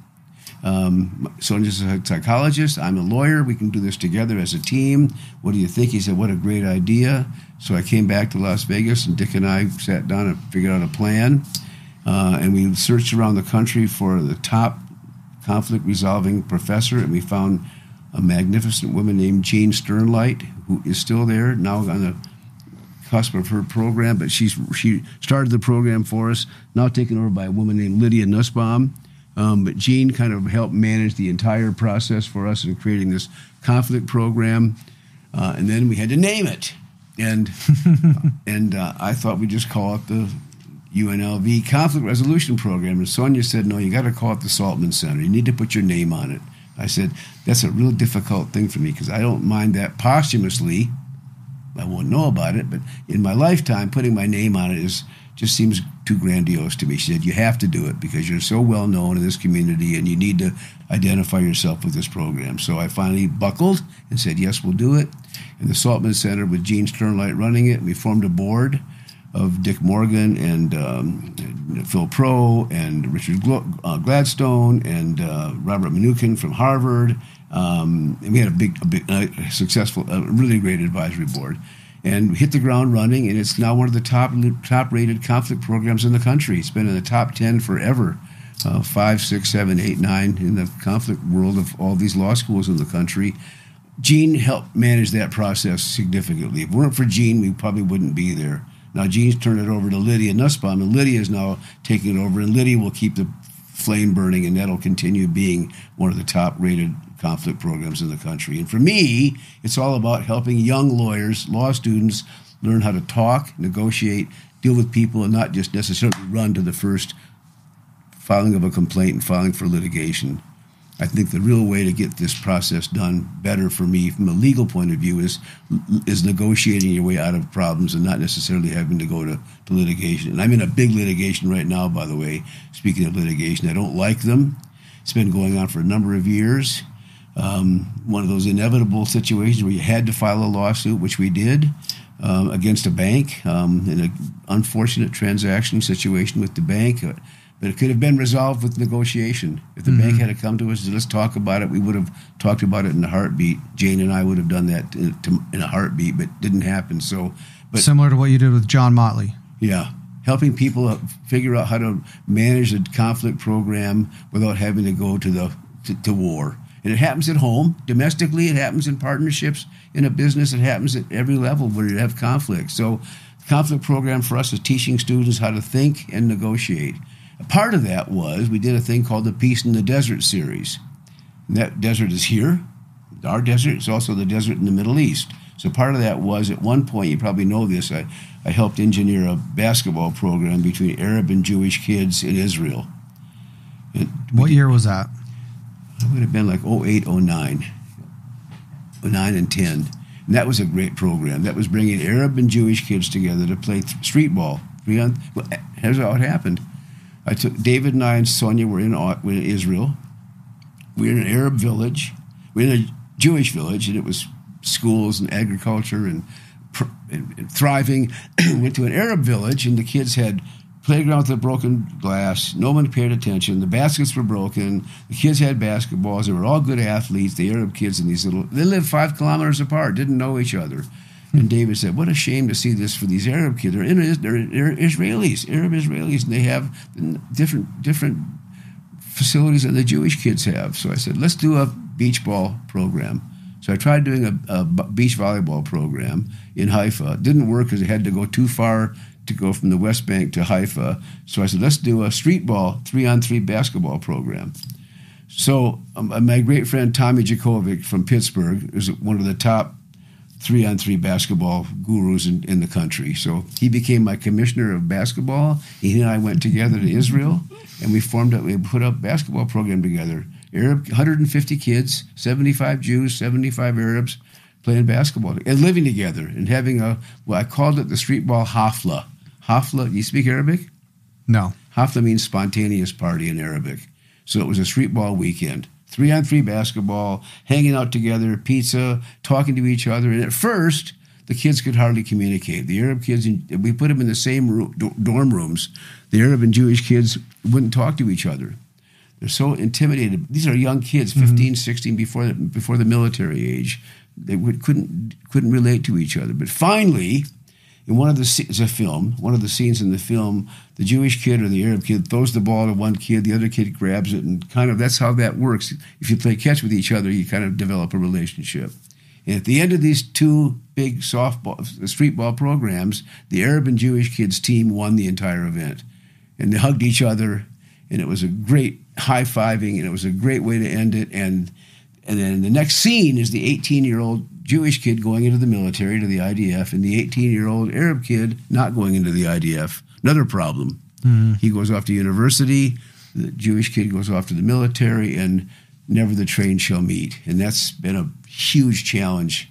Sonia's a psychologist. I'm a lawyer. We can do this together as a team. What do you think? He said, what a great idea. So I came back to Las Vegas, and Dick and I sat down and figured out a plan. And we searched around the country for the top conflict-resolving professor, and we found a magnificent woman named Jean Sternlight, who is still there, now on the cusp of her program, but she started the program for us, now taken over by a woman named Lydia Nussbaum. But Jean kind of helped manage the entire process for us in creating this conflict program. And then we had to name it. And I thought we'd just call it the UNLV Conflict Resolution Program. And Sonia said, no, you got to call it the Saltman Center. You need to put your name on it. I said, that's a real difficult thing for me because I don't mind that posthumously. I won't know about it, but in my lifetime, putting my name on it just seems too grandiose to me. She said, you have to do it because you're so well known in this community and you need to identify yourself with this program. So I finally buckled and said, yes, we'll do it. And the Saltman Center with Jean Sternlight running it, we formed a board of Dick Morgan and Phil Pro and Richard Gladstone and Robert Mnookin from Harvard. And we had a big successful, really great advisory board. And we hit the ground running, and it's now one of the top-rated conflict programs in the country. It's been in the top 10 forever, 5, 6, 7, 8, 9 in the conflict world of all these law schools in the country. Jean helped manage that process significantly. If it weren't for Jean, we probably wouldn't be there. Now, Jean's turned it over to Lydia Nussbaum, and Lydia is now taking it over, and Lydia will keep the flame burning, and that'll continue being one of the top-rated conflict programs in the country. And for me, it's all about helping young lawyers, law students, learn how to talk, negotiate, deal with people, and not just necessarily run to the first filing of a complaint and filing for litigation. I think the real way to get this process done better for me from a legal point of view is negotiating your way out of problems and not necessarily having to go to litigation. And I'm in a big litigation right now, by the way. Speaking of litigation, I don't like them. It's been going on for a number of years. One of those inevitable situations where you had to file a lawsuit, which we did, against a bank in an unfortunate transaction situation with the bank. But it could have been resolved with negotiation. If the bank had to come to us and said, let's talk about it, we would have talked about it in a heartbeat. Jane and I would have done that in a heartbeat, but it didn't happen. But similar to what you did with John Motley. Yeah, helping people figure out how to manage a conflict program without having to go to war. And it happens at home, domestically. It happens in partnerships, in a business. It happens at every level where you have conflict. So the conflict program for us is teaching students how to think and negotiate. A part of that was we did a thing called the Peace in the Desert series. And that desert is here, our desert. It's also the desert in the Middle East. So part of that was, at one point, you probably know this, I helped engineer a basketball program between Arab and Jewish kids in Israel. What year was that? It would have been like 08, 09. 09 and 10. And that was a great program. That was bringing Arab and Jewish kids together to play street ball. Here's how it happened. David and I and Sonia were in Israel. We were in an Arab village. We were in a Jewish village, and it was schools and agriculture and thriving. Went to an Arab village, and the kids had playground with broken glass. No one paid attention. The baskets were broken. The kids had basketballs. They were all good athletes. The Arab kids in they lived 5 kilometers apart, didn't know each other. And David said, what a shame to see this for these Arab kids. They're Israelis, Arab Israelis, and they have different facilities than the Jewish kids have. So I said, let's do a beach ball program. So I tried doing a beach volleyball program in Haifa. It didn't work because it had to go too far to go from the West Bank to Haifa. So I said, let's do a street ball 3-on-3 basketball program. So my great friend Tommy Jakovic from Pittsburgh is one of the top 3-on-3 basketball gurus in the country. So he became my commissioner of basketball. He and I went together to Israel, and we put a basketball program together. 150 kids, 75 Jews, 75 Arabs playing basketball and living together and having I called it the street ball hafla. Hafla, you speak Arabic? No. Hafla means spontaneous party in Arabic. So it was a street ball weekend. 3-on-3 basketball, hanging out together, pizza, talking to each other. And at first, the kids could hardly communicate. The Arab kids, we put them in the same dorm rooms. The Arab and Jewish kids wouldn't talk to each other. They're so intimidated. These are young kids, 15, 16, before the military age. They couldn't relate to each other. But finally, in one of the scenes in the film, the Jewish kid or the Arab kid throws the ball to one kid, the other kid grabs it, and kind of that's how that works. If you play catch with each other, you kind of develop a relationship. And at the end of these two big street ball programs, the Arab and Jewish kids team won the entire event. And they hugged each other, and it was a great high-fiving, and it was a great way to end it. And then the next scene is the 18-year-old Jewish kid going into the military, to the IDF, and the 18-year-old Arab kid not going into the IDF. Another problem. He goes off to university, the Jewish kid goes off to the military, and never the twain shall meet. And that's been a huge challenge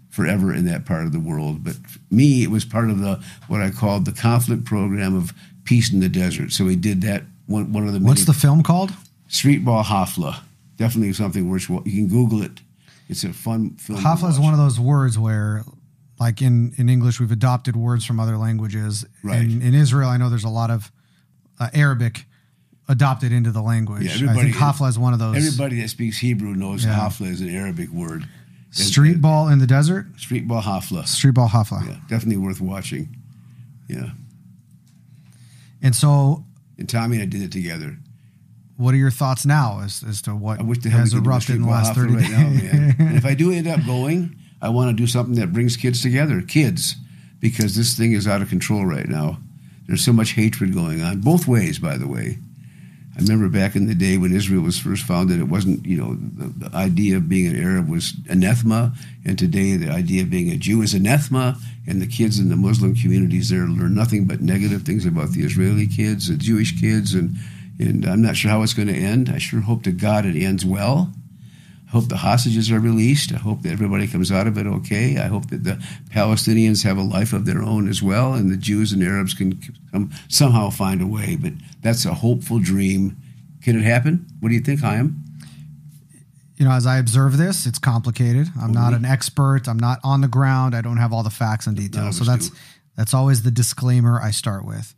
forever in that part of the world. But for me, it was part of what I called the conflict program of Peace in the Desert. So we did that. One of the What's the film called? Street Ball Hafla. Definitely something worth. You can Google it. It's a fun film. Hafla is one of those words where, like in English, we've adopted words from other languages. Right. In Israel, I know there's a lot of Arabic adopted into the language. Yeah, I think Hafla is one of those. Everybody that speaks Hebrew knows Hafla is an Arabic word. Street ball in the desert? Street Ball Hafla. Street Ball Hafla. Yeah, definitely worth watching. Yeah. And so... And Tommy and I did it together. What are your thoughts now as to what has erupted in the last 30 days? Right now, man. And if I do end up going, I want to do something that brings kids together. Kids. Because this thing is out of control right now. There's so much hatred going on. Both ways, by the way. I remember back in the day when Israel was first founded, it wasn't, the idea of being an Arab was anathema, and today the idea of being a Jew is anathema, and the kids in the Muslim communities there learn nothing but negative things about the Israeli kids, the Jewish kids, and I'm not sure how it's going to end. I sure hope to God it ends well. I hope the hostages are released. I hope that everybody comes out of it okay. I hope that the Palestinians have a life of their own as well, and the Jews and Arabs can somehow find a way. But that's a hopeful dream. Can it happen? What do you think, Hayim? As I observe this, it's complicated. I'm not an expert. I'm not on the ground. I don't have all the facts and details. So that's always the disclaimer I start with.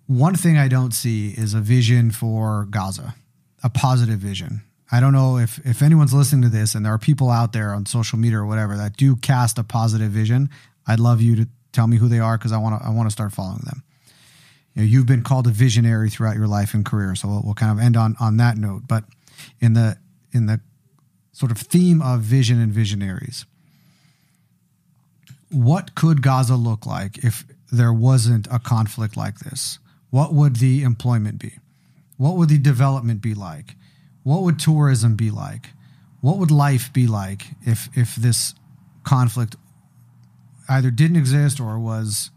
One thing I don't see is a vision for Gaza, a positive vision. I don't know if anyone's listening to this and there are people out there on social media or whatever that do cast a positive vision. I'd love you to tell me who they are because I want to start following them. You've been called a visionary throughout your life and career, so we'll kind of end on that note. But in the sort of theme of vision and visionaries, what could Gaza look like if there wasn't a conflict like this? What would the employment be? What would the development be like? What would tourism be like? What would life be like if this conflict either didn't exist or was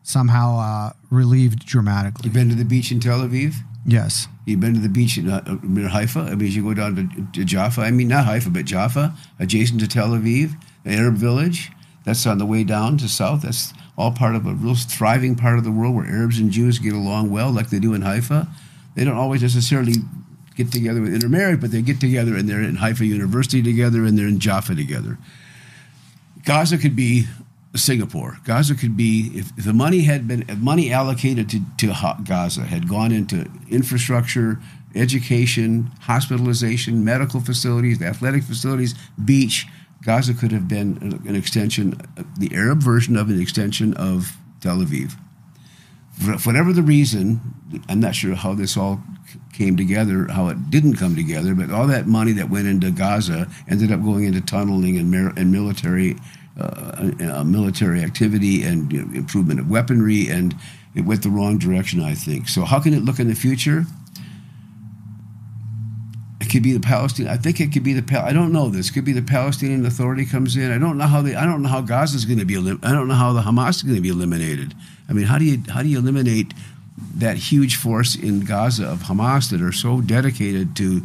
somehow relieved dramatically? You've been to the beach in Tel Aviv? Yes. You've been to the beach in Haifa? I mean, you go down to Jaffa. I mean, not Haifa, but Jaffa, adjacent to Tel Aviv, the Arab village. That's on the way down to south. That's all part of a real thriving part of the world where Arabs and Jews get along well like they do in Haifa. They don't always necessarily get together and intermarry, but they get together and they're in Haifa University together and they're in Jaffa together. Gaza could be Singapore. Gaza could be, if the money allocated to Gaza had gone into infrastructure, education, hospitalization, medical facilities, athletic facilities, beach, Gaza could have been an extension, the Arab version of an extension of Tel Aviv. For whatever the reason, I'm not sure how this all came together, how it didn't come together, but all that money that went into Gaza ended up going into tunneling and military activity and improvement of weaponry, and it went the wrong direction, I think. So how can it look in the future? It could be the Palestinian. I think it could be I don't know this. It could be the Palestinian Authority comes in. I don't know how Gaza is going to be. I don't know how the Hamas is going to be eliminated. I mean, how do you eliminate that huge force in Gaza of Hamas that are so dedicated to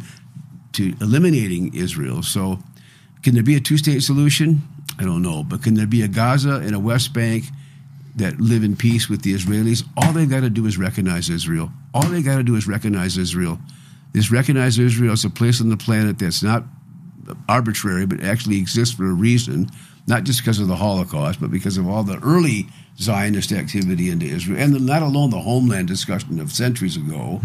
eliminating Israel? So, can there be a two-state solution? I don't know. But can there be a Gaza and a West Bank that live in peace with the Israelis? All they got to do is recognize Israel. All they got to do is recognize Israel. Just recognize Israel as a place on the planet that's not arbitrary, but actually exists for a reason, not just because of the Holocaust, but because of all the early Zionist activity into Israel, and not alone the homeland discussion of centuries ago.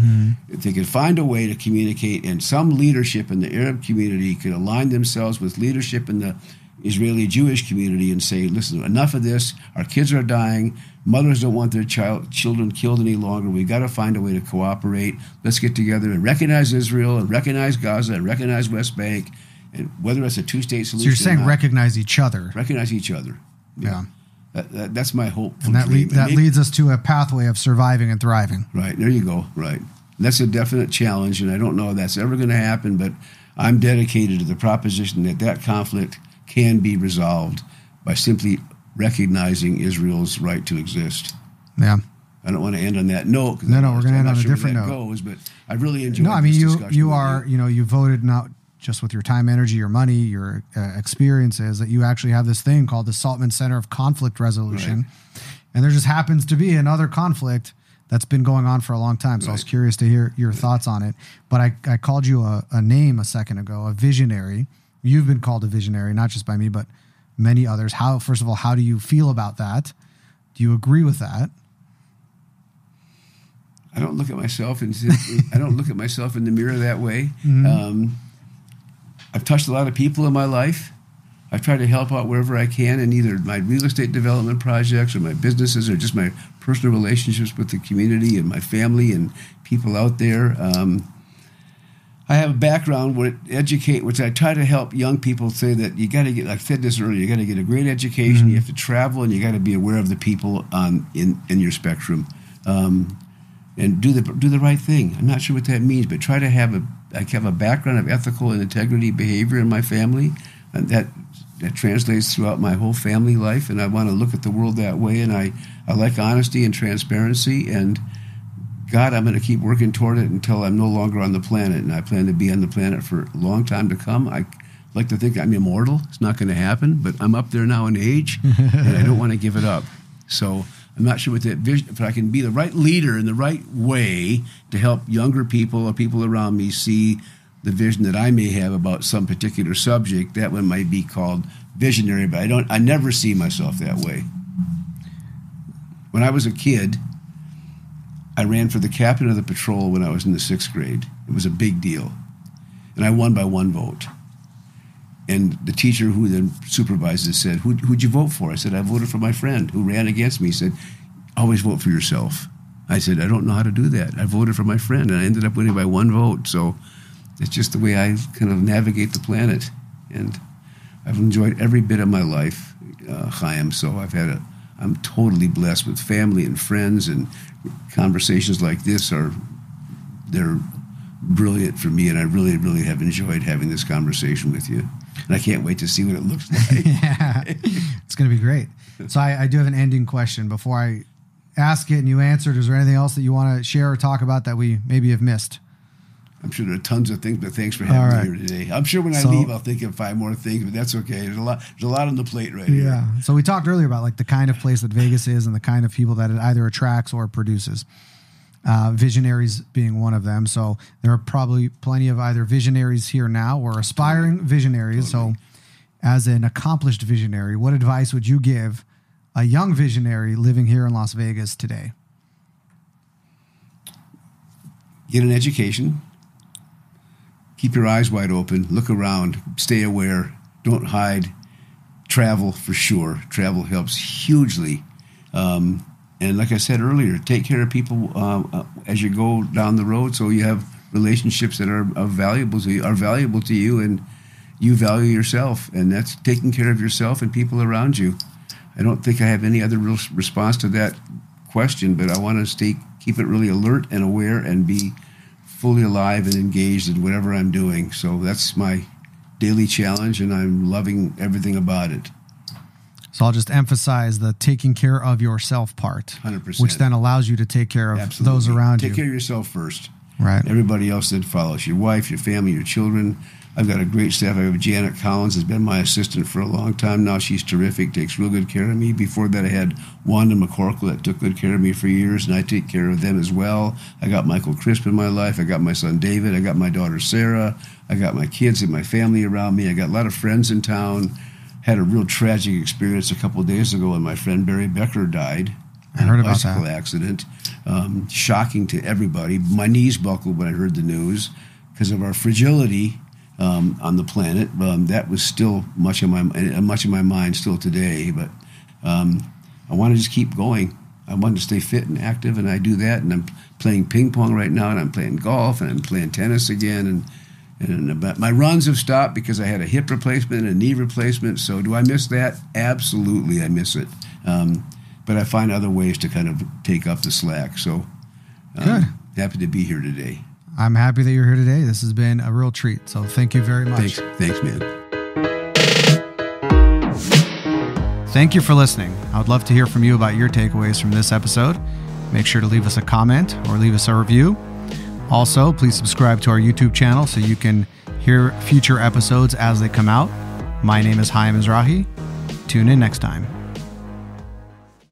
If they could find a way to communicate, and some leadership in the Arab community could align themselves with leadership in the Israeli Jewish community and say, listen, enough of this. Our kids are dying. Mothers don't want their children killed any longer. We've got to find a way to cooperate. Let's get together and recognize Israel and recognize Gaza and recognize West Bank. And whether it's a two-state solution, so you're saying recognize each other. Recognize each other. Yeah. That's my hope. And that leads us to a pathway of surviving and thriving. Right. There you go. Right. That's a definite challenge, and I don't know if that's ever going to happen, but I'm dedicated to the proposition that conflict can be resolved by simply recognizing Israel's right to exist. Yeah. I don't want to end on that note. No, we're going to end on a different note. Goes, but I really enjoyed this discussion. You are, you voted not just with your time, energy, your money, your experiences, that you actually have this thing called the Saltman Center of Conflict Resolution. Right. And there just happens to be another conflict that's been going on for a long time. So I was curious to hear your thoughts on it. But I called you a name a second ago, a visionary. You've been called a visionary, not just by me, but many others. First of all, how do you feel about that? Do you agree with that? I don't look at myself in the mirror that way. I've touched a lot of people in my life. I've tried to help out wherever I can in either my real estate development projects or my businesses or just my personal relationships with the community and my family and people out there. I have a background which I try to help young people say that you got to get, like I said this earlier, you got to get a great education, you have to travel, and you got to be aware of the people in your spectrum. And do the right thing. I'm not sure what that means, but try to have a background of ethical and integrity behavior in my family, and that translates throughout my whole family life. And I want to look at the world that way. And I like honesty and transparency. And God, I'm going to keep working toward it until I'm no longer on the planet. And I plan to be on the planet for a long time to come. I like to think I'm immortal. It's not going to happen, but I'm up there now in age, and I don't want to give it up. So I'm not sure what that vision, if I can be the right leader in the right way to help younger people or people around me see the vision that I may have about some particular subject. That one might be called visionary, but I never see myself that way. When I was a kid, I ran for the captain of the patrol when I was in the 6th grade. It was a big deal. And I won by 1 vote. And the teacher who then supervised us said, who'd you vote for? I said, I voted for my friend who ran against me. He said, always vote for yourself. I said, I don't know how to do that. I voted for my friend, and I ended up winning by 1 vote. So it's just the way I kind of navigate the planet. And I've enjoyed every bit of my life, Hayim. So I'm totally blessed with family and friends, and conversations like this they're brilliant for me, and I really, really have enjoyed having this conversation with you. And I can't wait to see what it looks like. Yeah, it's going to be great. So I do have an ending question. Before I ask it and you answer it, is there anything else that you want to share or talk about that we maybe have missed? I'm sure there are tons of things, but thanks for having me here today. I'm sure when I leave, I'll think of 5 more things, but that's okay. There's a lot on the plate right here. Yeah. So we talked earlier about like the kind of place that Vegas is and the kind of people that it either attracts or produces. Visionaries being one of them. So there are probably plenty of either visionaries here now or aspiring visionaries. Totally. So as an accomplished visionary, what advice would you give a young visionary living here in Las Vegas today? Get an education. Keep your eyes wide open. Look around. Stay aware. Don't hide. Travel for sure. Travel helps hugely. And like I said earlier, take care of people as you go down the road, so you have relationships that are valuable to you, and you value yourself, and that's taking care of yourself and people around you. I don't think I have any other real response to that question, but I want to keep it really alert and aware and be fully alive and engaged in whatever I'm doing. So that's my daily challenge, and I'm loving everything about it. So I'll just emphasize the taking care of yourself part, 100%. Which then allows you to take care of those around you. Take care of yourself first. Right. Everybody else then follows. Your wife, your family, your children. I've got a great staff. I have Janet Collins, has been my assistant for a long time now. She's terrific, takes real good care of me. Before that, I had Wanda McCorkle that took good care of me for years, and I take care of them as well. I got Michael Crisp in my life. I got my son David. I got my daughter Sarah. I got my kids and my family around me. I got a lot of friends in town. had a real tragic experience a couple of days ago when my friend Barry Becker died. I heard about bicycle that. accident. Shocking to everybody. My knees buckled when I heard the news because of our fragility on the planet. That was still much in my mind still today. But I want to just keep going. I want to stay fit and active, and I do that. And I'm playing ping pong right now, and I'm playing golf, and I'm playing tennis again. And my runs have stopped because I had a hip replacement and a knee replacement. So do I miss that? Absolutely, I miss it. But I find other ways to kind of take up the slack. So good. Happy to be here today. I'm happy that you're here today. This has been a real treat. So thank you very much. Thanks, man. Thank you for listening. I would love to hear from you about your takeaways from this episode. Make sure to leave us a comment or leave us a review. Also, please subscribe to our YouTube channel so you can hear future episodes as they come out. My name is Hayim Mizrahi. Tune in next time.